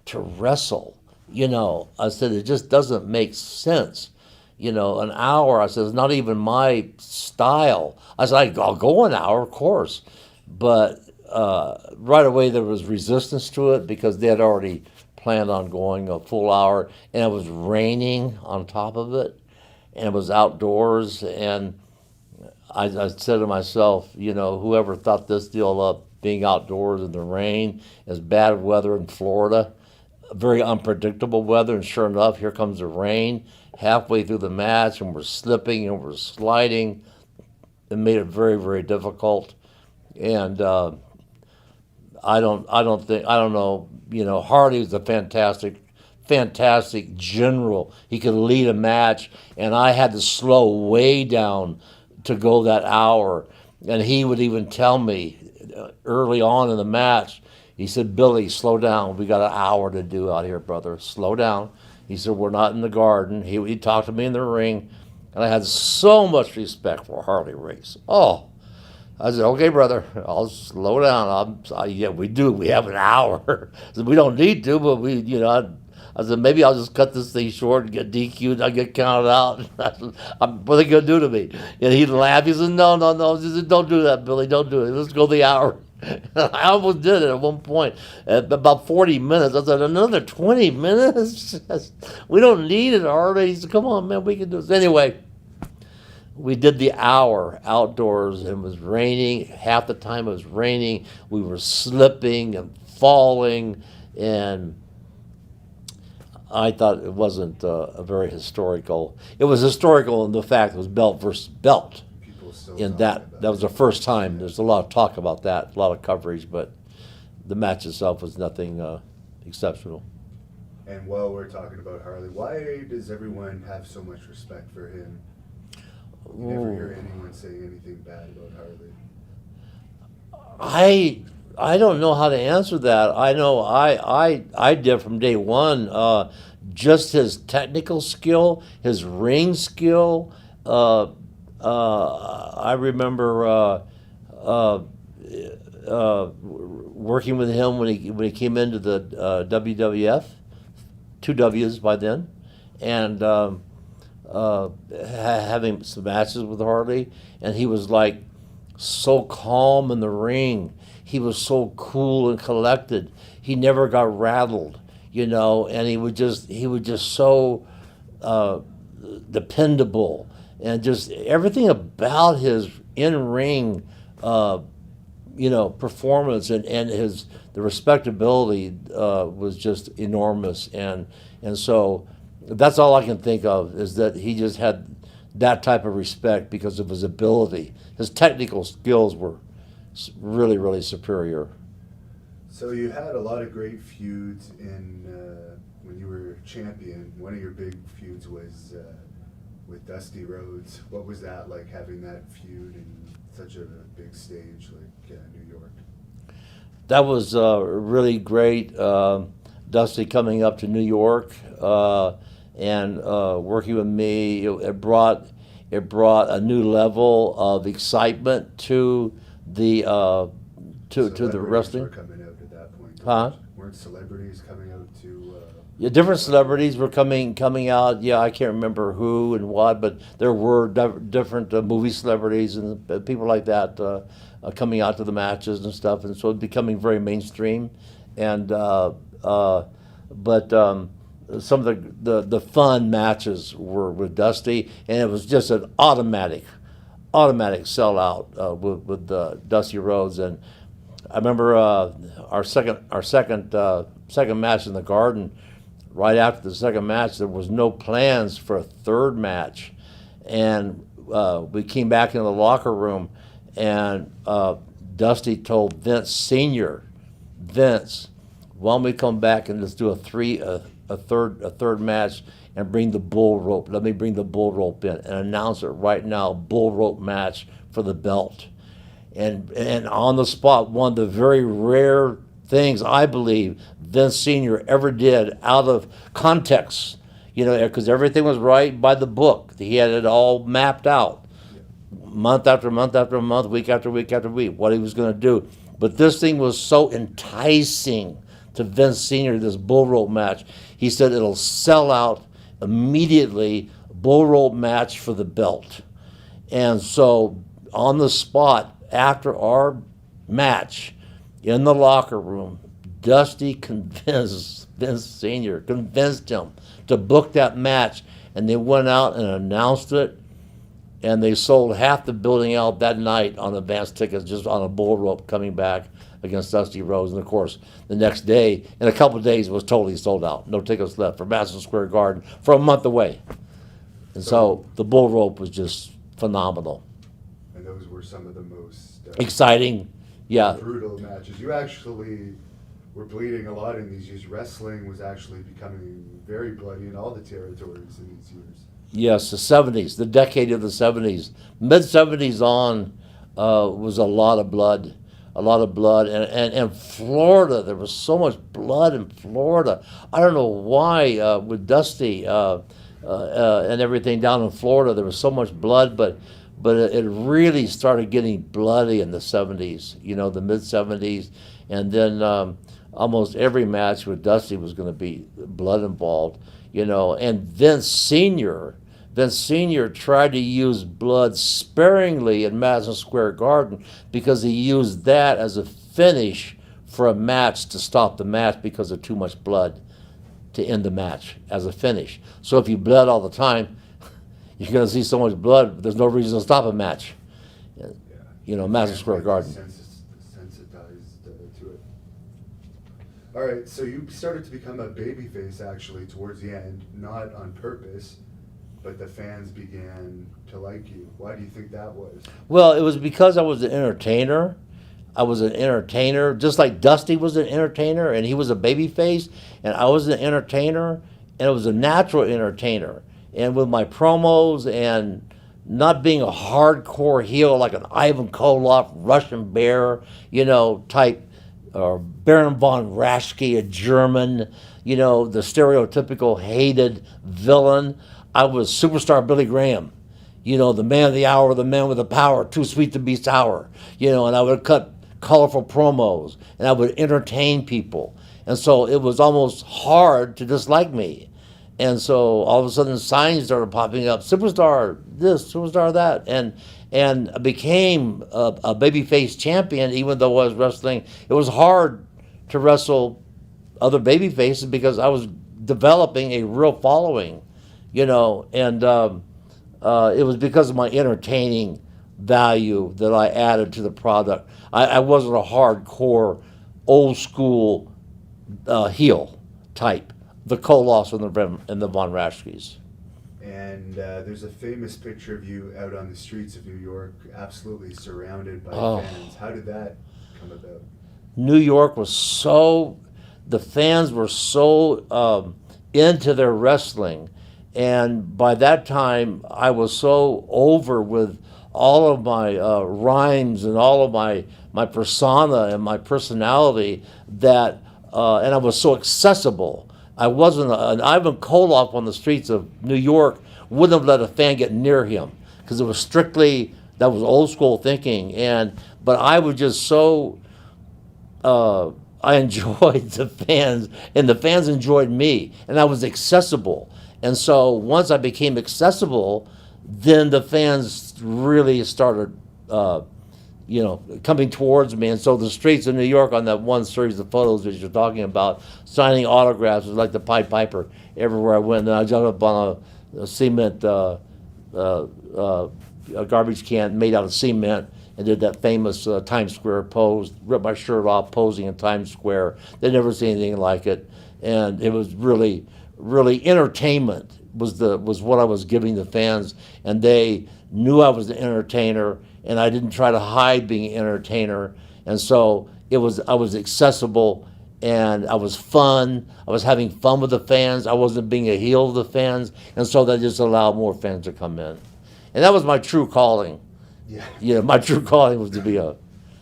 to wrestle. I said, it just doesn't make sense. An hour, I said, it's not even my style. I said, I'll go an hour, of course. But right away there was resistance to it because they had already planned on going a full hour, and it was raining on top of it, and it was outdoors. And I said to myself, whoever thought this deal up, being outdoors in the rain, is bad weather in Florida, very unpredictable weather, and sure enough, here comes the rain halfway through the match, and we're slipping and we're sliding. It made it very, very difficult. And I don't know, Hardy was a fantastic general. He could lead a match, and I had to slow way down to go that hour. And he would even tell me early on in the match, he said, Billy, slow down. We got an hour to do out here, brother. Slow down. He said, we're not in the garden. He talked to me in the ring, and I had so much respect for Harley Race. Oh, I said, okay, brother, I'll slow down. Yeah, we do. We have an hour. I said, we don't need to, but I said, maybe I'll just cut this thing short and get DQ'd. I'll get counted out. What are they going to do to me? And he laughed. He said, no. He said, don't do that, Billy. Don't do it. Let's go the hour. I almost did it at one point. At about 40 minutes, I said, another 20 minutes? We don't need it already. He said, come on, man, we can do this. Anyway, we did the hour outdoors. It was raining. Half the time it was raining. We were slipping and falling, and I thought it wasn't a very historical. It was historical in the fact it was belt versus belt. In that was the first time. There's a lot of talk about that, a lot of coverage, but the match itself was nothing exceptional. And while we're talking about Harley, why does everyone have so much respect for him? You never hear anyone say anything bad about Harley. I don't know how to answer that. I know I did from day one. Just his technical skill, his ring skill. I remember working with him when he came into the WWF, 2 W's by then, and having some matches with Harley, and he was like so calm in the ring. He was so cool and collected. He never got rattled, and he was just so dependable. And just everything about his in-ring, performance and the respectability was just enormous. And so that's all I can think of, is that he just had that type of respect because of his ability. His technical skills were really, really superior. So you had a lot of great feuds when you were champion, one of your big feuds was with Dusty Rhodes. What was that like, having that feud in such a big stage like New York? That was really great. Dusty coming up to New York and working with me, it brought a new level of excitement to the to the Celebrities wrestling. were coming out at that point. Huh? Weren't celebrities coming out to? Yeah, different celebrities were coming out. Yeah, I can't remember who and what, but there were different movie celebrities and people like that coming out to the matches and stuff, and so it's becoming very mainstream. And but some of the fun matches were with Dusty, and it was just an automatic sellout with Dusty Rhodes. And I remember our second match in the Garden. Right after the second match, there was no plans for a third match, and we came back into the locker room, and Dusty told Vince Senior, Vince, why don't we come back and let's do a third match and bring the bull rope. Let me bring the bull rope in and announce it right now, bull rope match for the belt. And on the spot, one of the very rare things I believe Vince Senior ever did out of context, because everything was right by the book. He had it all mapped out, month after month after month, week after week after week, what he was going to do. But this thing was so enticing to Vince Senior, this bull rope match. He said it'll sell out immediately, bull rope match for the belt. And so on the spot, after our match, in the locker room, Dusty convinced Vince Senior, convinced him to book that match, and they went out and announced it, and they sold half the building out that night on advance tickets, just on a bull rope coming back against Dusty Rhodes. And of course, the next day, in a couple of days, it was totally sold out. No tickets left for Madison Square Garden for a month away. And so the bull rope was just phenomenal. And those were some of the most exciting. Yeah. Brutal matches. You actually were bleeding a lot in these years. Wrestling was actually becoming very bloody in all the territories in these years. Yes, the 70s, the decade of the 70s. Mid-70s on was a lot of blood. And Florida, there was so much blood in Florida. I don't know why with Dusty and everything down in Florida, there was so much blood, but it really started getting bloody in the 70s, the mid-70s. And then almost every match with Dusty was going to be blood involved, And Vince Senior tried to use blood sparingly in Madison Square Garden because he used that as a finish for a match to stop the match because of too much blood to end the match as a finish. So if you bled all the time, you're going to see so much blood, but there's no reason to stop a match. Madison Square Garden. Sensitized to it. All right, so you started to become a babyface actually towards the end, not on purpose, but the fans began to like you. Why do you think that was? Well, it was because I was an entertainer. I was an entertainer, just like Dusty was an entertainer, and he was a babyface, and I was an entertainer, and it was a natural entertainer. And with my promos and not being a hardcore heel like an Ivan Koloff, Russian Bear, type, or Baron von Raschke, a German, the stereotypical hated villain. I was superstar Billy Graham, the man of the hour, the man with the power, too sweet to be sour, and I would cut colorful promos, and I would entertain people. And so it was almost hard to dislike me. And so all of a sudden signs started popping up, superstar this, superstar that, and I became a babyface champion. Even though I was wrestling, it was hard to wrestle other babyfaces because I was developing a real following, and it was because of my entertaining value that I added to the product. I wasn't a hardcore, old school heel type. The Koloffs and the Von Raschkes. And there's a famous picture of you out on the streets of New York, absolutely surrounded by fans. How did that come about? New York was the fans were so into their wrestling. And by that time, I was so over with all of my rhymes and all of my persona and my personality that, and I was so accessible. I wasn't an Ivan Koloff on the streets of New York wouldn't have let a fan get near him because it was strictly, that was old school thinking. But I was just so, I enjoyed the fans, and the fans enjoyed me, and I was accessible. And so once I became accessible, then the fans really started, coming towards me. And so the streets of New York, on that one series of photos that you're talking about, signing autographs, was like the Pied Piper everywhere I went. And I jumped up on a cement a garbage can made out of cement and did that famous Times Square pose, ripped my shirt off posing in Times Square. They'd never seen anything like it. And it was really, really entertainment was what I was giving the fans. And they knew I was an entertainer, and I didn't try to hide being an entertainer. And so I was accessible, and I was fun. I was having fun with the fans. I wasn't being a heel of the fans. And so that just allowed more fans to come in. And that was my true calling. Yeah. Yeah, my true calling was to be a...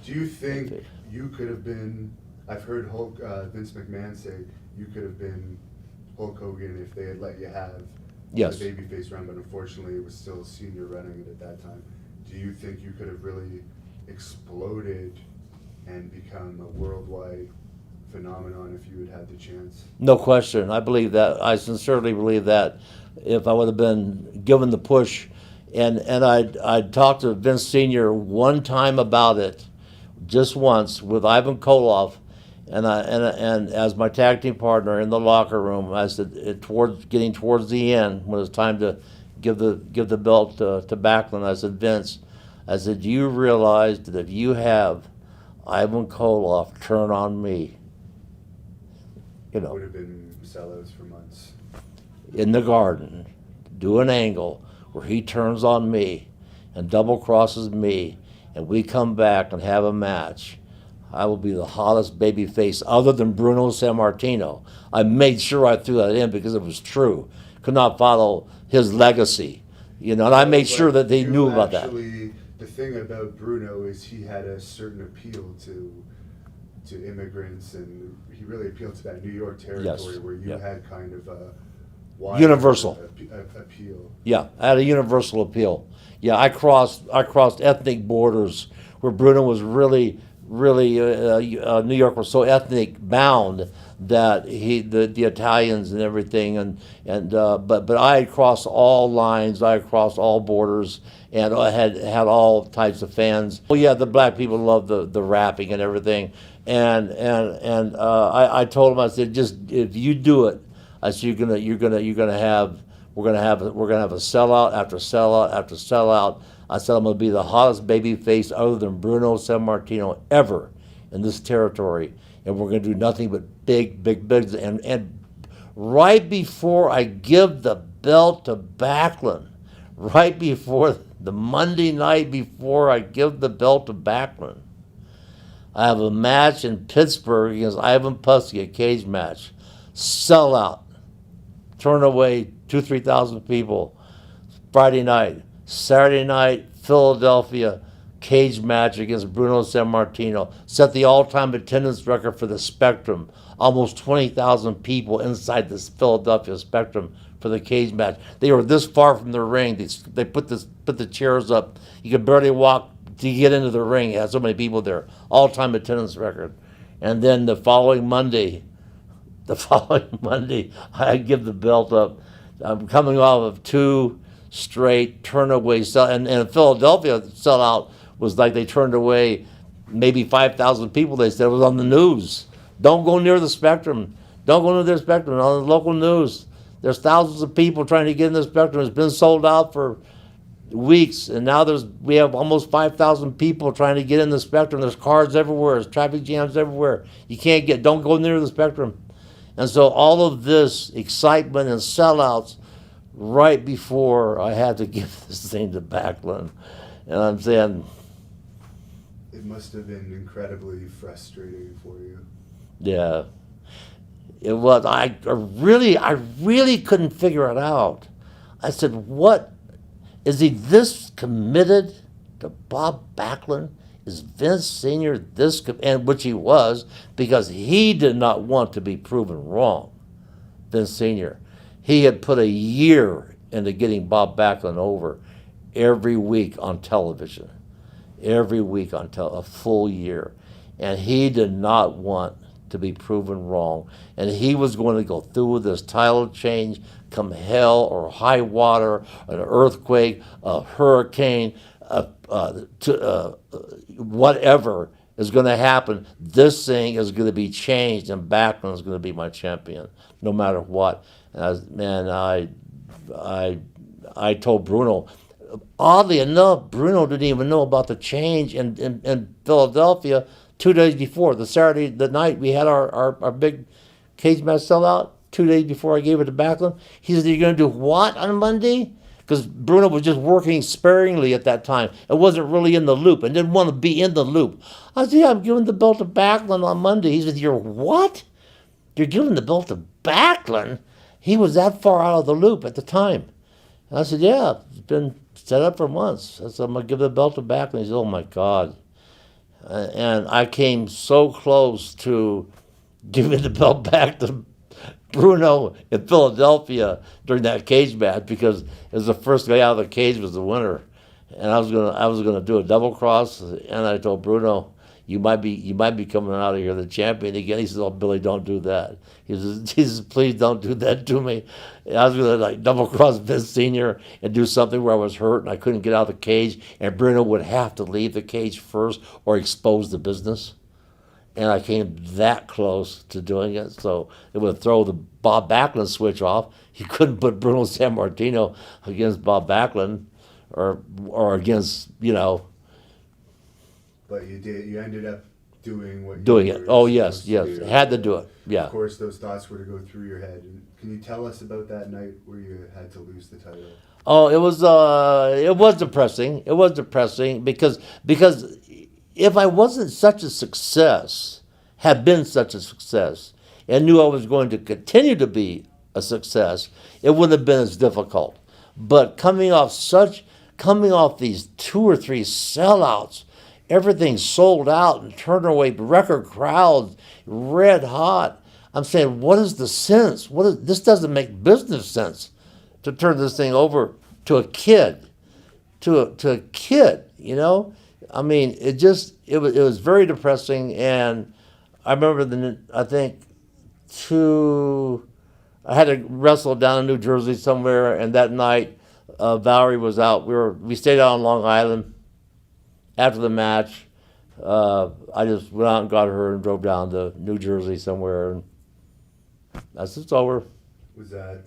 Do you think you could have been, I've heard Vince McMahon say you could have been Hulk Hogan if they had let you have Yes. the babyface run, but unfortunately it was still senior running it at that time. Do you think you could have really exploded and become a worldwide phenomenon if you had had the chance? No question. I believe that. I sincerely believe that if I would have been given the push, and I'd talked to Vince Sr. one time about it, just once with Ivan Koloff, and as my tag team partner in the locker room, I said getting towards the end when it was time to give the belt to Backlund, I said, Vince, I said, do you realize that if you have Ivan Koloff turn on me, Would have been sellouts for months. In the garden, do an angle where he turns on me and double crosses me, and we come back and have a match, I will be the hottest baby face other than Bruno Sammartino. I made sure I threw that in because it was true. Could not follow his legacy, and I made sure that they knew about that. The thing about Bruno is he had a certain appeal to immigrants, and he really appealed to that New York territory where you had kind of a wide universal appeal. Yeah, I had a universal appeal. Yeah, I crossed ethnic borders where Bruno was really New York was so ethnic bound that the Italians and everything but I had crossed all lines, I had crossed all borders, and I had all types of fans. Well, yeah, the black people love the rapping and everything, and I told them, I said, just if you do it, I said we're gonna have a sellout after sellout after sellout. I said I'm going to be the hottest baby face other than Bruno Sammartino ever in this territory, and we're going to do nothing but big. And right before I give the belt to Backlund, right before the Monday night before I give the belt to Backlund, I have a match in Pittsburgh against Ivan Putski, a cage match, sellout, turn away 2,000-3,000 people. Friday night. Saturday night, Philadelphia, cage match against Bruno Sammartino. Set the all-time attendance record for the Spectrum. Almost 20,000 people inside this Philadelphia Spectrum for the cage match. They were this far from the ring. They put the chairs up. You could barely walk to get into the ring. It had so many people there. All-time attendance record. And then the following Monday, I give the belt up. I'm coming off of 2 straight turnaway sell, and Philadelphia sellout was like they turned away maybe 5,000 people. They said it was on the news. Don't go near the Spectrum. Don't go near the Spectrum. On the local news, there's thousands of people trying to get in the Spectrum. It's been sold out for weeks, and now we have almost 5,000 people trying to get in the Spectrum. There's cars everywhere. There's traffic jams everywhere. Don't go near the Spectrum. And so all of this excitement and sellouts right before I had to give this thing to Backlund. And I'm saying... It must have been incredibly frustrating for you. Yeah. It was, I really couldn't figure it out. I said, what, is he this committed to Bob Backlund? Is Vince Sr. this, and which he was, because he did not want to be proven wrong, Vince Sr. He had put a year into getting Bob Backlund over every week on television. Every week on a full year. And he did not want to be proven wrong. And he was going to go through with this title change, come hell or high water, an earthquake, a hurricane, whatever is going to happen. This thing is going to be changed, and Backlund is going to be my champion, no matter what. And I told Bruno. Oddly enough, Bruno didn't even know about the change in Philadelphia 2 days before. The Saturday, the night we had our big cage match sellout, 2 days before I gave it to Backlund. He said, "You're going to do what on Monday?" Because Bruno was just working sparingly at that time. It wasn't really in the loop and didn't want to be in the loop. I said, "Yeah, I'm giving the belt to Backlund on Monday." He said, "You're what? You're giving the belt to Backlund?" He was that far out of the loop at the time. And I said, "Yeah, it's been set up for months." I said, "I'm going to give the belt to Backlund." He said, "Oh, my God." And I came so close to giving the belt back to Bruno in Philadelphia during that cage match, because it was the first guy out of the cage was the winner. And I was gonna do a double cross, and I told Bruno, you might be coming out of here the champion again." He says, "Oh, Billy, don't do that." He says, "Please don't do that to me." And I was gonna double cross Vince Sr. and do something where I was hurt and I couldn't get out of the cage, and Bruno would have to leave the cage first or expose the business. And I came that close to doing it, so it would throw the Bob Backlund switch off. You couldn't put Bruno Sammartino against Bob Backlund, or against, But you did. You ended up doing what you doing were it. Oh, supposed yes, to do. had to do it. Yeah. Of course, those thoughts were to go through your head. Can you tell us about that night where you had to lose the title? Oh, it was depressing. It was depressing because if I wasn't such a success, had been such a success, and knew I was going to continue to be a success, it wouldn't have been as difficult. But coming off these 2 or 3 sellouts, everything sold out and turned away, record crowds, red hot. I'm saying, what is the sense? This doesn't make business sense to turn this thing over to a kid, to a kid. I mean, it was very depressing. And I remember I had to wrestle down in New Jersey somewhere, and that night Valerie was out. We stayed out on Long Island. After the match, I just went out and got her and drove down to New Jersey somewhere, and that's it's over. Was that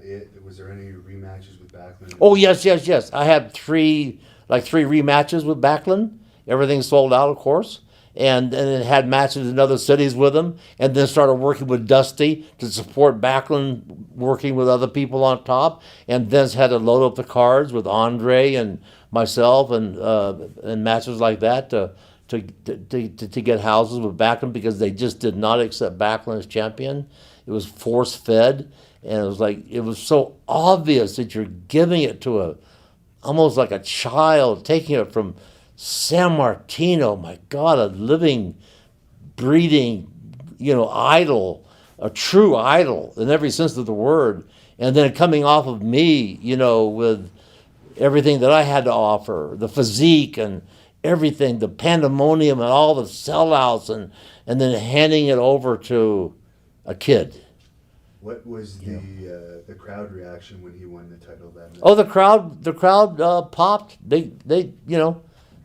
it? Was there any rematches with Backlund? Oh, yes. I had three rematches with Backlund. Everything sold out, of course. And then had matches in other cities with him, and then started working with Dusty to support Backlund, working with other people on top. And Vince had to load up the cards with Andre and myself, and matches like that to get houses with Backlund, because they just did not accept Backlund as champion. It was force fed, and it was so obvious that you're giving it to almost like a child, taking it from Sammartino, my God, a living, breathing, idol, a true idol in every sense of the word, and then coming off of me, with everything that I had to offer, the physique and everything, the pandemonium and all the sellouts, and then handing it over to a kid. What was the crowd reaction when he won the title that night? Oh, the crowd popped. They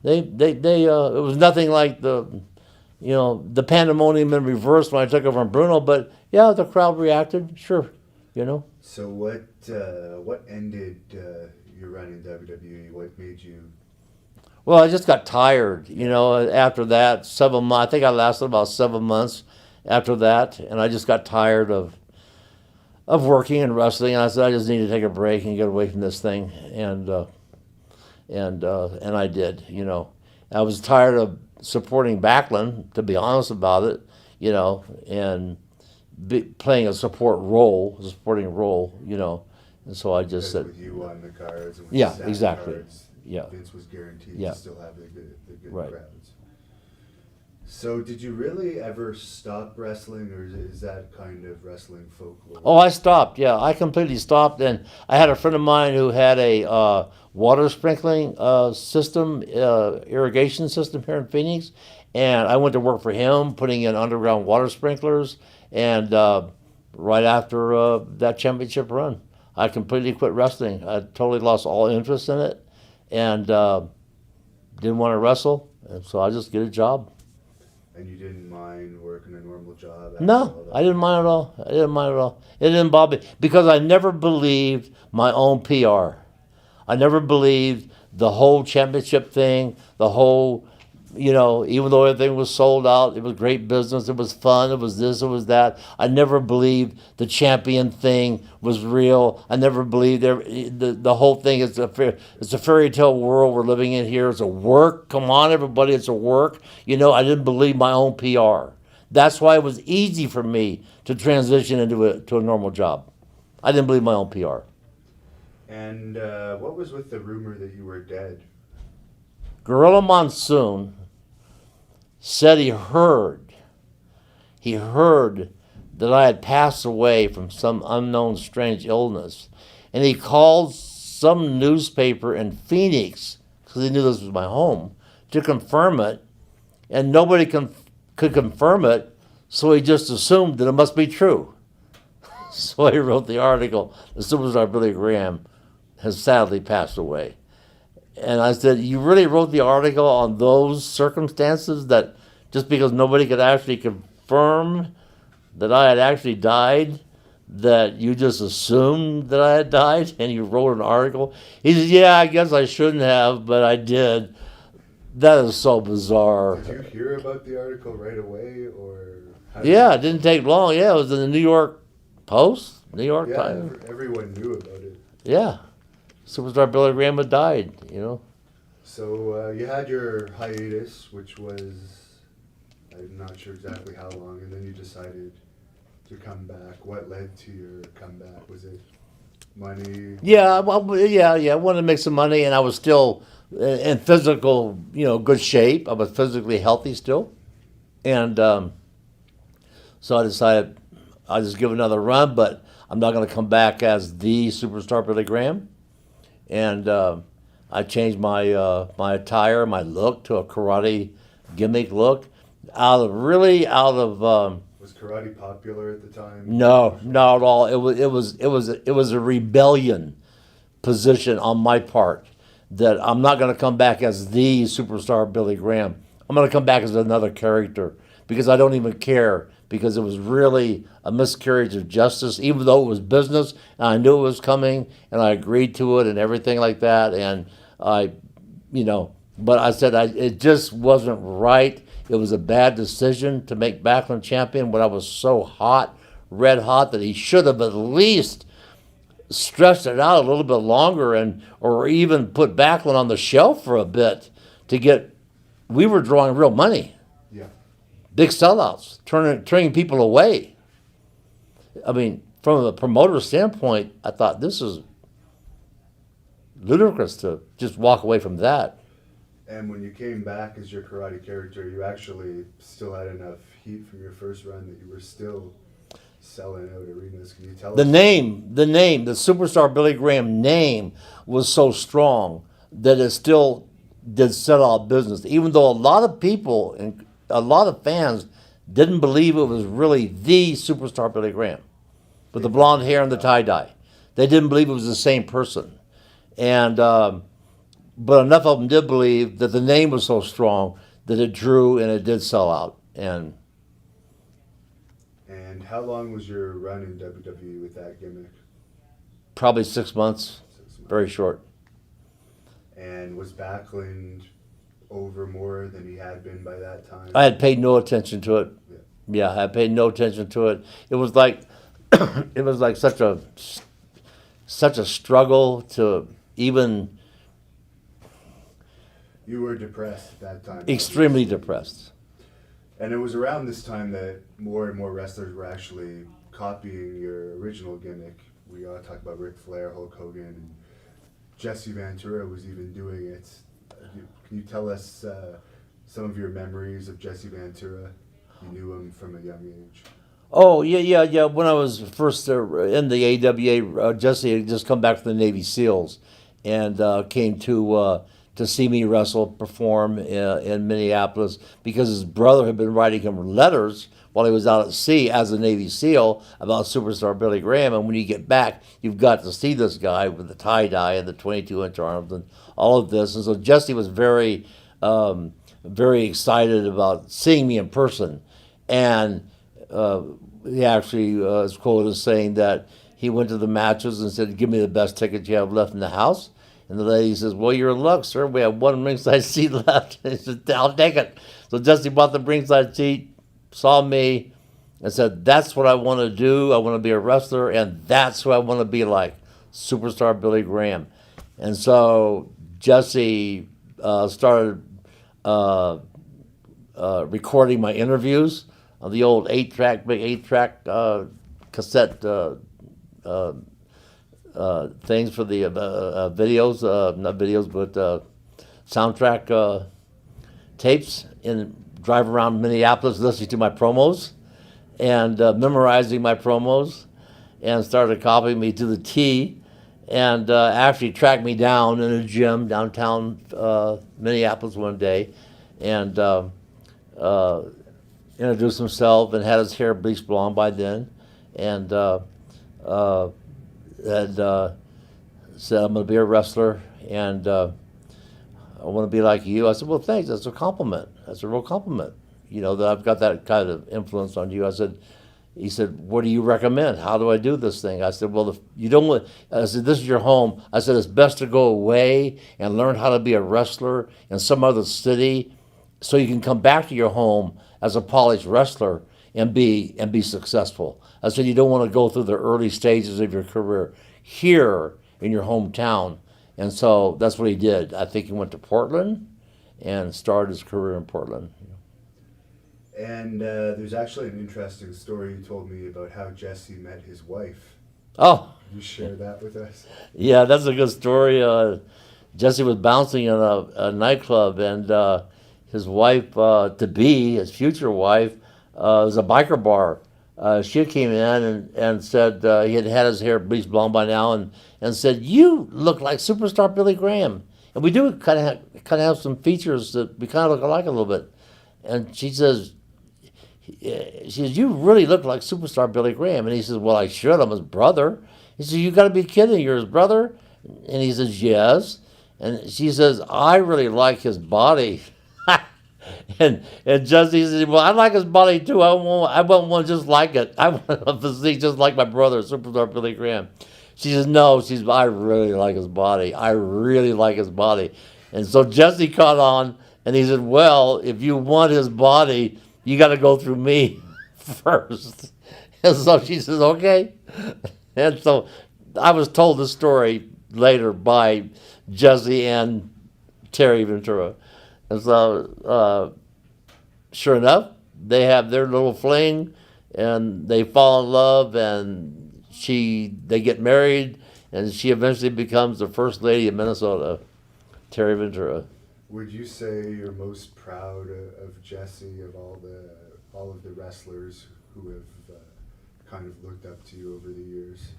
it was nothing like the pandemonium in reverse when I took it from Bruno, but yeah, the crowd reacted, sure, So what ended your run in WWE? What made you? Well, I just got tired, after that, 7 months. I think I lasted about 7 months after that, and I just got tired of working and wrestling, and I said, I just need to take a break and get away from this thing, and I did, I was tired of supporting Backlund, to be honest about it, and playing a supporting role, you know. And so I just said, with you on the cards and with Yeah, the staff exactly. cards, Yeah. Vince was guaranteed Yeah. to still have the good Right. crowds. So did you really ever stop wrestling, or is that kind of wrestling folklore? oh, I stopped. Yeah, I completely stopped. And I had a friend of mine who had a water sprinkling system, irrigation system here in Phoenix. And I went to work for him, putting in underground water sprinklers. And right after that championship run, I completely quit wrestling. I totally lost all interest in it, and didn't want to wrestle. And so I just get a job. And you didn't mind working a normal job? After No, all that? I didn't mind at all. I didn't mind at all. It didn't bother me because I never believed my own PR. I never believed the whole championship thing, the whole, you know, even though everything was sold out, it was great business, it was fun, it was this, it was that. I never believed the champion thing was real. I never believed the whole thing is it's a fairy tale world we're living in here. It's a work. Come on, everybody, it's a work. You know, I didn't believe my own PR. That's why it was easy for me to transition to a normal job. I didn't believe my own PR. And what was with the rumor that you were dead? Gorilla Monsoon said he heard that I had passed away from some unknown strange illness. And he called some newspaper in Phoenix, because he knew this was my home, to confirm it. And nobody could confirm it, so he just assumed that it must be true. So he wrote the article, "The Superstar Billy Graham has sadly passed away." And I said, "You really wrote the article on those circumstances, that just because nobody could actually confirm that I had actually died, that you just assumed that I had died, and you wrote an article?" He said, "Yeah, I guess I shouldn't have, but I did." That is so bizarre. Did you hear about the article right away, or? Yeah, it didn't take long. Yeah, it was in the New York Post, New York Yeah, Times. everyone knew about it. Yeah, Superstar Billy Graham had died, you know. So you had your hiatus, which was, I'm not sure exactly how long, and then you decided to come back. What led to your comeback? Was it money? Yeah, well, yeah. I wanted to make some money, and I was still in physical, good shape. I was physically healthy still, and so I decided I'll just give it another run. But I'm not going to come back as the Superstar Billy Graham, and I changed my my attire, my look to a karate gimmick look, out of. Was karate popular at the time? No, not at all. It was a rebellion position on my part, that I'm not going to come back as the Superstar Billy Graham. I'm going to come back as another character, because I don't even care, because it was really a miscarriage of justice, even though it was business and I knew it was coming and I agreed to it and everything like that. And but I said it just wasn't right. It was a bad decision to make Backlund champion when I was so hot, red hot, that he should have at least stretched it out a little bit longer, or even put Backlund on the shelf for a bit to get. We were drawing real money, Yeah. big sellouts, turning people away. I mean, from a promoter standpoint, I thought this is ludicrous to just walk away from that. And when you came back as your karate character, you actually still had enough heat from your first run that you were still selling out arenas. Can you tell The us? name, the Superstar Billy Graham name was so strong that it still did sell out business, even though a lot of people and a lot of fans didn't believe it was really the Superstar Billy Graham with the blonde hair and the tie-dye. They didn't believe it was the same person. And but enough of them did believe that the name was so strong that it drew and it did sell out. And how long was your run in WWE with that gimmick? probably 6 months, 6 months. very short. And was Backlund over more than he had been by that time? I had paid no attention to it. Yeah, I paid no attention to it. It was like such a struggle to even. You were depressed at that time. Extremely obviously. depressed. And it was around this time that more and more wrestlers were actually copying your original gimmick. We all talk about Ric Flair, Hulk Hogan, and Jesse Ventura was even doing it. Can you tell us some of your memories of Jesse Ventura? You knew him from a young age. Oh, yeah. When I was first in the AWA, Jesse had just come back from the Navy SEALs and came to see me wrestle, perform in Minneapolis because his brother had been writing him letters while he was out at sea as a Navy SEAL about superstar Billy Graham. And when you get back, you've got to see this guy with the tie-dye and the 22-inch arms and all of this. And so Jesse was very, very excited about seeing me in person. And he actually is quoted as saying that he went to the matches and said, "Give me the best ticket you have left in the house." And the lady says, "Well, you're in luck, sir. We have one ringside seat left." And he said, "I'll take it." So Jesse bought the ringside seat, saw me, and said, "That's what I want to do. I want to be a wrestler, and that's who I want to be like, superstar Billy Graham." And so Jesse started recording my interviews on the old big 8-track cassette things for the videos, not videos, but soundtrack tapes, and drive around Minneapolis listening to my promos and memorizing my promos, and started copying me to the T, and actually tracked me down in a gym downtown Minneapolis one day, and introduced himself and had his hair bleached blonde by then, and said, "I'm going to be a wrestler, and I want to be like you." I said, "Well, thanks. That's a compliment. That's a real compliment. You know, that I've got that kind of influence on you." He said, "What do you recommend? How do I do this thing?" I said, "Well, if you don't want," I said, "this is your home." I said, "It's best to go away and learn how to be a wrestler in some other city so you can come back to your home as a polished wrestler and be successful." I said, "You don't want to go through the early stages of your career here in your hometown." And so that's what he did. I think he went to Portland and started his career in Portland. And there's actually an interesting story you told me about how Jesse met his wife. Oh, Can you share that with us? yeah, that's a good story. Jesse was bouncing in a nightclub, and his wife, to-be, his future wife, was a biker bar. She came in and said he had had his hair bleached blonde by now, and said, "You look like superstar Billy Graham." And we do kind of have some features that we kind of look alike a little bit. And she says, "You really look like superstar Billy Graham." And he says, "Well, I should. I'm his brother." He says, "You got to be kidding. You're his brother?" And he says, "Yes." And she says, "I really like his body." And Jesse said, "Well, I like his body too. I want one just like it. I want a physique just like my brother, superstar Billy Graham." She says, "No." She says, "I really like his body. I really like his body." And so Jesse caught on, and he said, "Well, if you want his body, you got to go through me first." And so she says, "Okay." And so I was told this story later by Jesse and Terry Ventura. And so, sure enough, they have their little fling, and they fall in love, and they get married, and she eventually becomes the first lady of Minnesota, Terry Ventura. Would you say you're most proud of Jesse, of all of the wrestlers who have kind of looked up to you over the years?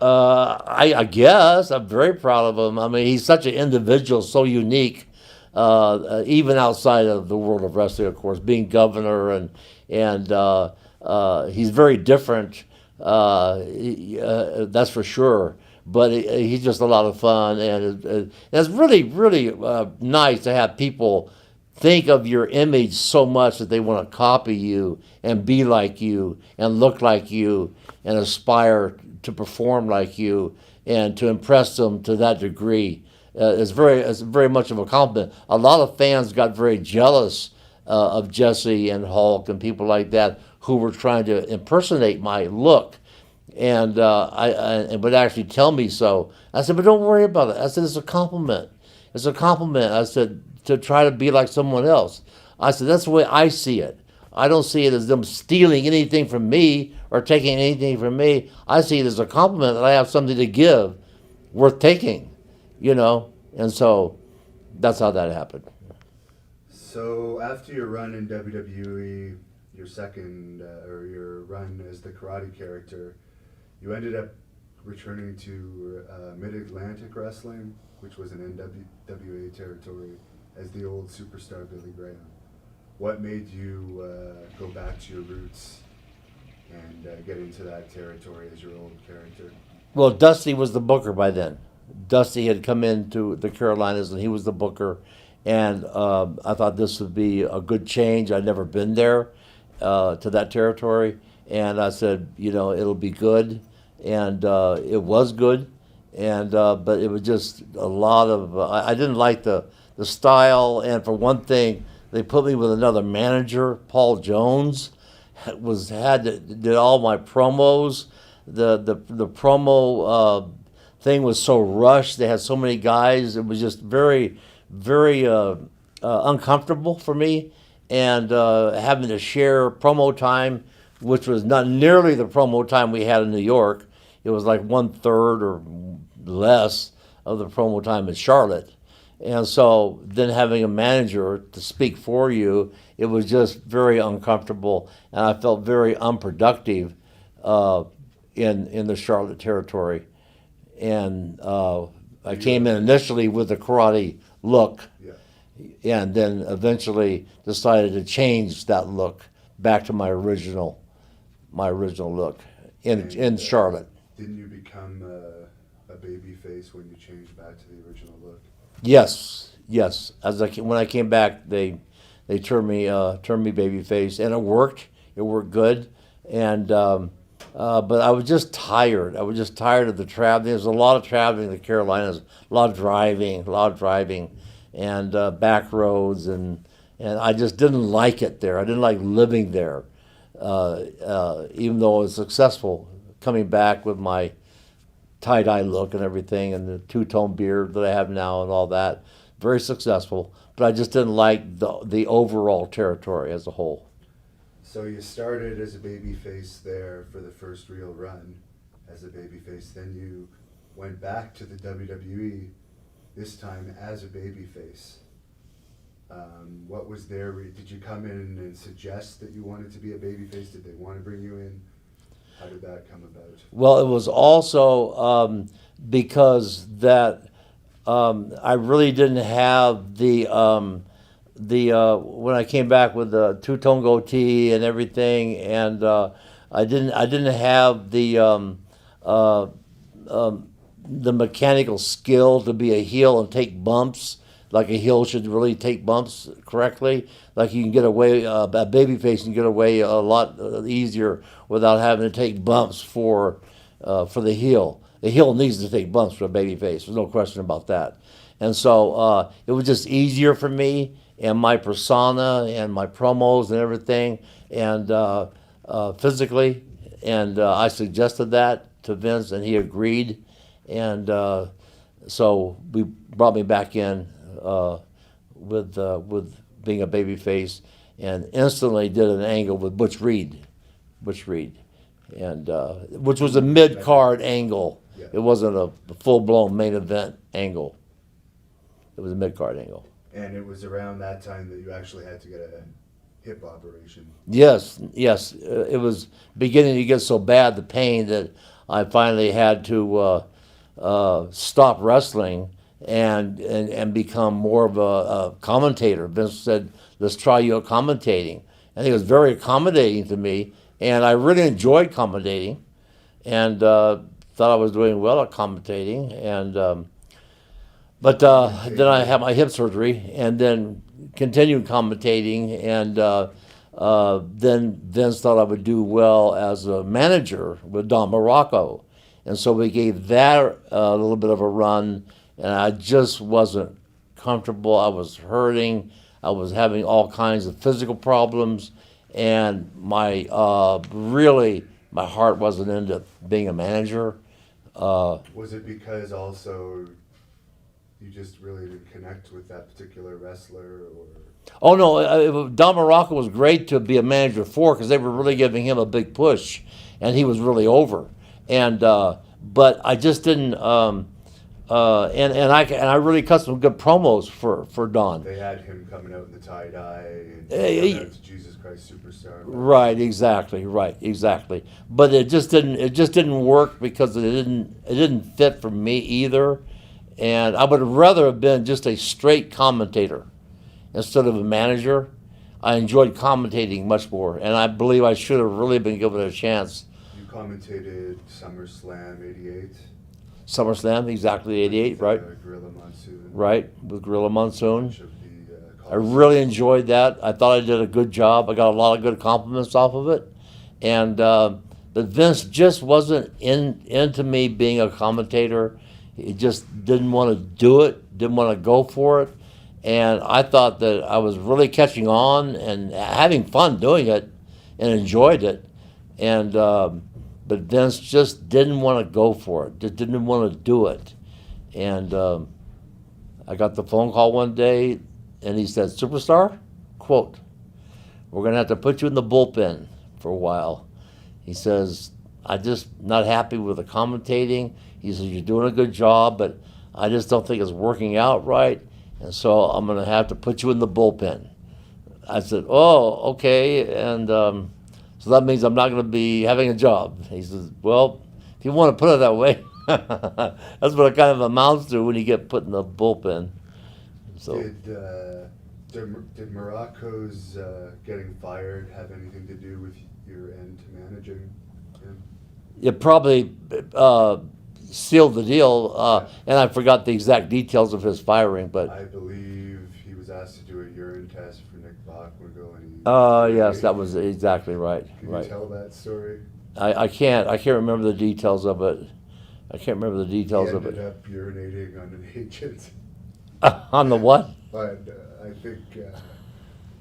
I guess I'm very proud of him. I mean, he's such an individual, so unique, even outside of the world of wrestling, of course, being governor, and he's very different. That's for sure. But he's just a lot of fun, and it's really, really nice to have people think of your image so much that they want to copy you and be like you and look like you and aspire to perform like you and to impress them to that degree. It's very much of a compliment. A lot of fans got very jealous of Jesse and Hulk and people like that who were trying to impersonate my look, and would actually tell me so. I said, "But don't worry about it." I said, "It's a compliment. It's a compliment." I said, "To try to be like someone else." I said, "That's the way I see it. I don't see it as them stealing anything from me or taking anything from me. I see it as a compliment that I have something to give worth taking, you know? And so that's how that happened. So after your run in WWE, your second, or your run as the karate character, you ended up returning to Mid-Atlantic Wrestling, which was an NWA territory, as the old superstar Billy Graham. What made you go back to your roots and get into that territory as your old character? Well, Dusty was the booker by then. Dusty had come into the Carolinas and he was the booker. And I thought this would be a good change. I'd never been there to that territory. And I said, you know, it'll be good. And it was good. And but it was just a lot of, I didn't like the style. And for one thing, they put me with another manager, Paul Jones, did all my promos. The promo thing was so rushed. They had so many guys. It was just very, very uncomfortable for me. And having to share promo time, which was not nearly the promo time we had in New York. It was like 1/3 or less of the promo time in Charlotte. And so then having a manager to speak for you, it was just very uncomfortable, and I felt very unproductive in the Charlotte territory. And I came in initially with the karate look, and then eventually decided to change that look back to my original look in Charlotte. Didn't you become a baby face when you changed back to the original look? Yes. When I came back, they turned me babyface, and it worked. It worked good, and but I was just tired. I was just tired of the traveling. There's a lot of traveling in the Carolinas, a lot of driving, and back roads, and I just didn't like it there. I didn't like living there, even though I was successful coming back with my tie-dye look and everything, and the two-tone beard that I have now and all that. Very successful, but I just didn't like the overall territory as a whole. So you started as a babyface there for the first real run as a babyface. Then you went back to the WWE, this time as a babyface. What was there? Did you come in and suggest that you wanted to be a babyface? Did they want to bring you in? How did that come about? Well, it was also because that I really didn't have the when I came back with the two-tone goatee and everything, and I didn't have the mechanical skill to be a heel and take bumps like a heel should really take bumps correctly. Like you can get away, a babyface can get away a lot easier without having to take bumps for the heel. The heel needs to take bumps for a babyface. There's no question about that. And so it was just easier for me and my persona and my promos and everything, and physically. And I suggested that to Vince, and he agreed. And so we brought me back in with being a babyface, and instantly did an angle with Butch Reed, and which was a mid-card angle. Yeah. It wasn't a full-blown main event angle. It was a mid-card angle. And it was around that time that you actually had to get a hip operation. Yes. It was beginning to get so bad, the pain, that I finally had to stop wrestling and become more of a commentator. Vince said, let's try you commentating. And he was very accommodating to me, and I really enjoyed commentating, and thought I was doing well at commentating. And but then I had my hip surgery, and then continued commentating, and then Vince thought I would do well as a manager with Don Morocco. And so we gave that a little bit of a run, and I just wasn't comfortable. I was hurting. I was having all kinds of physical problems, and my heart wasn't into being a manager. Was it because also you just really didn't connect with that particular wrestler, or? Oh no, Don Morocco was great to be a manager for because they were really giving him a big push, and he was really over. And but I just didn't. And I really cut some good promos for Don. They had him coming out in the tie dye and He- coming out to Jesus Christ Superstar. Right, exactly. But it just didn't work because it didn't fit for me either. And I would rather have been just a straight commentator instead of a manager. I enjoyed commentating much more, and I believe I should have really been given a chance. You commentated SummerSlam '88. SummerSlam, exactly '88, with, right? Gorilla Monsoon. Right, with Gorilla Monsoon. Much of the, I really enjoyed that. I thought I did a good job. I got a lot of good compliments off of it. And but Vince just wasn't into me being a commentator. He just didn't want to do it, didn't want to go for it. And I thought that I was really catching on and having fun doing it and enjoyed it. And but Vince just didn't want to go for it, just didn't want to do it. And I got the phone call one day, and he said, "Superstar, quote, we're going to have to put you in the bullpen for a while." He says, "I'm just not happy with the commentating." He says, "You're doing a good job, but I just don't think it's working out right, and so I'm going to have to put you in the bullpen." I said, "Oh, okay," and so that means I'm not going to be having a job. He says, "Well, if you want to put it that way," that's what it kind of amounts to when you get put in the bullpen. So. Did Morocco's getting fired have anything to do with your end to managing him? It probably sealed the deal, and I forgot the exact details of his firing, but I believe he was asked to do a urine test for Nick Bockwinkel, and he. yes, that was exactly right. Can Right. you tell that story? I can't remember the details of it. I can't remember the details He of ended it. up urinating on an agent, On the what? but I think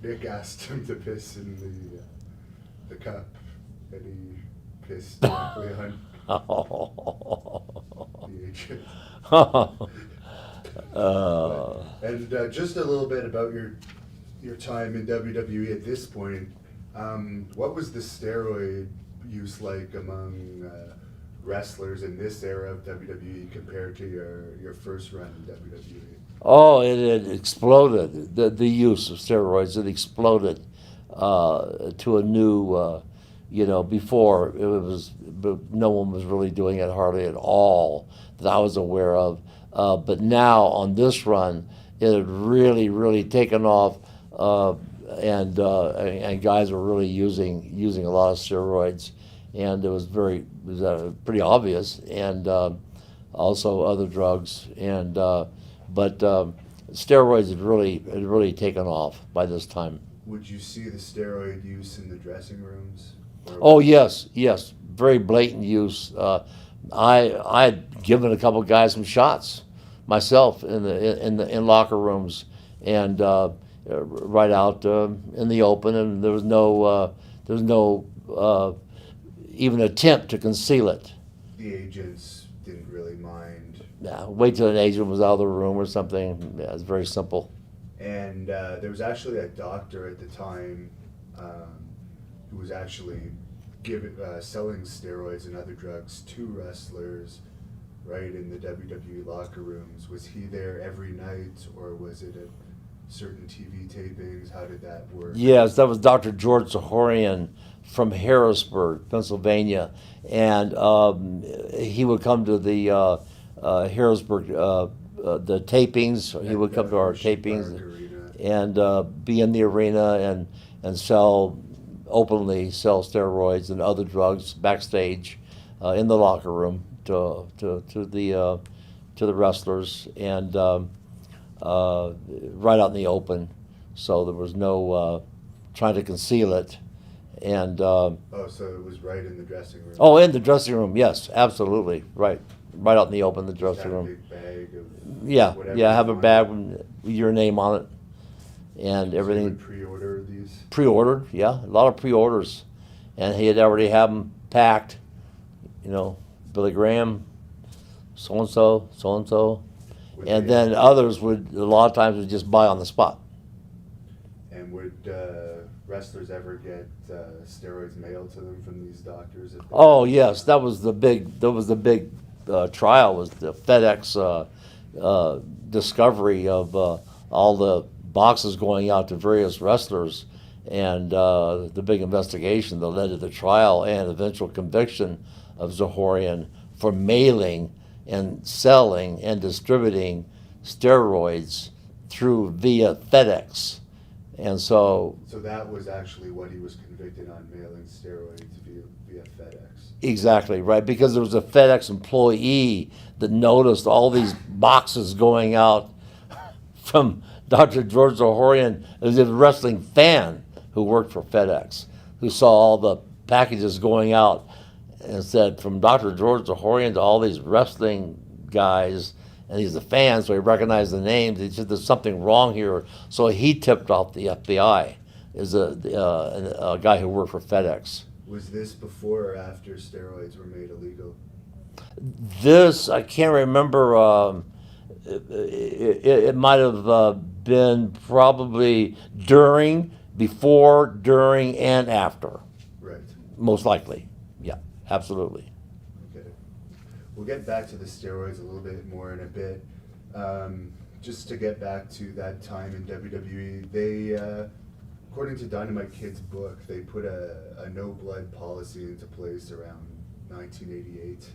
Nick asked him to piss in the cup, and he pissed directly on the agent. And just a little bit about your time in WWE at this point. What was the steroid use like among wrestlers in this era of WWE compared to your first run in WWE? Oh, it had exploded. The use of steroids had exploded to a new, before it was, no one was really doing it hardly at all that I was aware of. But now on this run, it had really, really taken off, and guys were really using a lot of steroids, and it was pretty obvious, and also other drugs, and but steroids had really taken off by this time. Would you see the steroid use in the dressing rooms? Oh yes, very blatant use. I had given a couple guys some shots myself in locker rooms, and right out in the open, and there was no even attempt to conceal it. The agents didn't really mind. Wait till an agent was out of the room or something. Yeah, it's very simple. And there was actually a doctor at the time who was actually selling steroids and other drugs to wrestlers right in the WWE locker rooms. Was he there every night, or was it at certain TV tapings? How did that work? Yes, that was Dr. George Zahorian from Harrisburg, Pennsylvania, and he would come to the Harrisburg the tapings. He would come to our tapings and be in the arena and openly sell steroids and other drugs backstage in the locker room to the wrestlers, and right out in the open. So there was no trying to conceal it. And so it was right in the dressing room. Oh, in the dressing room, yes, absolutely, right out in the open, the dressing Had a room. big bag of Yeah, whatever yeah, you have a wanted. bag with your name on it and So you everything. would pre-order these. Pre-ordered, yeah, a lot of pre-orders, and he had already have them packed. Billy Graham, so and so, And then others would, a lot of times, would just buy on the spot. And would wrestlers ever get steroids mailed to them from these doctors? Oh yes, that was the big trial, was the FedEx discovery of all the boxes going out to various wrestlers, and the big investigation that led to the trial and eventual conviction of Zahorian for mailing and selling and distributing steroids via FedEx. And so that was actually what he was convicted on, mailing steroids via FedEx. Exactly, right, because there was a FedEx employee that noticed all these boxes going out from Dr. George Zahorian, as a wrestling fan who worked for FedEx, who saw all the packages going out and said, from Dr. George Zahorian to all these wrestling guys, and he's a fan, so he recognized the names. He said, there's something wrong here. So he tipped off the FBI, as a guy who worked for FedEx. Was this before or after steroids were made illegal? This, I can't remember. It might have been probably before, during, and after. Right. Most likely. Yeah, absolutely. Okay. We'll get back to the steroids a little bit more in a bit. Just to get back to that time in WWE, they, according to Dynamite Kid's book, they put a no-blood policy into place around 1988.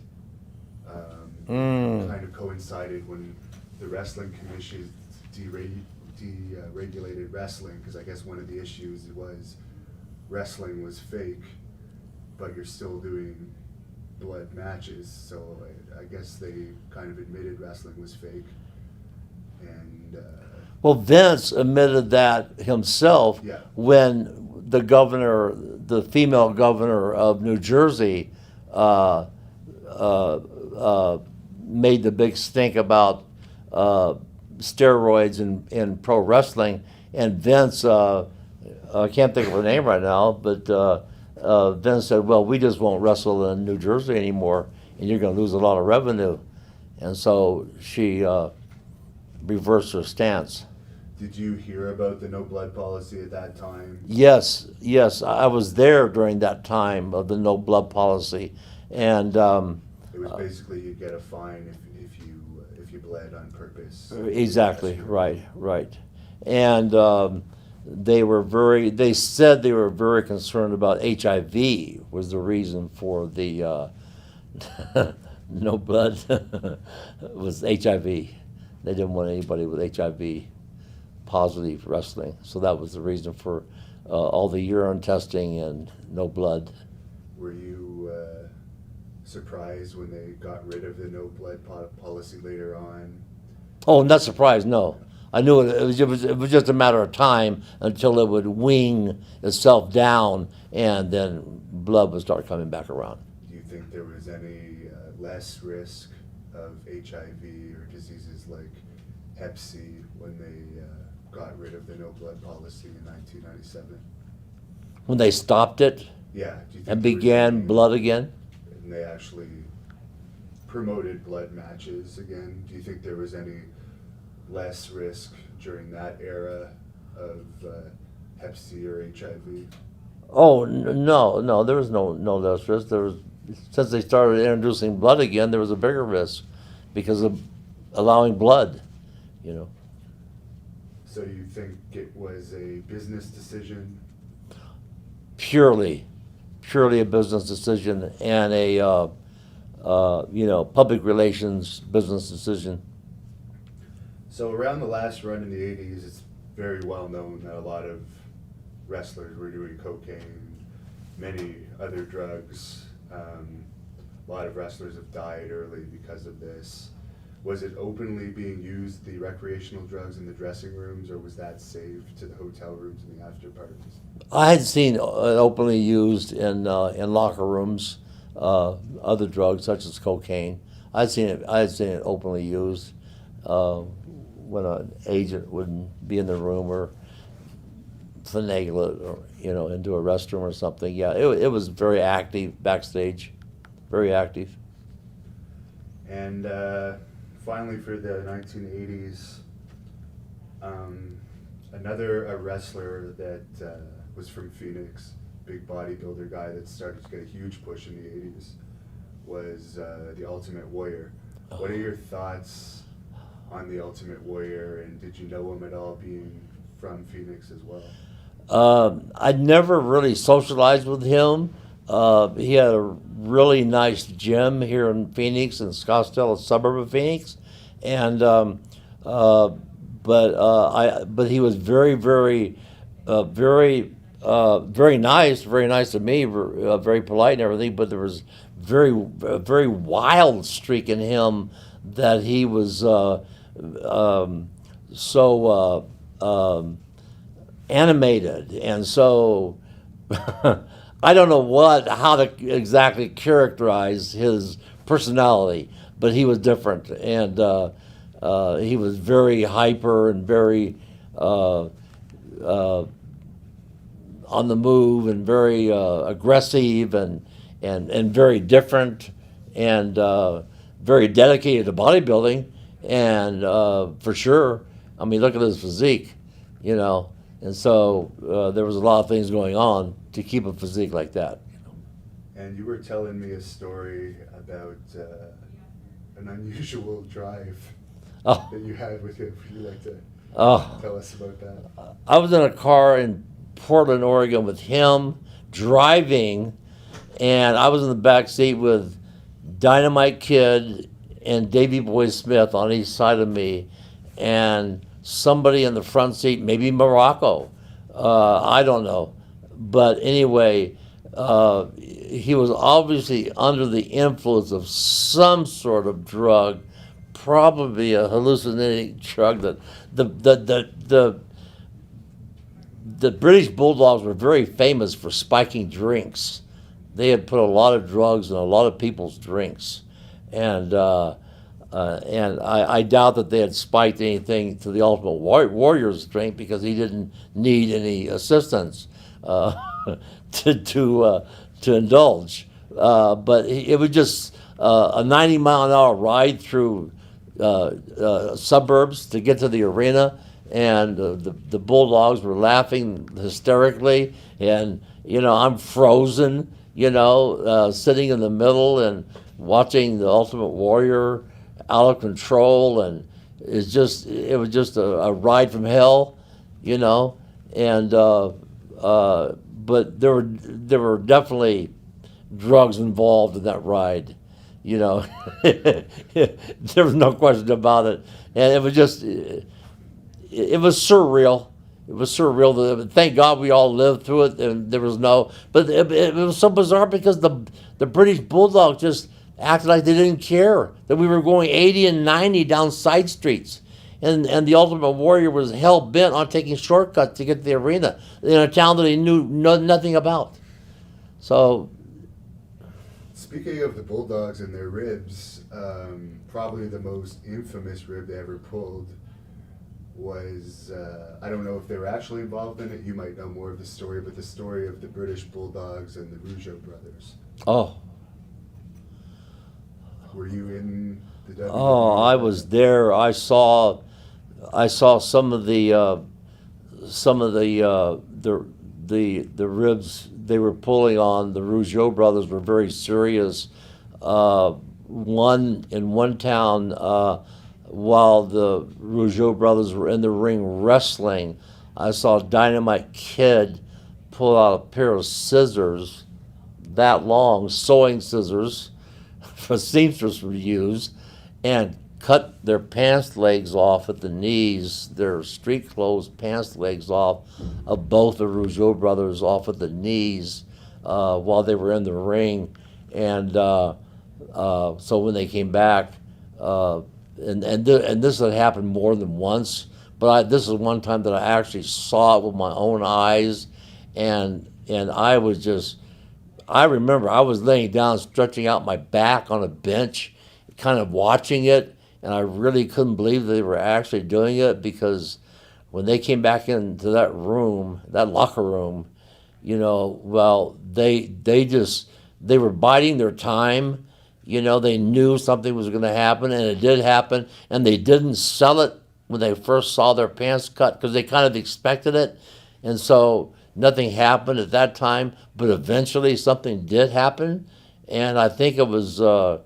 Kind of coincided when the Wrestling Commission deregulated wrestling, because I guess one of the issues was wrestling was fake, but you're still doing blood matches. So I guess they kind of admitted wrestling was fake. And well, Vince admitted that himself when the governor, the female governor of New Jersey, made the big stink about steroids in pro wrestling, and Vince, I can't think of her name right now, but Vince said, well, we just won't wrestle in New Jersey anymore, and you're going to lose a lot of revenue. And so she reversed her stance. did you hear about the no blood policy at that time? Yes, I was there during that time of the no blood policy, and it was basically you'd get a fine if you bled on purpose. Exactly, right. And they said they were very concerned about HIV was the reason for the no blood was HIV. They didn't want anybody with HIV positive wrestling, so that was the reason for all the urine testing and no blood. Were you surprised when they got rid of the no blood policy later on? Oh, not surprised, no. I knew it was just a matter of time until it would wean itself down, and then blood would start coming back around. Do you think there was any less risk of HIV or diseases like Hep C when they got rid of the no blood policy in 1997? When they stopped it? Yeah. Do you think and began blood again? And they actually promoted blood matches again. Do you think there was any less risk during that era of Hep C or HIV? Oh, no, there was no less risk. There was, since they started introducing blood again, there was a bigger risk because of allowing blood, So you think it was a business decision? Purely a business decision and a public relations business decision. So around the last run in the 80s, it's very well known that a lot of wrestlers were doing cocaine, many other drugs. A lot of wrestlers have died early because of this. Was it openly being used, the recreational drugs in the dressing rooms, or was that saved to the hotel rooms and the after parties? I had seen it openly used in locker rooms, other drugs such as cocaine. I had seen it openly used when an agent wouldn't be in the room or finagle it, or into a restroom or something. Yeah, it was very active backstage, very active. And finally for the 1980s, a wrestler that was from Phoenix, big bodybuilder guy that started to get a huge push in the 80s, was the Ultimate Warrior. What are your thoughts on the Ultimate Warrior, and did you know him at all, being from Phoenix as well? I never really socialized with him. He had a really nice gym here in Phoenix, in Scottsdale, a suburb of Phoenix, and but he was very, very, very nice to me, very polite and everything. But there was a very wild streak in him that he was so animated, and so I don't know how to exactly characterize his personality, but he was different, and he was very hyper and very on the move, and very aggressive, and very different, and very dedicated to bodybuilding, and for sure. I mean, look at his physique, you know. And so there was a lot of things going on to keep a physique like that. And you were telling me a story about an unusual drive that you had with him. Would you like to tell us about that? I was in a car in Portland, Oregon with him driving, and I was in the back seat with Dynamite Kid and Davey Boy Smith on each side of me, and somebody in the front seat, maybe Morocco, I don't know. But anyway, he was obviously under the influence of some sort of drug, probably a hallucinating drug. That the British Bulldogs were very famous for spiking drinks. They had put a lot of drugs in a lot of people's drinks, and I doubt that they had spiked anything to the Ultimate Warrior's drink, because he didn't need any assistance to indulge. But it was just a 90-mile-an-hour ride through suburbs to get to the arena, and the Bulldogs were laughing hysterically, and I'm frozen, sitting in the middle and watching the Ultimate Warrior out of control, and it was just a ride from hell, and but there were definitely drugs involved in that ride, there was no question about it, and it was just it was surreal. It was surreal. Thank God we all lived through it, and there was but it was so bizarre, because the British Bulldogs just acted like they didn't care that we were going 80 and 90 down side streets. And the Ultimate Warrior was hell-bent on taking shortcuts to get to the arena in a town that he knew nothing about. So, speaking of the Bulldogs and their ribs, probably the most infamous rib they ever pulled was, I don't know if they were actually involved in it, you might know more of the story, but the story of the British Bulldogs and the Rougeau brothers. Oh. Were you in the WWE? Oh, I was there. I saw some of the ribs they were pulling on. The Rougeau brothers were very serious. In one town, while the Rougeau brothers were in the ring wrestling, I saw Dynamite Kid pull out a pair of scissors that long, sewing scissors, for seamstress would use, and cut their pants legs off at the knees, their street clothes pants legs off of both the Rougeau brothers off at the knees while they were in the ring. And so when they came back, and this had happened more than once, but this is one time that I actually saw it with my own eyes, and I remember I was laying down, stretching out my back on a bench, kind of watching it, and I really couldn't believe they were actually doing it, because when they came back into that room, that locker room, well, they were biding their time, You know, they knew something was going to happen, and it did happen, and they didn't sell it when they first saw their pants cut because they kind of expected it, and so nothing happened at that time. But eventually, something did happen, and I think it was the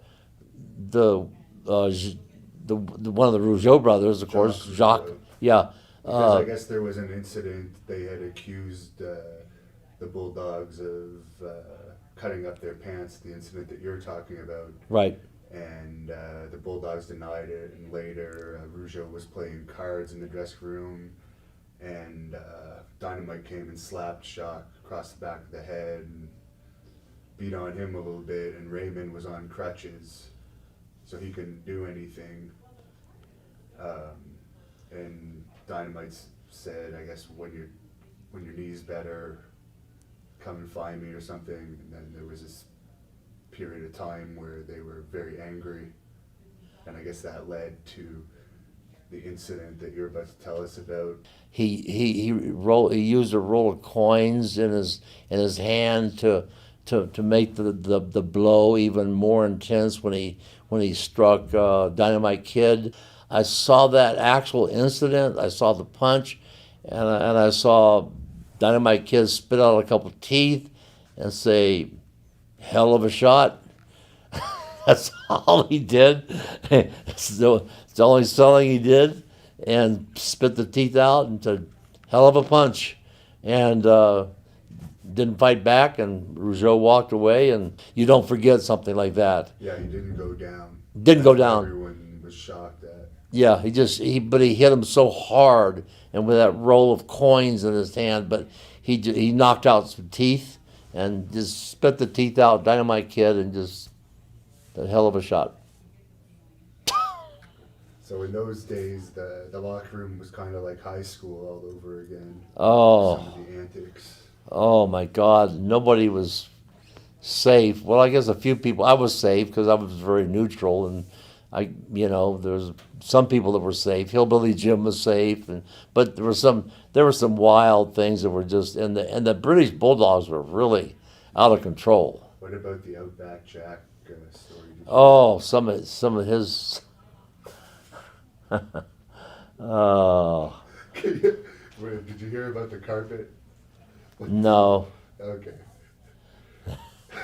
one of the Rougeau brothers, of course, Jacques. Rougeau. Yeah. Because I guess there was an incident, they had accused the Bulldogs of cutting up their pants, the incident that you're talking about. Right. And the Bulldogs denied it, and later Rougeau was playing cards in the dressing room, and Dynamite came and slapped Jacques across the back of the head and beat on him a little bit, and Raymond was on crutches, so he couldn't do anything. And Dynamite said, I guess, when your knee's better, come and find me or something. And then there was this period of time where they were very angry, and I guess that led to the incident that you're about to tell us about. He used a roll of coins in his hand to make the blow even more intense when he struck Dynamite Kid. I saw that actual incident. I saw the punch, and I saw Dynamite Kid spit out a couple teeth and say, "Hell of a shot." That's all he did. It's the only selling he did, and spit the teeth out and said, "Hell of a punch," and didn't fight back. And Rougeau walked away. And you don't forget something like that. Yeah, he didn't go down. Didn't go down. Everyone was shocked at. Yeah, but he hit him so hard, and with that roll of coins in his hand, but he knocked out some teeth and just spit the teeth out, Dynamite Kid, and just a hell of a shot. So in those days, the locker room was kind of like high school all over again. Oh. Some of the antics. Oh my God, nobody was safe. Well, I guess a few people. I was safe because I was very neutral, and there's some people that were safe. Hillbilly Jim was safe, but there were some wild things that were just, and the British Bulldogs were really out of control. What about the Outback Jack story? Oh, some of his. Oh. Did you hear about the carpet? No. Okay. If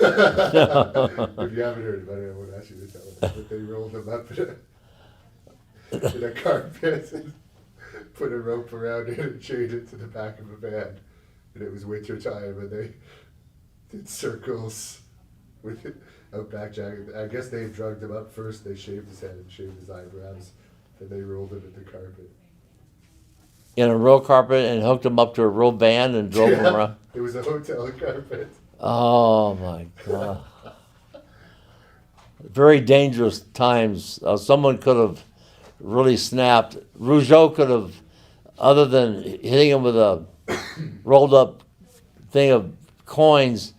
you haven't heard about it, I won't ask you to tell it. But they rolled him up in a carpet and put a rope around it and chained it to the back of a van. And it was winter time, and they did circles with Outback Jack. I guess they drugged him up first. They shaved his head and shaved his eyebrows, and they rolled him in the carpet. In a real carpet, and hooked him up to a real van and drove him around. It was a hotel carpet. Oh my God. Very dangerous times. Someone could have really snapped. Rougeau could have, other than hitting him with a rolled up thing of coins,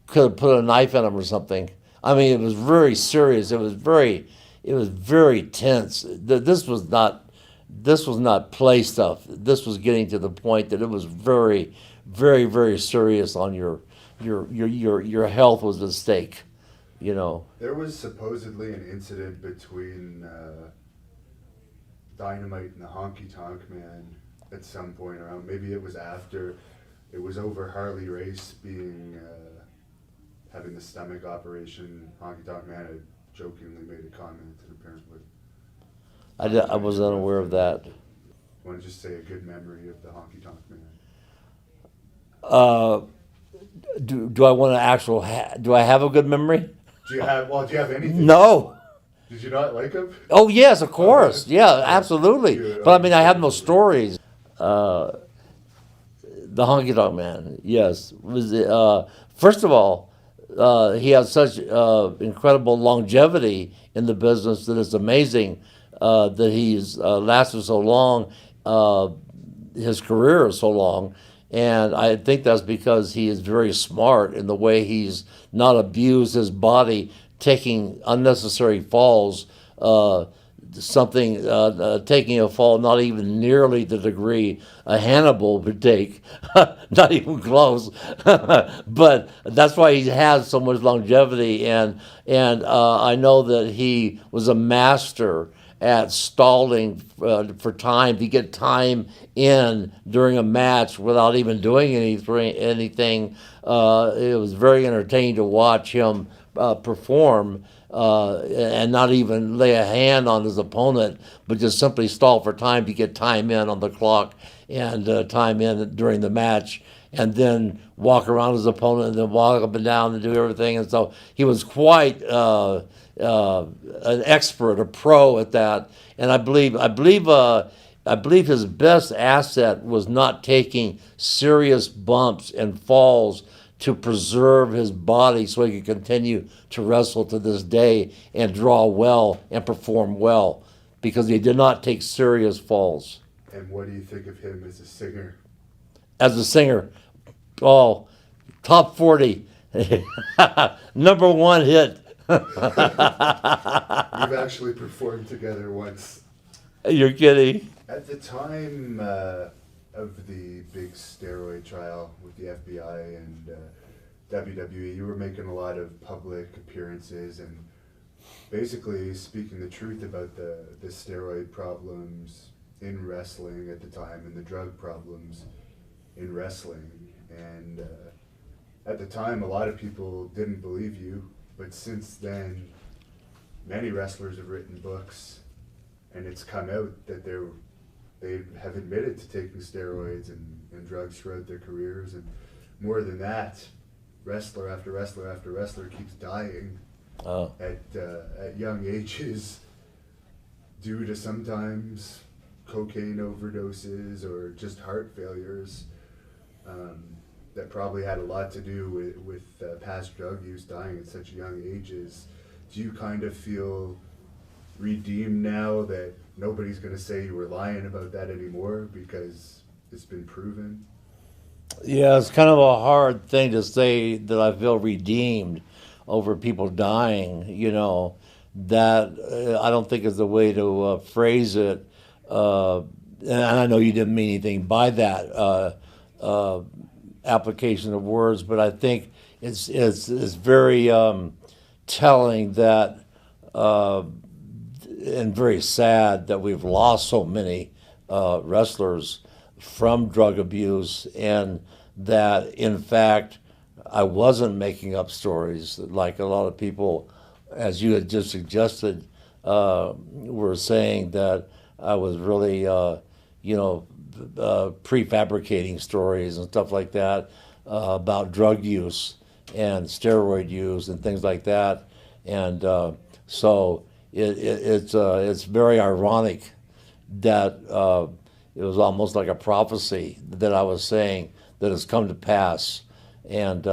could have put a knife in him or something. I mean, it was very serious. It was very tense. This was not play stuff. This was getting to the point that it was very, very, very serious on your health was at stake, There was supposedly an incident between Dynamite and the Honky Tonk Man at some point around. Maybe it was after. It was over Harley Race having the stomach operation. Honky Tonk Man had jokingly made a comment, and apparently. I was unaware of that. I want to just say a good memory of the Honky Tonk Man. Do I want to do I have a good memory? Do you have anything? No. Did you not like him? Oh yes, of course. Okay. Yeah, absolutely. But I mean, I have no stories. The Honky Tonk Man, yes. First of all, he had such incredible longevity in the business that it's amazing that he's lasted so long. His career is so long. And I think that's because he is very smart in the way he's not abused his body, taking unnecessary falls something, taking a fall not even nearly the degree a Hannibal would take, not even close. But that's why he has so much longevity, and I know that he was a master at stalling for time to get time in during a match without even doing anything. It was very entertaining to watch him perform, and not even lay a hand on his opponent, but just simply stall for time to get time in on the clock and time in during the match, and then walk around his opponent and then walk up and down and do everything. And so he was quite an expert, a pro at that. And I believe his best asset was not taking serious bumps and falls to preserve his body so he could continue to wrestle to this day and draw well and perform well, because he did not take serious falls. And what do you think of him as a singer? As a singer, oh, top 40, number one hit. We've actually performed together once. You're kidding. At the time of the big steroid trial with the FBI and WWE, you were making a lot of public appearances and basically speaking the truth about the steroid problems in wrestling at the time and the drug problems in wrestling. And at the time, a lot of people didn't believe you, but since then, many wrestlers have written books, and it's come out that they have admitted to taking steroids and drugs throughout their careers. And more than that, wrestler after wrestler after wrestler keeps dying at young ages due to sometimes cocaine overdoses or just heart failures, that probably had a lot to do with past drug use, dying at such young ages. Do you kind of feel redeemed now that nobody's going to say you were lying about that anymore because it's been proven? Yeah, it's kind of a hard thing to say that I feel redeemed over people dying, that I don't think is the way to phrase it. And I know you didn't mean anything by that application of words, but I think it's very telling that, and very sad that we've lost so many wrestlers from drug abuse, and that in fact I wasn't making up stories like a lot of people, as you had just suggested, were saying that I was really prefabricating stories and stuff like that about drug use and steroid use and things like that. And so it's very ironic that it was almost like a prophecy that I was saying that has come to pass. And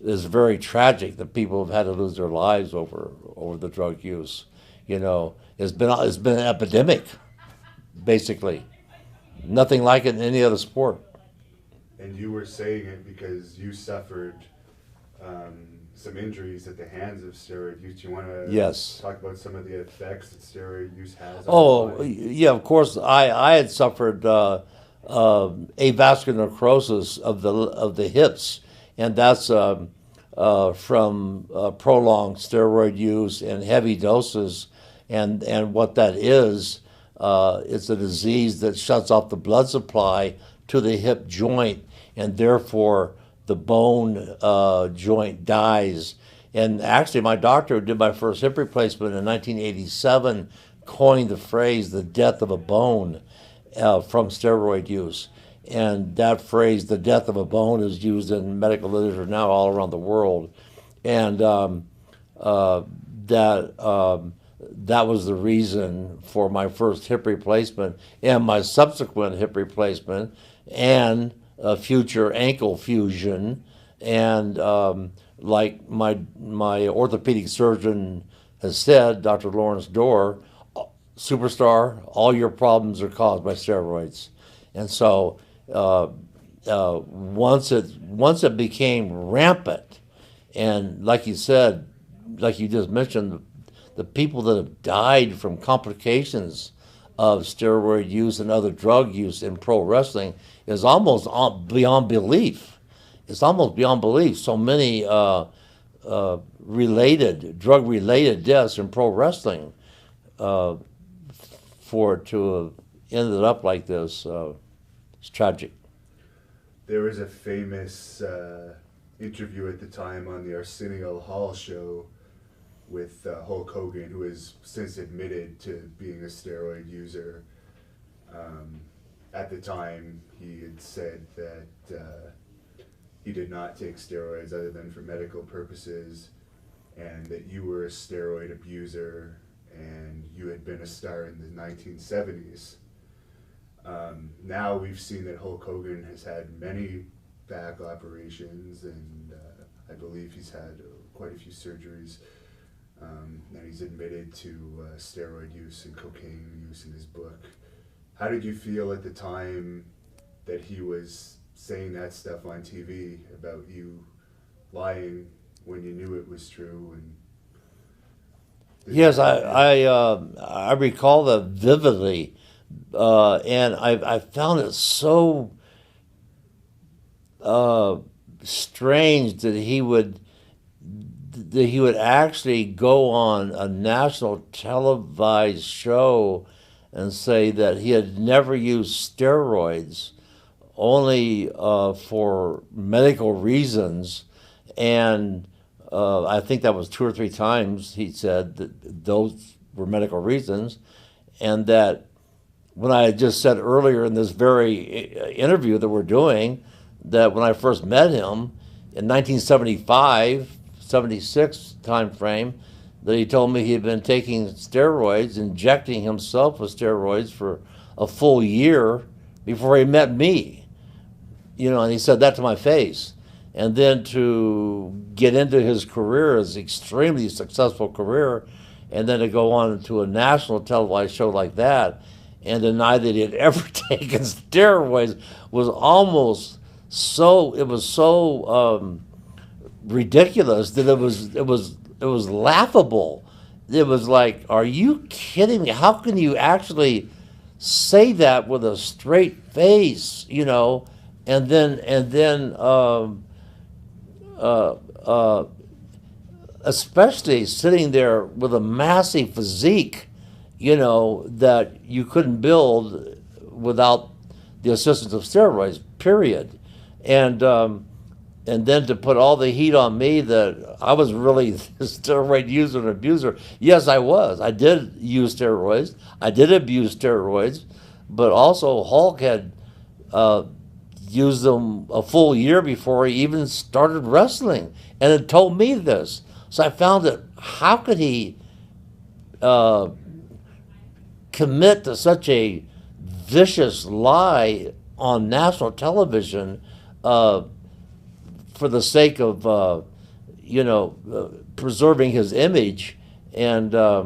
it's very tragic that people have had to lose their lives over the drug use. It's been an epidemic, basically. Nothing like it in any other sport. And you were saying it because you suffered some injuries at the hands of steroid use. Do you want to talk about some of the effects that steroid use has on the body? Yeah, of course. I had suffered avascular necrosis of the hips, and that's from prolonged steroid use and heavy doses. And what that is, it's a disease that shuts off the blood supply to the hip joint, and therefore the bone joint dies. And actually, my doctor who did my first hip replacement in 1987 coined the phrase "the death of a bone" from steroid use. And that phrase, "the death of a bone," is used in medical literature now all around the world. And that was the reason for my first hip replacement and my subsequent hip replacement and a future ankle fusion. And like my orthopedic surgeon has said, Dr. Lawrence Dorr, superstar, all your problems are caused by steroids. And so once it became rampant, and like you said, like you just mentioned, the people that have died from complications of steroid use and other drug use in pro wrestling is almost beyond belief. It's almost beyond belief. So many drug-related deaths in pro wrestling, for it to have ended up like this, it's tragic. There was a famous interview at the time on the Arsenio Hall show with Hulk Hogan, who has since admitted to being a steroid user. At the time, he had said that he did not take steroids other than for medical purposes, and that you were a steroid abuser, and you had been a star in the 1970s. Now we've seen that Hulk Hogan has had many back operations, and I believe he's had quite a few surgeries, and he's admitted to steroid use and cocaine use in his book. How did you feel at the time that he was saying that stuff on TV about you lying when you knew it was true? And yes, I recall that vividly, and I found it so strange that he would actually go on a national televised show and say that he had never used steroids, only for medical reasons, and I think that was 2 or 3 times he said that those were medical reasons, and that when I had just said earlier in this very interview that we're doing, that when I first met him in 1975, 76 time frame, that he told me he had been taking steroids, injecting himself with steroids for a full year before he met me. And he said that to my face. And then to get into his career, his extremely successful career, and then to go on to a national televised show like that and deny that he had ever taken steroids was almost so ridiculous that it was laughable. It was like, are you kidding me? How can you actually say that with a straight face, and then especially sitting there with a massive physique, that you couldn't build without the assistance of steroids, period. And then to put all the heat on me that I was really a steroid user and abuser. Yes, I was. I did use steroids. I did abuse steroids, but also Hulk had used them a full year before he even started wrestling, and had told me this. So I found that how could he commit to such a vicious lie on national television for the sake of preserving his image? And I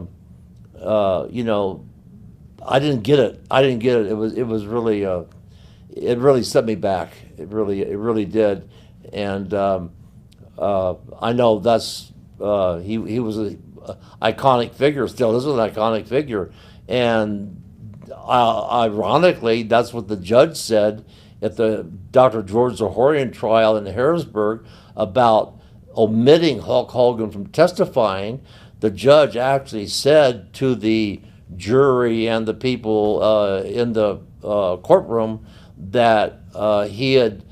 didn't get it. It was really it really set me back. It really did. And I know that's he was an iconic figure. Still is an iconic figure. And ironically, that's what the judge said at the Dr. George Zahorian trial in Harrisburg about omitting Hulk Hogan from testifying. The judge actually said to the jury and the people in the courtroom that he had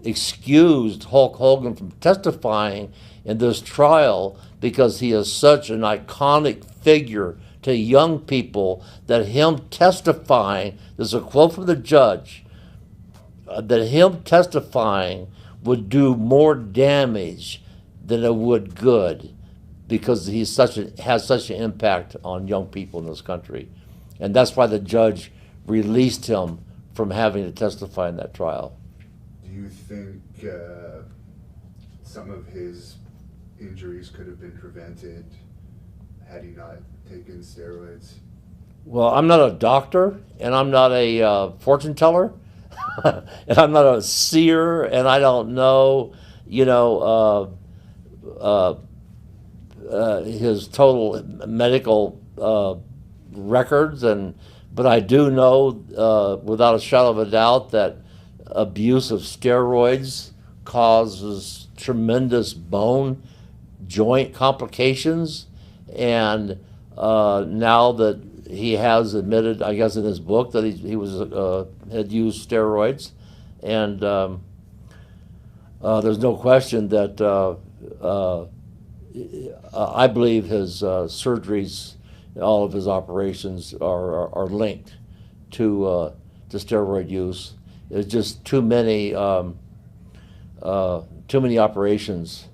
excused Hulk Hogan from testifying in this trial because he is such an iconic figure to young people, that him testifying, there's a quote from the judge, that him testifying would do more damage than it would good, because he has such an impact on young people in this country. And that's why the judge released him from having to testify in that trial. Do you think some of his injuries could have been prevented had he not taken steroids? Well, I'm not a doctor, and I'm not a fortune teller, and I'm not a seer, and I don't know, his total medical records, but I do know without a shadow of a doubt that abuse of steroids causes tremendous bone joint complications, and now that he has admitted, I guess in his book, that he was had used steroids, and there's no question that I believe his surgeries, all of his operations are linked to steroid use. There's just too many operations.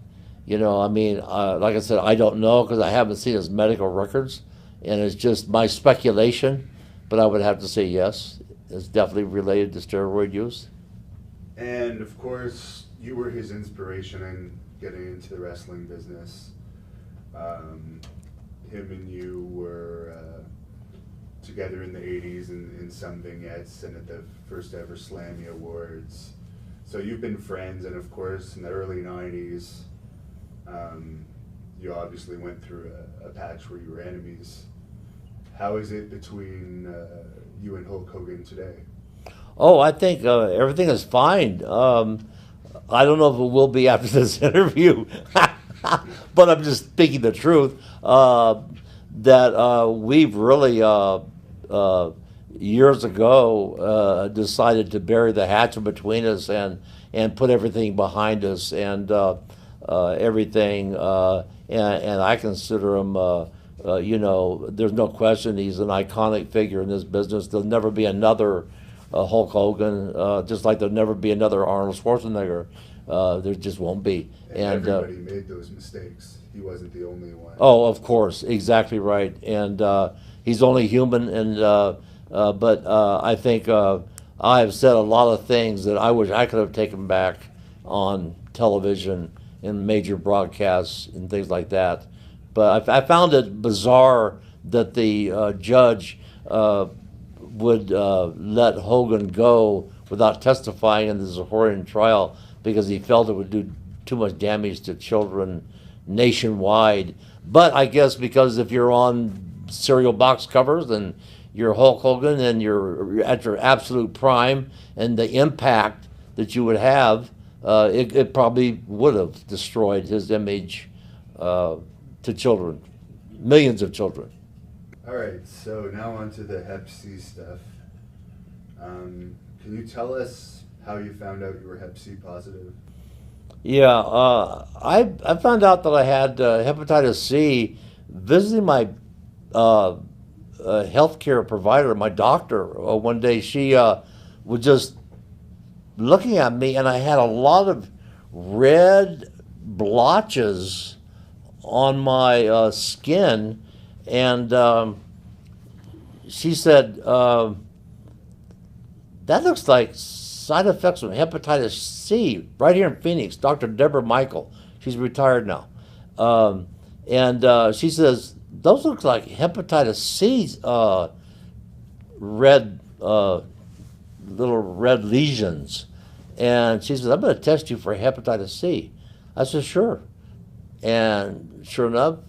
You know, I mean, like I said, I don't know because I haven't seen his medical records, and it's just my speculation, but I would have to say yes, it's definitely related to steroid use. And of course, you were his inspiration in getting into the wrestling business. Him and you were together in the 80s in some vignettes and at the first ever Slammy Awards. So you've been friends, and of course in the early 90s, you obviously went through a patch where you were enemies. How is it between you and Hulk Hogan today? Oh, I think everything is fine. I don't know if it will be after this interview, but I'm just speaking the truth. That we've really years ago decided to bury the hatchet between us and put everything behind us, and everything. And I consider him, you know, there's no question he's an iconic figure in this business. There'll never be another Hulk Hogan, just like there'll never be another Arnold Schwarzenegger. There just won't be. And everybody made those mistakes. He wasn't the only one. Oh, of course, exactly right. And he's only human. And but I think I have said a lot of things that I wish I could have taken back on television in major broadcasts and things like that. But I found it bizarre that the judge would let Hogan go without testifying in the Zahorian trial because he felt it would do too much damage to children nationwide. But I guess because if you're on cereal box covers and you're Hulk Hogan and you're at your absolute prime, and the impact that you would have, it probably would have destroyed his image to children, millions of children. All right, so now on to the Hep C stuff. Can you tell us how you found out you were Hep C positive? Yeah, I found out that I had hepatitis C visiting my healthcare provider, my doctor. One day she was just looking at me, and I had a lot of red blotches on my skin, and she said, that looks like side effects from hepatitis C right here in Phoenix. Dr. Deborah Michael, she's retired now. And she says, those look like hepatitis C red, little red lesions. And she says, I'm going to test you for hepatitis C. I said, sure. And sure enough,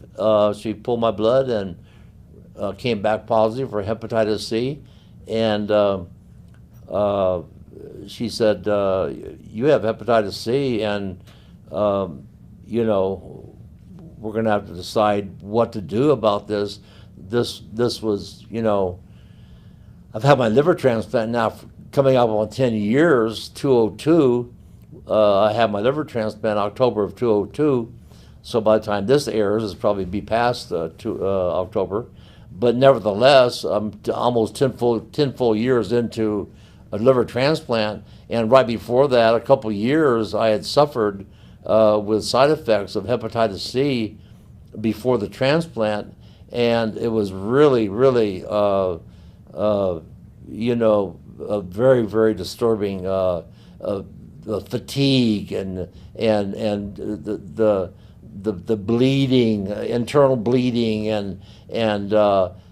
she pulled my blood and came back positive for hepatitis C. And she said, you have hepatitis C, and, you know, we're going to have to decide what to do about this. This was, you know, I've had my liver transplant now coming up on 10 years, 2002. I had my liver transplant October of 2002. So by the time this airs, it's probably be past October. But nevertheless, I'm almost 10 full years into a liver transplant. And right before that, a couple years, I had suffered with side effects of hepatitis C before the transplant. And it was really, really, you know, a very, very disturbing fatigue and the bleeding, internal bleeding, and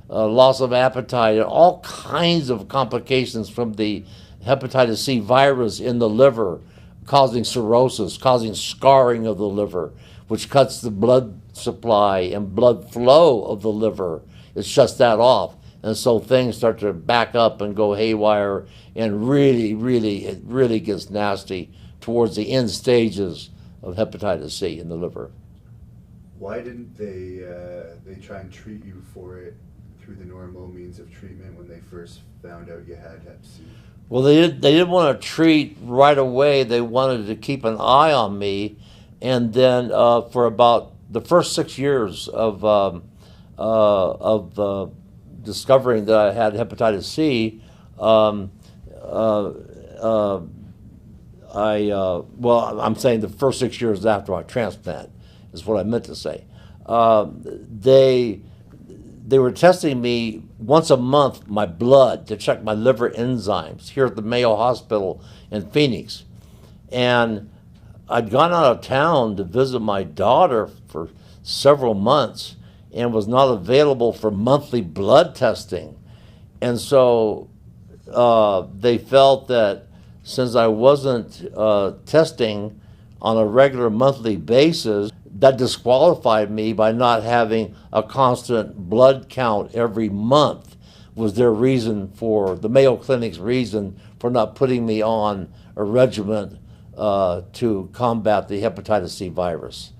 loss of appetite, and all kinds of complications from the hepatitis C virus in the liver, causing cirrhosis, causing scarring of the liver, which cuts the blood supply and blood flow of the liver. It shuts that off. And so things start to back up and go haywire, and it really gets nasty towards the end stages of hepatitis C in the liver. Why didn't they try and treat you for it through the normal means of treatment when they first found out you had Hep C? Well, they didn't want to treat right away. They wanted to keep an eye on me, and then for about the first 6 years of discovering that I had hepatitis C, I'm saying the first 6 years after my transplant is what I meant to say. They were testing me once a month, my blood, to check my liver enzymes here at the Mayo Hospital in Phoenix. And I'd gone out of town to visit my daughter for several months and was not available for monthly blood testing. And so they felt that since I wasn't testing on a regular monthly basis, that disqualified me by not having a constant blood count every month, was their reason for, the Mayo Clinic's reason for not putting me on a regimen to combat the hepatitis C virus.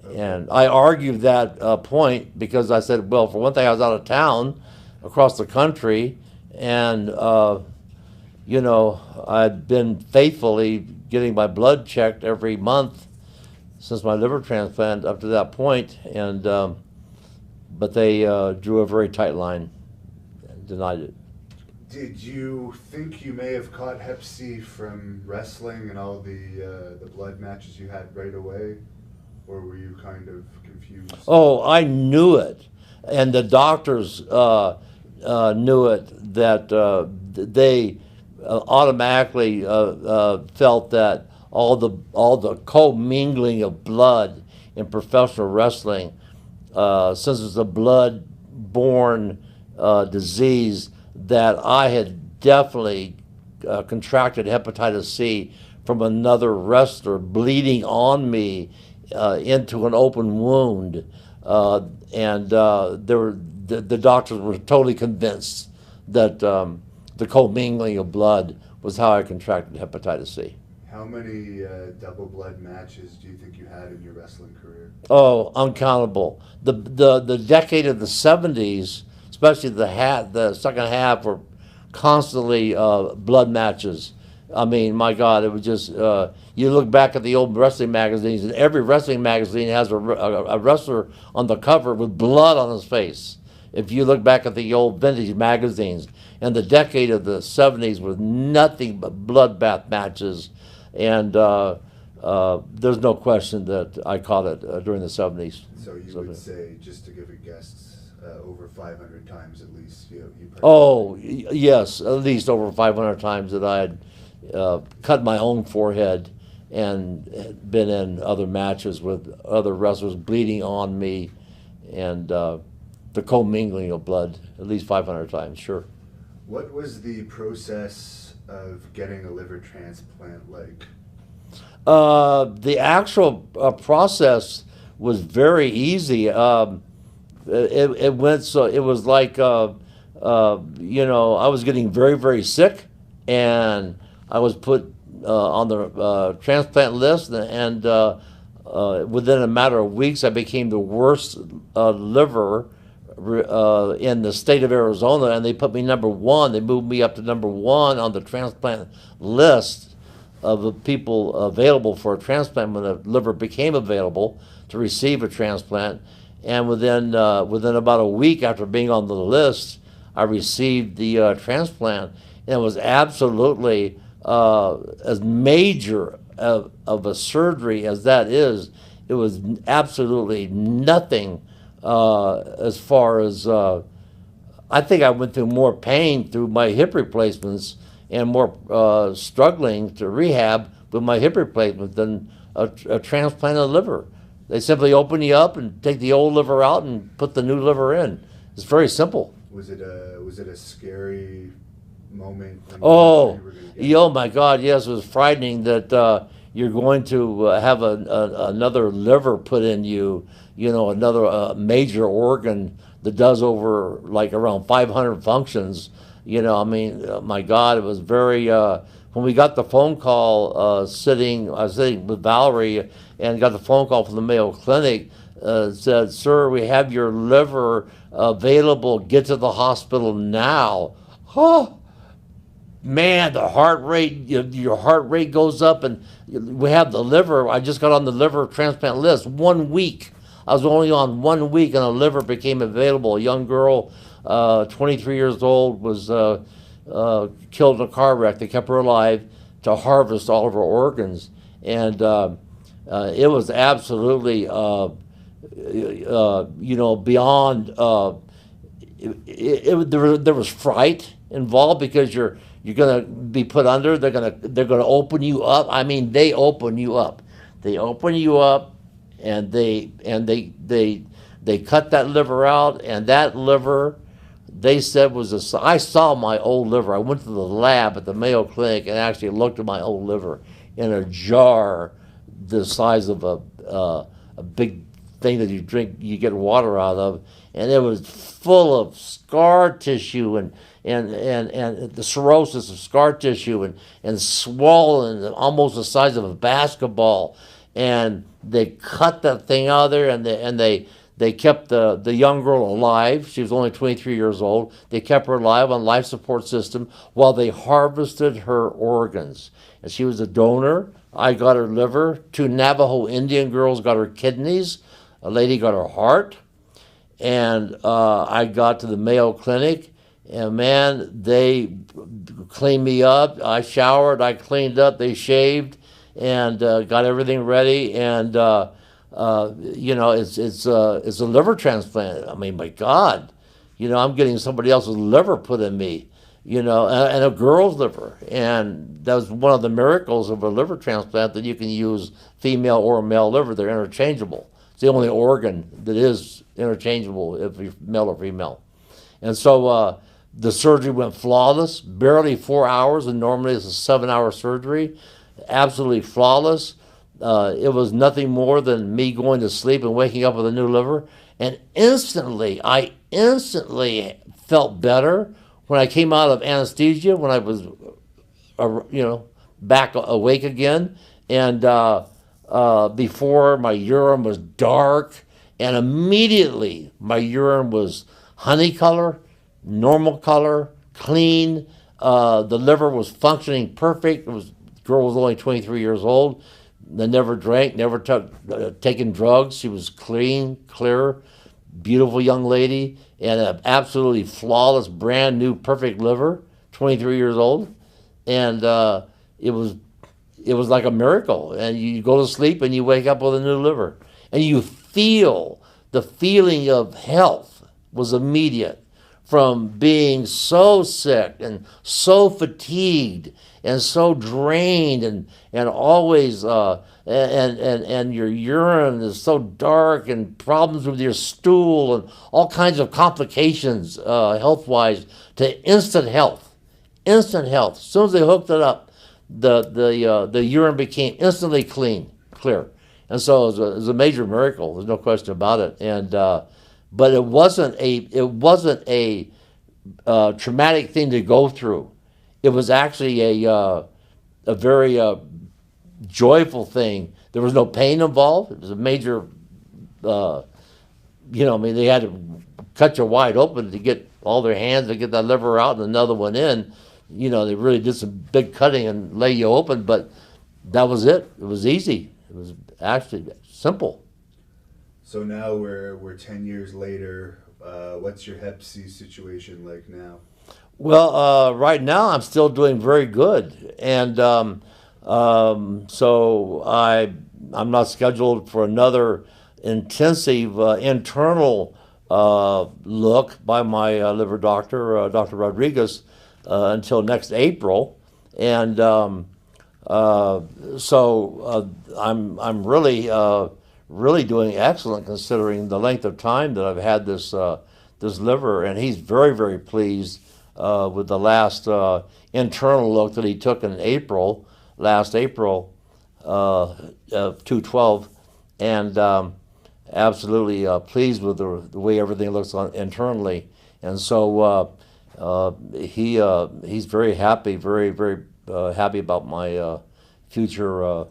Okay. And I argued that point because I said, well, for one thing, I was out of town across the country, and I'd been faithfully getting my blood checked every month since my liver transplant up to that point, and but they drew a very tight line and denied it. Did you think you may have caught Hep C from wrestling and all the blood matches you had right away, or were you kind of confused? Oh, I knew it, and the doctors knew it, that they automatically felt that all the co-mingling of blood in professional wrestling, since it's a blood-borne disease, that I had definitely contracted hepatitis C from another wrestler bleeding on me into an open wound, and the doctors were totally convinced that the co-mingling of blood was how I contracted hepatitis C. How many double blood matches do you think you had in your wrestling career? Oh, uncountable. The decade of the 70s, especially the second half, were constantly blood matches. I mean, my God, it was just, you look back at the old wrestling magazines, and every wrestling magazine has a wrestler on the cover with blood on his face. If you look back at the old vintage magazines, and the decade of the 70s was nothing but bloodbath matches. And there's no question that I caught it during the 70s. So you would say, just to give a guess, over 500 times at least you yes, at least over 500 times that I had cut my own forehead and been in other matches with other wrestlers bleeding on me, and the commingling of blood at least 500 times, sure. What was the process of getting a liver transplant like? The actual process was very easy. It went so, it was like, I was getting very, very sick, and I was put on the transplant list, and within a matter of weeks, I became the worst liver in the state of Arizona, and they put me number one. They moved me up to number one on the transplant list of the people available for a transplant when the liver became available to receive a transplant. And within about a week after being on the list, I received the transplant, and it was absolutely as major of a surgery as that is. It was absolutely nothing. As far as, I think I went through more pain through my hip replacements and more struggling to rehab with my hip replacement than a transplanted liver. They simply open you up and take the old liver out and put the new liver in. It's very simple. Was it a scary moment? Oh my God, yes, it was frightening that you're going to have another liver put in you, another major organ that does over like around 500 functions. I mean, my God, it was very. When we got the phone call, I was sitting with Valerie and got the phone call from the Mayo Clinic. Said, "Sir, we have your liver available. Get to the hospital now." Oh, man, the heart rate, your heart rate goes up, and we have the liver. I just got on the liver transplant list 1 week. I was only on 1 week, and a liver became available. A young girl, 23 years old, was killed in a car wreck. They kept her alive to harvest all of her organs, and it was absolutely, beyond. There was fright involved because you're gonna be put under. They're gonna open you up. I mean, they open you up. They open you up, and they cut that liver out, and that liver, they said, was I saw my old liver. I went to the lab at the Mayo Clinic and actually looked at my old liver in a jar the size of a big thing that you get water out of, and it was full of scar tissue and the cirrhosis of scar tissue and swollen, almost the size of a basketball. And they cut that thing out of there, and they kept the young girl alive. She was only 23 years old. They kept her alive on life support system while they harvested her organs. And she was a donor. I got her liver. 2 Navajo Indian girls got her kidneys. A lady got her heart. And I got to the Mayo Clinic, and man, they cleaned me up. I showered, I cleaned up, they shaved, and got everything ready. And it's a liver transplant. I mean, my God, I'm getting somebody else's liver put in me, and a girl's liver. And that was one of the miracles of a liver transplant, that you can use female or male liver. They're interchangeable. It's the only organ that is interchangeable if you're male or female. And so the surgery went flawless, barely 4 hours, and normally it's a 7-hour surgery. Absolutely flawless. It was nothing more than me going to sleep and waking up with a new liver. And I instantly felt better when I came out of anesthesia, when I was, back awake again. And before, my urine was dark, and immediately my urine was honey color, normal color, clean. The liver was functioning perfect. The girl was only 23 years old. They never drank, never taken drugs. She was clean, clear, beautiful young lady, and an absolutely flawless, brand new, perfect liver. 23 years old, and it was like a miracle. And you go to sleep and you wake up with a new liver, and you feel the feeling of health was immediate. From being so sick and so fatigued and so drained and always and your urine is so dark, and problems with your stool and all kinds of complications health-wise, to instant health. As soon as they hooked it up, the urine became instantly clear. And so it was a major miracle. There's no question about it. And but it wasn't a traumatic thing to go through. It was actually a very joyful thing. There was no pain involved. It was a major, they had to cut you wide open to get all their hands to get that liver out and another one in. They really did some big cutting and lay you open, but that was it. It was easy. It was actually simple. So now we're 10 years later. What's your Hep C situation like now? Well, right now I'm still doing very good, and so I'm not scheduled for another intensive internal look by my liver doctor, Dr. Rodriguez, until next April, and so I'm really doing excellent considering the length of time that I've had this liver, and he's very, very pleased with the last internal look that he took in last April. 212, and absolutely pleased with the way everything looks internally. And so he's very happy, very happy about my future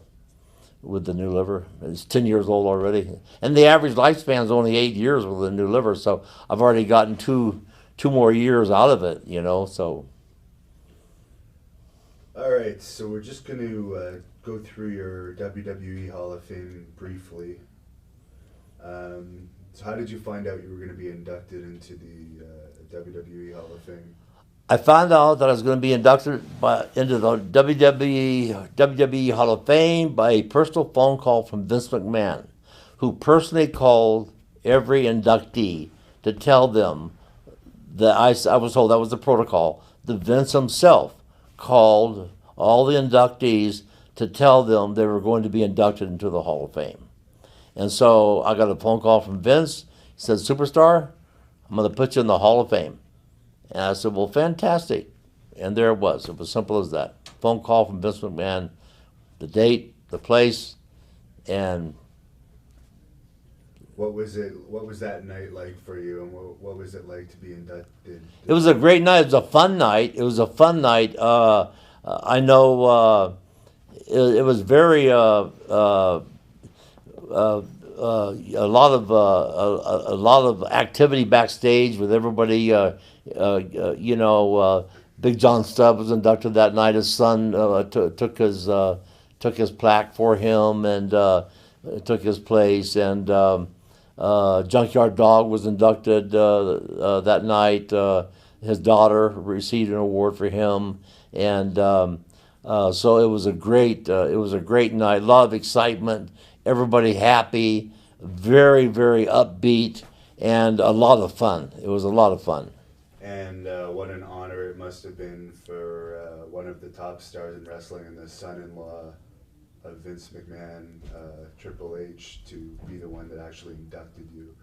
with the new liver. It's 10 years old already, and the average lifespan is only 8 years with a new liver. So I've already gotten two more years out of it, So All right, so we're just going to go through your WWE Hall of Fame briefly. So how did you find out you were going to be inducted into the WWE Hall of Fame? I found out that I was going to be inducted into the WWE Hall of Fame by a personal phone call from Vince McMahon, who personally called every inductee to tell them that I was told that was the protocol. The Vince himself called all the inductees to tell them they were going to be inducted into the Hall of Fame. And so I got a phone call from Vince. He said, "Superstar, I'm going to put you in the Hall of Fame." And I said, "Well, fantastic." And there it was. It was simple as that. Phone call from Vince McMahon, the date, the place, and What was that night like for you, and what was it like to be inducted? it was a great night. It was a fun night. I know it was very a lot of activity backstage with everybody. Big John Stubb was inducted that night. His son took his plaque for him and took his place. And Junkyard Dog was inducted that night. His daughter received an award for him, and so it was a great night. A lot of excitement. Everybody happy, very upbeat, and a lot of fun. It was a lot of fun. And what an honor it must have been for one of the top stars in wrestling and the son-in-law of Vince McMahon, Triple H, to be the one that actually inducted you.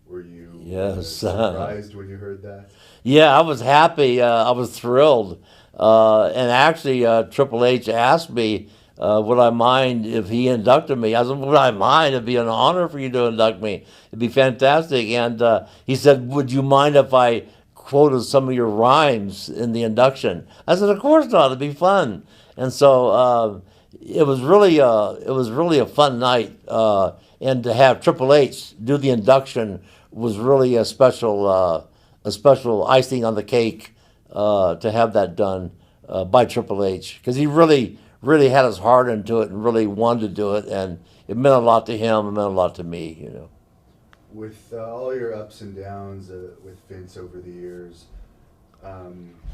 Were you surprised when you heard that? Yeah, I was happy. I was thrilled. And actually, Triple H asked me, would I mind if he inducted me? I said, would I mind? It'd be an honor for you to induct me. It'd be fantastic. And he said, would you mind if I quoted some of your rhymes in the induction? I said, of course not. It'd be fun. And so it was really a fun night. And to have Triple H do the induction was really a special icing on the cake to have that done by Triple H, because he really had his heart into it and really wanted to do it, and it meant a lot to him. It meant a lot to me, With all your ups and downs with Vince over the years,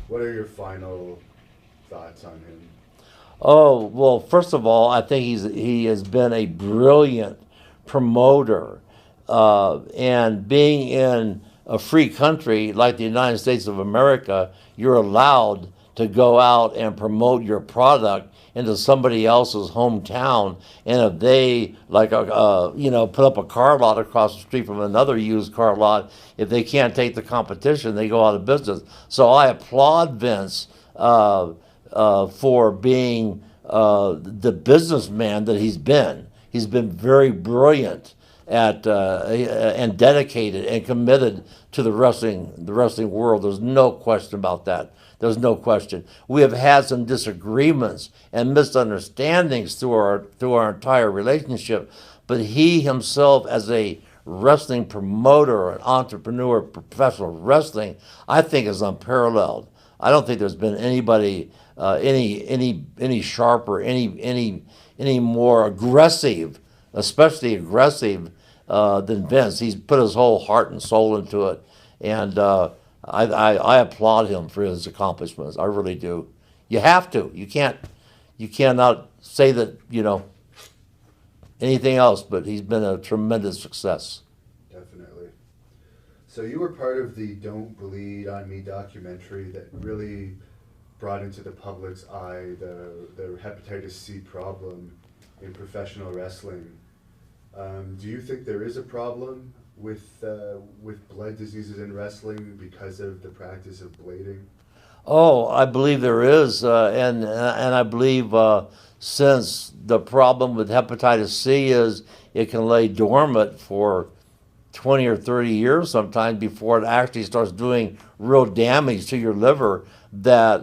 what are your final thoughts on him? Oh, well, first of all, I think he has been a brilliant promoter, and being in a free country like the United States of America, you're allowed to go out and promote your product into somebody else's hometown, and if they put up a car lot across the street from another used car lot, if they can't take the competition, they go out of business. So I applaud Vince for being the businessman that he's been. He's been very brilliant and dedicated and committed to the wrestling world. There's no question about that. There's no question. We have had some disagreements and misunderstandings through our entire relationship, but he himself, as a wrestling promoter, an entrepreneur, professional wrestling, I think is unparalleled. I don't think there's been anybody any sharper, any more aggressive, especially aggressive than Vince. He's put his whole heart and soul into it, and I applaud him for his accomplishments. I really do. You have to. You cannot say that anything else. But he's been a tremendous success. Definitely. So you were part of the "Don't Bleed on Me" documentary that really brought into the public's eye the hepatitis C problem in professional wrestling. Do you think there is a problem with blood diseases in wrestling because of the practice of blading? Oh, I believe there is, and I believe since the problem with hepatitis C is it can lay dormant for 20 or 30 years sometimes before it actually starts doing real damage to your liver, that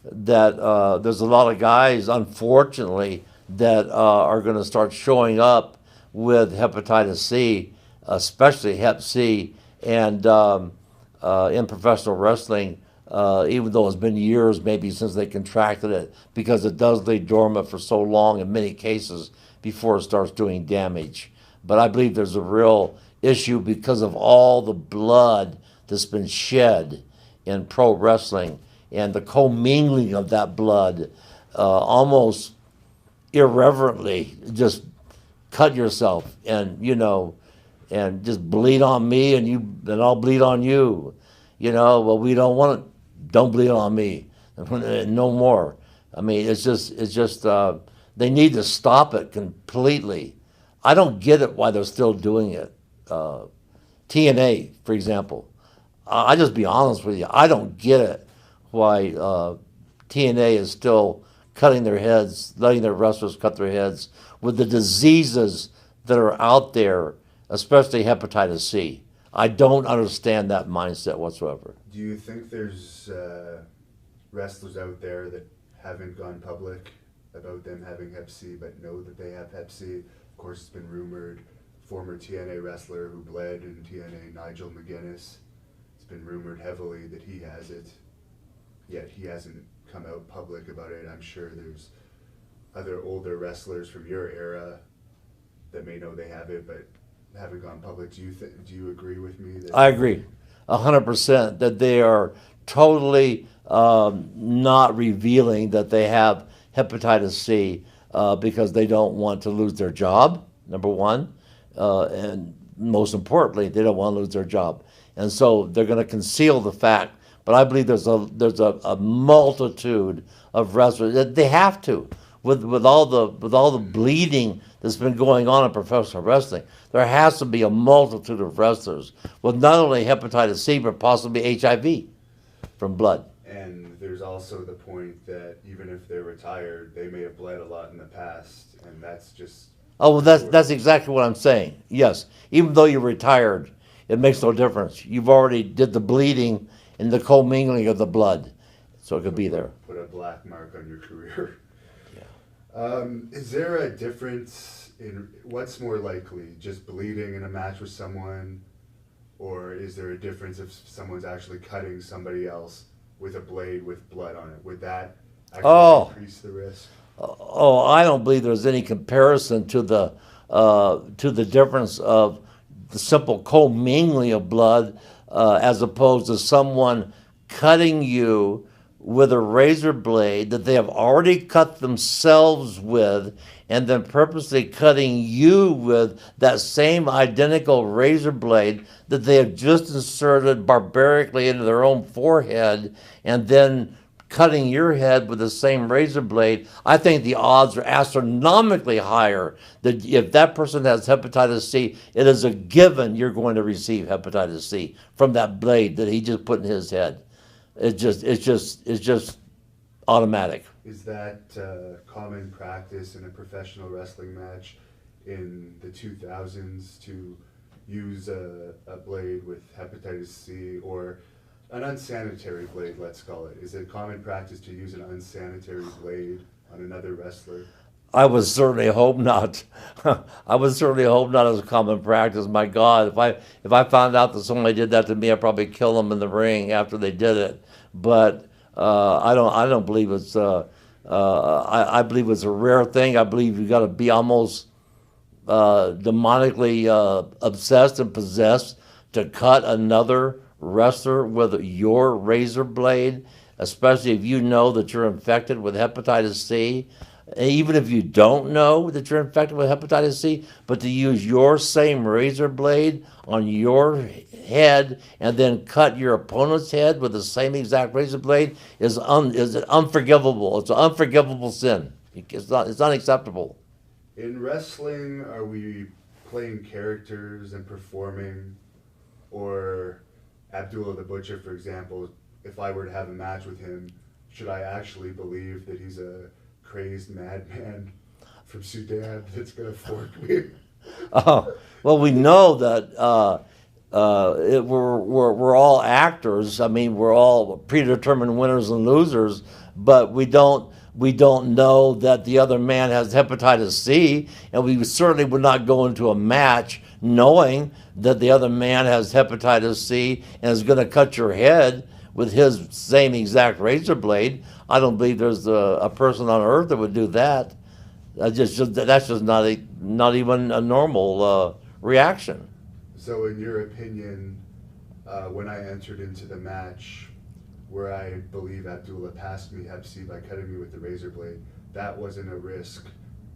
there's a lot of guys, unfortunately, that are going to start showing up with hepatitis C, especially Hep C, and in professional wrestling, even though it's been years maybe since they contracted it, because it does lay dormant for so long in many cases before it starts doing damage. But I believe there's a real issue because of all the blood that's been shed in pro wrestling and the commingling of that blood, almost irreverently just cut yourself and and just bleed on me and I'll bleed on you. Well, we don't want it. Don't bleed on me. No more. I mean, it's just they need to stop it completely. I don't get it why they're still doing it. TNA, for example. I just be honest with you. I don't get it why TNA is still cutting their heads, letting their wrestlers cut their heads with the diseases that are out there, especially hepatitis C. I don't understand that mindset whatsoever. Do you think there's wrestlers out there that haven't gone public about them having Hep C but know that they have Hep C? Of course, it's been rumored. Former TNA wrestler who bled in TNA, Nigel McGuinness, it's been rumored heavily that he has it, yet he hasn't come out public about it. I'm sure there's other older wrestlers from your era that may know they have it but haven't gone public. Do you agree with me? I agree 100% that they are totally not revealing that they have hepatitis C because they don't want to lose their job, number one. And most importantly, they don't want to lose their job. And so they're going to conceal the fact. But I believe there's a multitude of wrestlers. They have to. With all the bleeding that's been going on in professional wrestling, there has to be a multitude of wrestlers with not only hepatitis C, but possibly HIV from blood. And there's also the point that even if they're retired, they may have bled a lot in the past, and that's just... Oh, well, that's exactly what I'm saying. Yes, even though you're retired, it makes no difference. You've already did the bleeding and the commingling of the blood, so it could be there. Put a black mark on your career. Yeah. Is there a difference in what's more likely, just bleeding in a match with someone, or is there a difference if someone's actually cutting somebody else with a blade with blood on it? Would that actually increase the risk? Oh, I don't believe there's any comparison to the difference of the simple commingling of blood as opposed to someone cutting you with a razor blade that they have already cut themselves with, and then purposely cutting you with that same identical razor blade that they have just inserted barbarically into their own forehead, and then cutting your head with the same razor blade. I think the odds are astronomically higher that if that person has hepatitis C, it is a given you're going to receive hepatitis C from that blade that he just put in his head. It's just automatic. Is that common practice in a professional wrestling match in the 2000s to use a blade with hepatitis C, or an unsanitary blade, let's call it? Is it common practice to use an unsanitary blade on another wrestler? I would certainly hope not. I would certainly hope not as a common practice. My God, if I found out that somebody did that to me, I'd probably kill them in the ring after they did it. But I don't believe it's. I believe it's a rare thing. I believe you got to be almost demonically obsessed and possessed to cut another wrestler with your razor blade, especially if you know that you're infected with hepatitis C. Even if you don't know that you're infected with hepatitis C, but to use your same razor blade on your head and then cut your opponent's head with the same exact razor blade is unforgivable. It's an unforgivable sin. It's unacceptable. In wrestling, are we playing characters and performing? Or Abdullah the Butcher, for example, if I were to have a match with him, should I actually believe that he's a crazed madman from Sudan that's gonna fork me? Well, we know that we're all actors. I mean, we're all predetermined winners and losers, but we don't know that the other man has hepatitis C, and we certainly would not go into a match knowing that the other man has hepatitis C and is going to cut your head with his same exact razor blade. I don't believe there's a person on earth that would do that. That's just not even a normal reaction. So in your opinion, when I entered into the match where I believe Abdullah passed me Hep C by cutting me with the razor blade, that wasn't a risk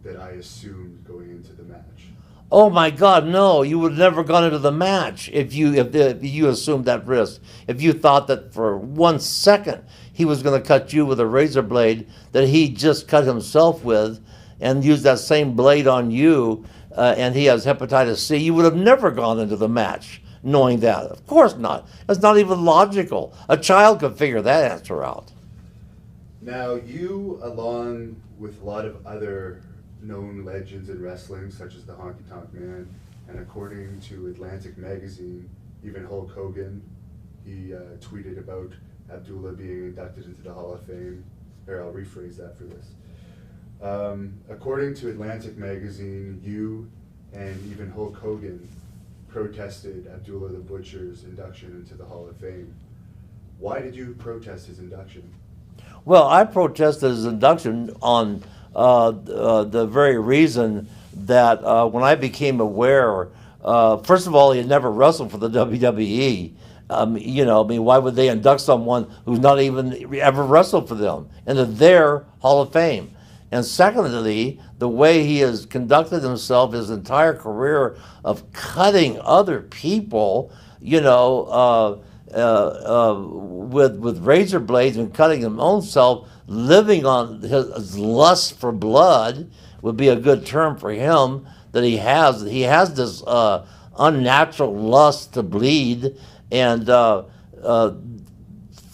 that I assumed going into the match? Oh my God, no! You would have never gone into the match if you assumed that risk. If you thought that for 1 second he was going to cut you with a razor blade that he just cut himself with, and use that same blade on you, and he has hepatitis C, you would have never gone into the match knowing that. Of course not. It's not even logical. A child could figure that answer out. Now, you, along with a lot of other known legends in wrestling, such as the Honky Tonk Man, and according to Atlantic Magazine, even Hulk Hogan, he tweeted about Abdullah being inducted into the Hall of Fame. Here, I'll rephrase that for this. According to Atlantic Magazine, you and even Hulk Hogan protested Abdullah the Butcher's induction into the Hall of Fame. Why did you protest his induction? Well, I protested his induction on the very reason that when I became aware, first of all, he had never wrestled for the WWE. Why would they induct someone who's not even ever wrestled for them into their Hall of Fame? And secondly, the way he has conducted himself his entire career of cutting other people, with razor blades and cutting his own self, living on his lust for blood would be a good term for him. That he has this unnatural lust to bleed, and for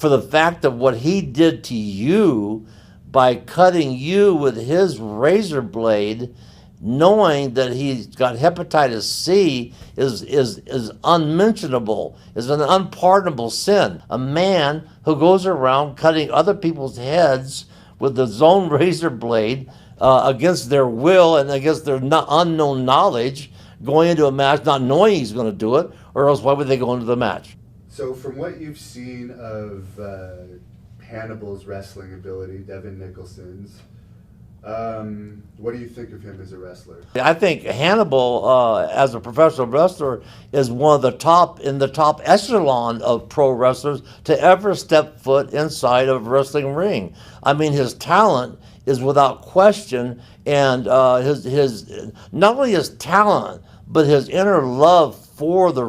the fact of what he did to you by cutting you with his razor blade, knowing that he's got hepatitis C, is unmentionable, is an unpardonable sin. A man who goes around cutting other people's heads with his own razor blade against their will and against their unknown knowledge, going into a match not knowing he's going to do it, or else why would they go into the match? So from what you've seen of Hannibal's wrestling ability, Devin Nicholson's, what do you think of him as a wrestler? I think Hannibal, as a professional wrestler, is one of the top echelon of pro wrestlers to ever step foot inside of a wrestling ring. I mean, his talent is without question, and his not only his talent, but his inner love for the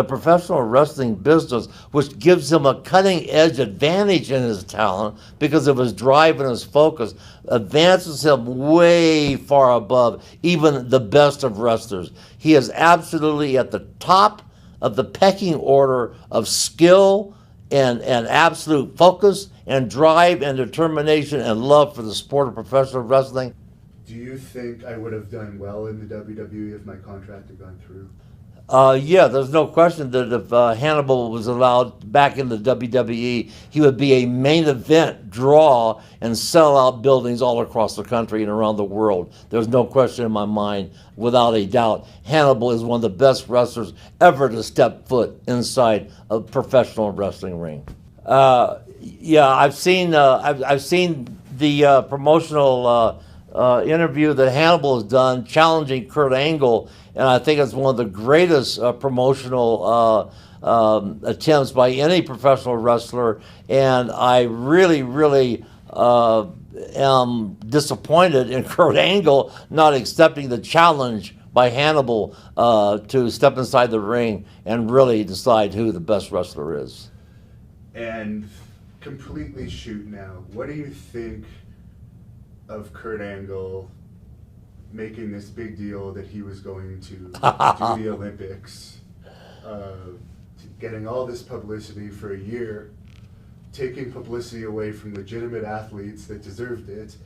professional wrestling business, which gives him a cutting-edge advantage in his talent because of his drive and his focus, advances him way far above even the best of wrestlers. He is absolutely at the top of the pecking order of skill and absolute focus and drive and determination and love for the sport of professional wrestling. Do you think I would have done well in the WWE if my contract had gone through? Yeah, there's no question that if Hannibal was allowed back in the WWE, he would be a main event draw and sell out buildings all across the country and around the world. There's no question in my mind, without a doubt. Hannibal is one of the best wrestlers ever to step foot inside a professional wrestling ring. Yeah, I've seen the promotional interview that Hannibal has done challenging Kurt Angle, and I think it's one of the greatest promotional attempts by any professional wrestler, and I really am disappointed in Kurt Angle not accepting the challenge by Hannibal to step inside the ring and really decide who the best wrestler is. And completely shoot now, what do you think of Kurt Angle making this big deal that he was going to do the Olympics, getting all this publicity for a year, taking publicity away from legitimate athletes that deserved it,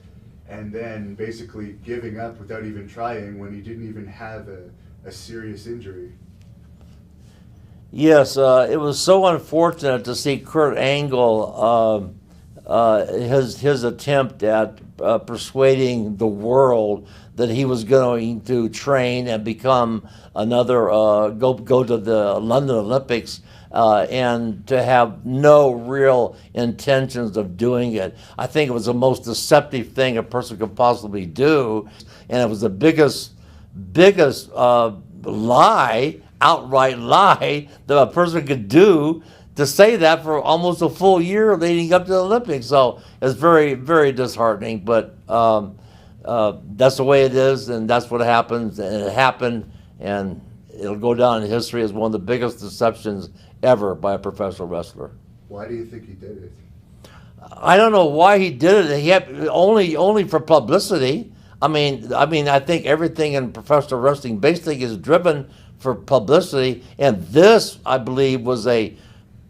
and then basically giving up without even trying when he didn't even have a serious injury. Yes, it was so unfortunate to see Kurt Angle, his attempt at persuading the world that he was going to train and become another, go to the London Olympics, and to have no real intentions of doing it. I think it was the most deceptive thing a person could possibly do, and it was the biggest lie, outright lie, that a person could do, to say that for almost a full year leading up to the Olympics. So it's very, very disheartening, but that's the way it is, and that's what happens, and it happened, and it'll go down in history as one of the biggest deceptions ever by a professional wrestler. Why do you think he did it? I don't know why he did it. He had only for publicity. I mean, I think everything in professional wrestling basically is driven for publicity, and this, I believe, was a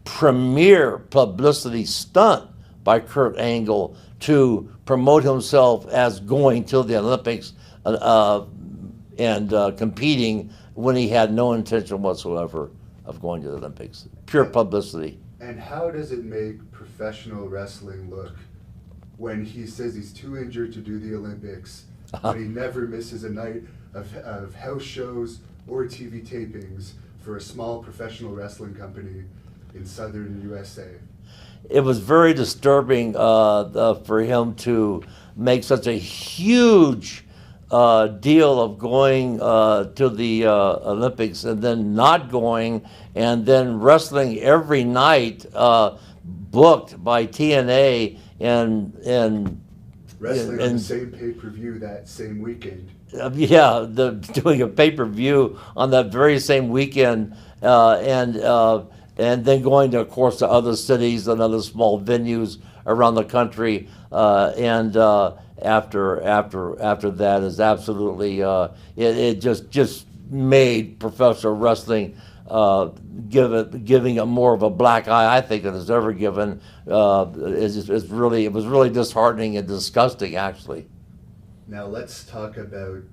premier publicity stunt by Kurt Angle to promote himself as going to the Olympics and competing when he had no intention whatsoever of going to the Olympics. Pure publicity. And how does it make professional wrestling look when he says he's too injured to do the Olympics, but he never misses a night of house shows or TV tapings for a small professional wrestling company in southern USA? It was very disturbing for him to make such a huge deal of going to the Olympics and then not going, and then wrestling every night, booked by TNA and wrestling on the same pay-per-view that same weekend. Yeah, doing a pay-per-view on that very same weekend, and then going to, of course, to other cities and other small venues around the country, and after that is absolutely it just made professional wrestling giving it more of a black eye, I think, than it's ever given. It was really disheartening and disgusting, actually. Now let's talk about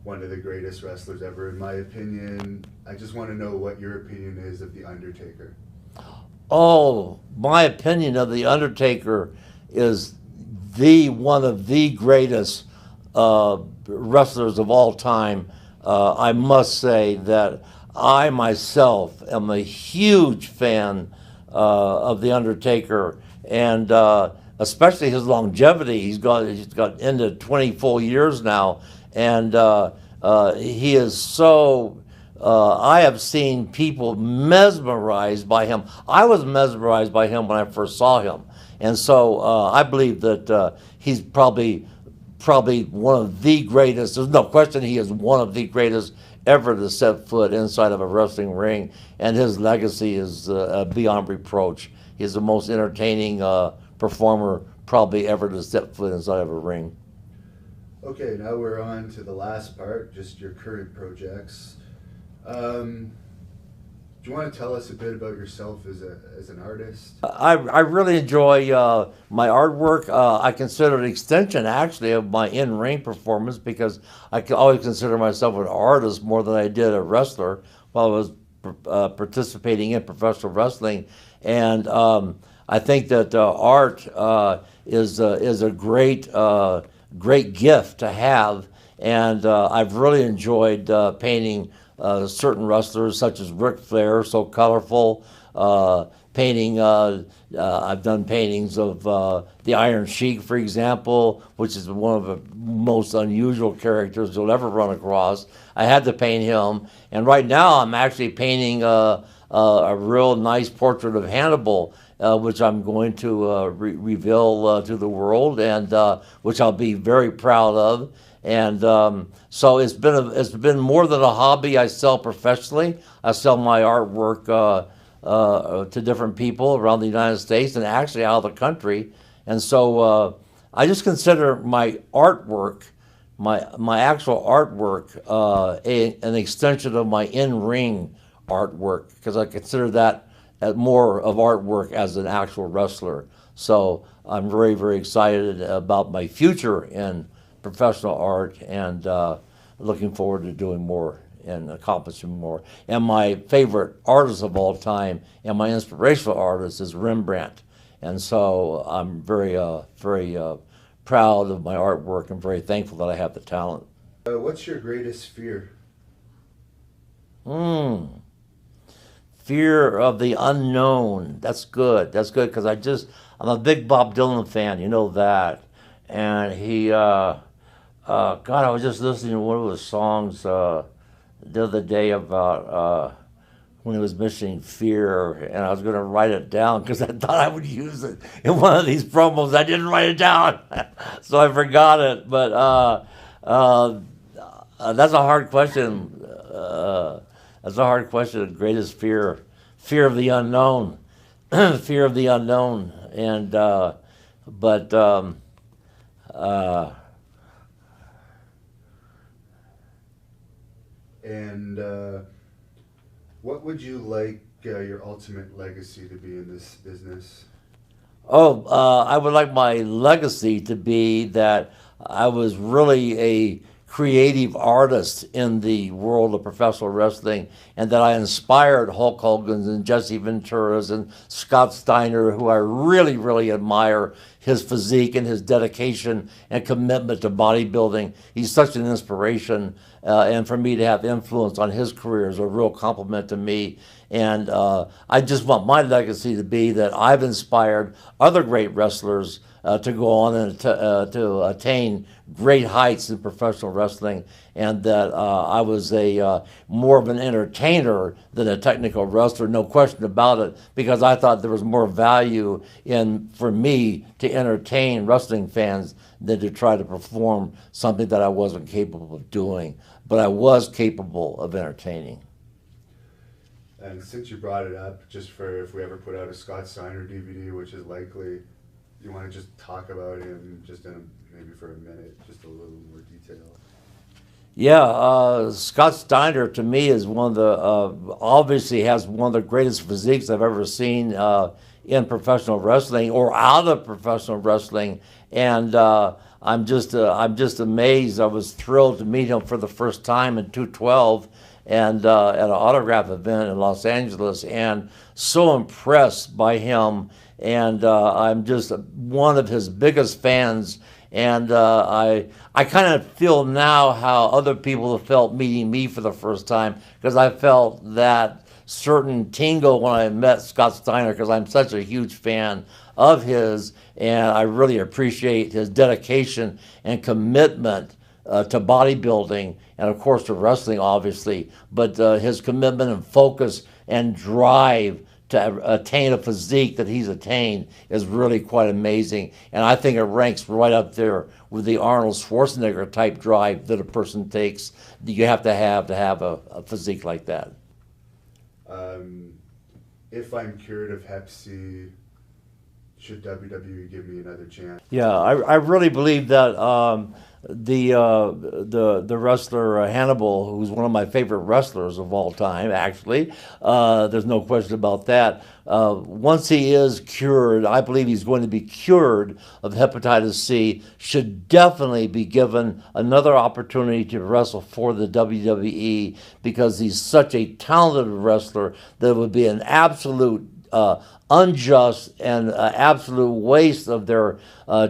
one of the greatest wrestlers ever, in my opinion. I just want to know what your opinion is of The Undertaker. Oh, my opinion of The Undertaker is one of the greatest wrestlers of all time. I must say that I myself am a huge fan of The Undertaker, and especially his longevity. He's got into 20 full years now, and he is so. I have seen people mesmerized by him. I was mesmerized by him when I first saw him, and so I believe that he's probably one of the greatest. There's no question he is one of the greatest ever to set foot inside of a wrestling ring, and his legacy is beyond reproach. He's the most entertaining performer probably ever to step foot inside of a ring. Okay, now we're on to the last part, just your current projects. Do you want to tell us a bit about yourself as an artist? I really enjoy my artwork. I consider it an extension, actually, of my in-ring performance, because I always consider myself an artist more than I did a wrestler while I was participating in professional wrestling. And I think that art is a great gift to have, and I've really enjoyed painting certain wrestlers, such as Ric Flair, so colorful. Painting, I've done paintings of the Iron Sheik, for example, which is one of the most unusual characters you'll ever run across. I had to paint him, and right now I'm actually painting a real nice portrait of Hannibal, which I'm going to reveal to the world, and which I'll be very proud of. And so it's been more than a hobby. I sell professionally. I sell my artwork to different people around the United States and actually out of the country. And so I just consider my artwork, my actual artwork, an extension of my in-ring artwork, because I consider that at more of artwork as an actual wrestler. So I'm very, very excited about my future in professional art, and looking forward to doing more and accomplishing more. And my favorite artist of all time and my inspirational artist is Rembrandt. And so I'm very, very proud of my artwork and very thankful that I have the talent. What's your greatest fear? Fear of the unknown. That's good. That's good, because I'm a big Bob Dylan fan. You know that. And he, God, I was just listening to one of his songs the other day about when he was mentioning fear, and I was going to write it down because I thought I would use it in one of these promos. I didn't write it down, so I forgot it. But that's a hard question. That's a hard question. Greatest fear of the unknown, fear of the unknown, and what would you like your ultimate legacy to be in this business? I would like my legacy to be that I was really a creative artist in the world of professional wrestling, and that I inspired Hulk Hogan's and Jesse Ventura's and Scott Steiner, who I really, really admire his physique and his dedication and commitment to bodybuilding. He's such an inspiration, and for me to have influence on his career is a real compliment to me. And I just want my legacy to be that I've inspired other great wrestlers to go on and to attain great heights in professional wrestling, and that I was a more of an entertainer than a technical wrestler, no question about it, because I thought there was more value for me to entertain wrestling fans than to try to perform something that I wasn't capable of doing, but I was capable of entertaining. And since you brought it up, just for if we ever put out a Scott Steiner DVD, which is likely, you want to just talk about him just maybe for a minute, just a little more detail? Yeah, Scott Steiner to me is one of the, obviously has one of the greatest physiques I've ever seen in professional wrestling or out of professional wrestling. And I'm just amazed. I was thrilled to meet him for the first time in 212 and at an autograph event in Los Angeles, and so impressed by him. And I'm just one of his biggest fans. And I kind of feel now how other people have felt meeting me for the first time, because I felt that certain tingle when I met Scott Steiner, because I'm such a huge fan of his, and I really appreciate his dedication and commitment to bodybuilding, and of course to wrestling, obviously, but his commitment and focus and drive to attain a physique that he's attained is really quite amazing. And I think it ranks right up there with the Arnold Schwarzenegger type drive that a person takes that you have to have a physique like that. If I'm cured of Hep C, should WWE give me another chance? Yeah, I really believe that the wrestler Hannibal, who's one of my favorite wrestlers of all time, actually, there's no question about that. Once he is cured, I believe he's going to be cured of hepatitis C, should definitely be given another opportunity to wrestle for the WWE, because he's such a talented wrestler that it would be an absolute unjust and absolute waste of their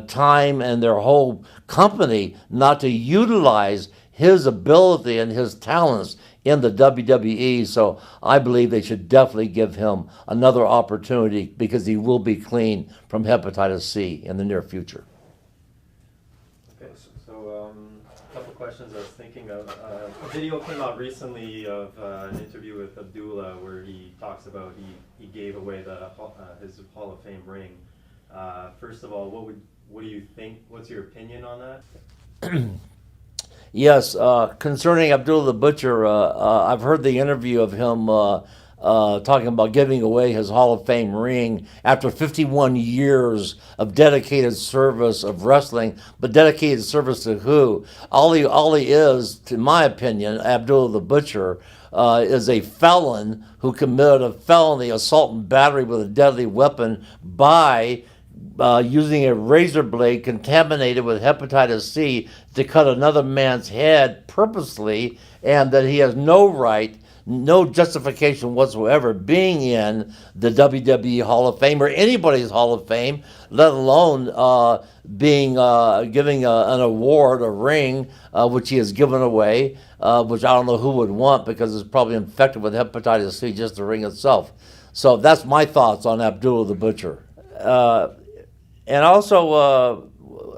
time and their whole company not to utilize his ability and his talents in the WWE. So I believe they should definitely give him another opportunity, because he will be clean from hepatitis C in the near future. Okay, so a couple questions I was thinking of. A video came out recently of an interview with Abdullah where he talks about he gave away his Hall of Fame ring. First of all, what do you think? What's your opinion on that? Yes, concerning Abdullah the Butcher, I've heard the interview of him talking about giving away his Hall of Fame ring after 51 years of dedicated service of wrestling, but dedicated service to who? All he is, in my opinion, Abdullah the Butcher, is a felon who committed a felony assault and battery with a deadly weapon by using a razor blade contaminated with hepatitis C to cut another man's head purposely, and that he has no right, no justification whatsoever being in the WWE Hall of Fame or anybody's Hall of Fame, let alone giving an award, a ring, which he has given away, which I don't know who would want because it's probably infected with hepatitis C, just the ring itself. So that's my thoughts on Abdullah the Butcher. And also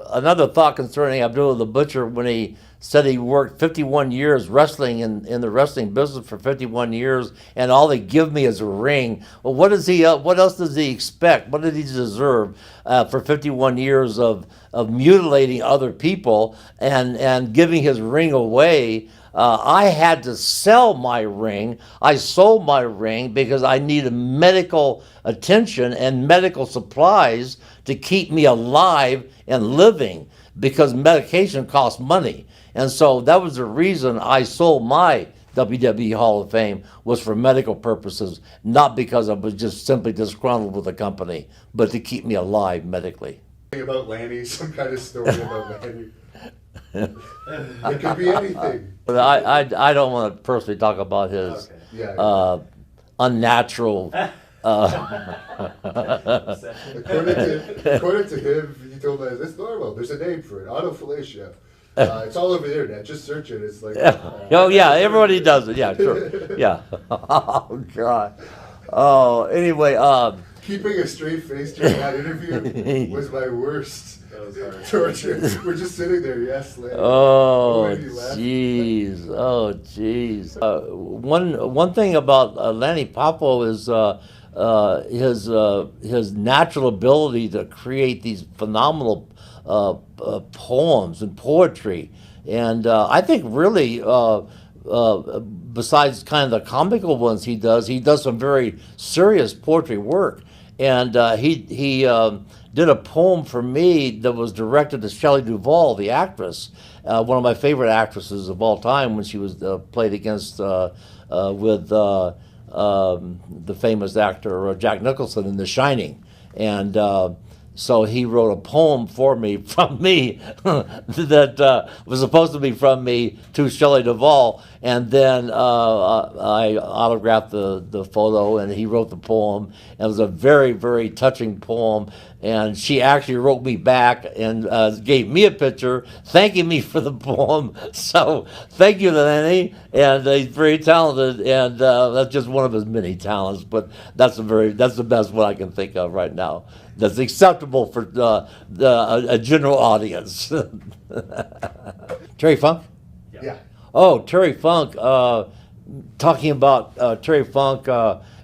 another thought concerning Abdullah the Butcher, when he said he worked 51 years wrestling in the wrestling business for 51 years, and all they give me is a ring. Well, what else does he expect? What did he deserve for 51 years of mutilating other people and giving his ring away? I had to sell my ring. I sold my ring because I needed medical attention and medical supplies to keep me alive and living, because medication costs money. And so that was the reason I sold my WWE Hall of Fame, was for medical purposes, not because I was just simply disgruntled with the company, but to keep me alive medically. About Lanny, some kind of story about Lanny. It could be anything. But I don't want to personally talk about his unnatural. According to him, he told me it's normal. There's a name for it, autophilacia. It's all over the internet. Just search it. It's like. Oh yeah, everybody does it. Yeah, sure. Yeah. Oh God. Oh, anyway. Keeping a straight face during that interview was my worst torture. We're just sitting there, yes, Lanny. Oh, jeez. Oh, jeez. One thing about Lanny Poffo is his natural ability to create these phenomenal poems and poetry, and I think really. Besides kind of the comical ones he does some very serious poetry work. And he did a poem for me that was directed to Shelley Duvall, the actress, one of my favorite actresses of all time, when she was played against with the famous actor Jack Nicholson in The Shining. And so he wrote a poem for me, from me, that was supposed to be from me to Shelley Duvall, and then I autographed the photo, and he wrote the poem. And it was a very, very touching poem, and she actually wrote me back and gave me a picture, thanking me for the poem. So thank you, Lenny, and he's very talented, and that's just one of his many talents, but that's the best one I can think of right now. That's acceptable for a general audience. Terry Funk? Yeah. Oh, Terry Funk. Talking about Terry Funk,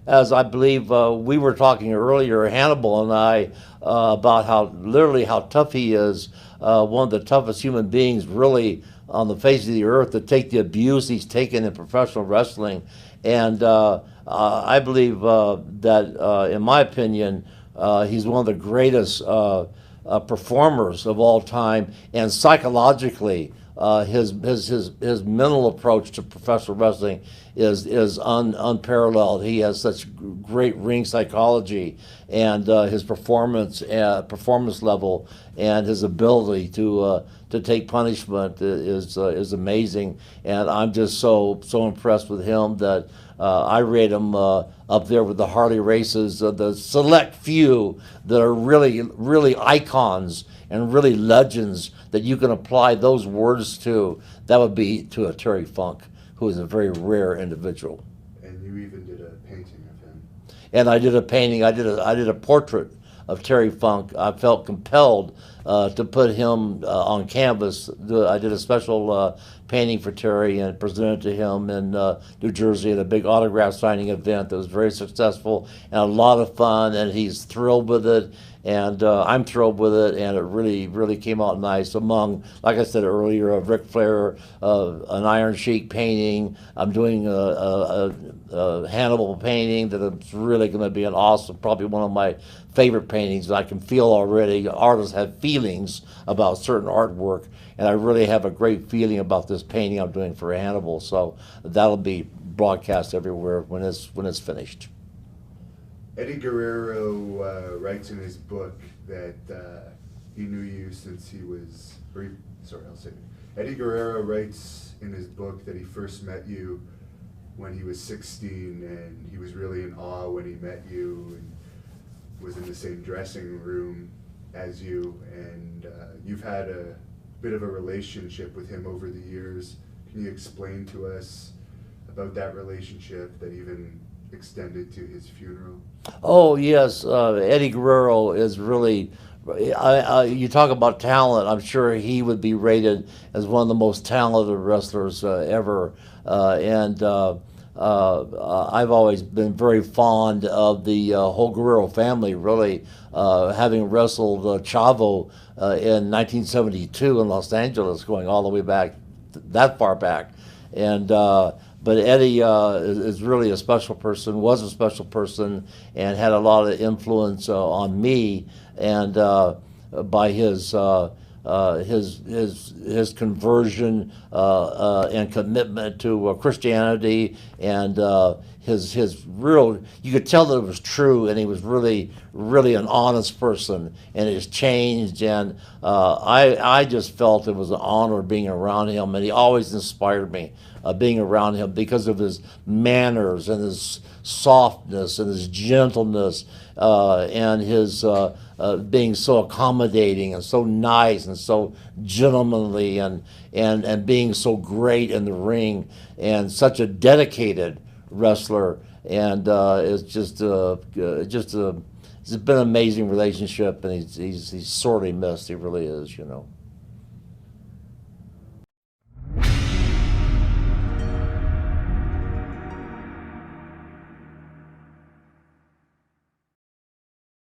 as I believe we were talking earlier, Hannibal and I, about how tough he is. One of the toughest human beings, really, on the face of the earth, to take the abuse he's taken in professional wrestling. And I believe that, in my opinion, he's one of the greatest performers of all time, and psychologically, his mental approach to professional wrestling is unparalleled. He has such great ring psychology, and his performance level and his ability to take punishment is amazing. And I'm just so impressed with him that I rate him up there with the Harley Races, the select few that are really icons and really legends that you can apply those words to. That would be to a Terry Funk, who is a very rare individual. And you even did a painting of him. And I did a painting. I did a portrait of Terry Funk. I felt compelled to put him on canvas. I did a special painting for Terry and presented to him in New Jersey at a big autograph signing event that was very successful and a lot of fun, and he's thrilled with it. And I'm thrilled with it, and it really, really came out nice. Among, like I said earlier, a Ric Flair, an Iron Sheik painting. I'm doing a Hannibal painting that is really going to be an awesome, probably one of my favorite paintings. I can feel already. Artists have feelings about certain artwork, and I really have a great feeling about this painting I'm doing for Hannibal. So that'll be broadcast everywhere when it's finished. Eddie Guerrero writes in his book that he knew you since he was, Eddie Guerrero writes in his book that he first met you when he was 16, and he was really in awe when he met you and was in the same dressing room as you, and you've had a bit of a relationship with him over the years. Can you explain to us about that relationship that even extended to his funeral? Oh yes, Eddie Guerrero is really. You talk about talent. I'm sure he would be rated as one of the most talented wrestlers ever. I've always been very fond of the whole Guerrero family. Really, having wrestled Chavo in 1972 in Los Angeles, going all the way back that far back, and. But Eddie is really a special person, was a special person, and had a lot of influence on me, and by his conversion and commitment to Christianity, and his real, you could tell that it was true, and he was really an honest person, and it's changed, and I just felt it was an honor being around him, and he always inspired me. Being around him because of his manners and his softness and his gentleness and his being so accommodating and so nice and so gentlemanly and being so great in the ring and such a dedicated wrestler, and it's just it's been an amazing relationship, and he's sorely missed. He really is, you know.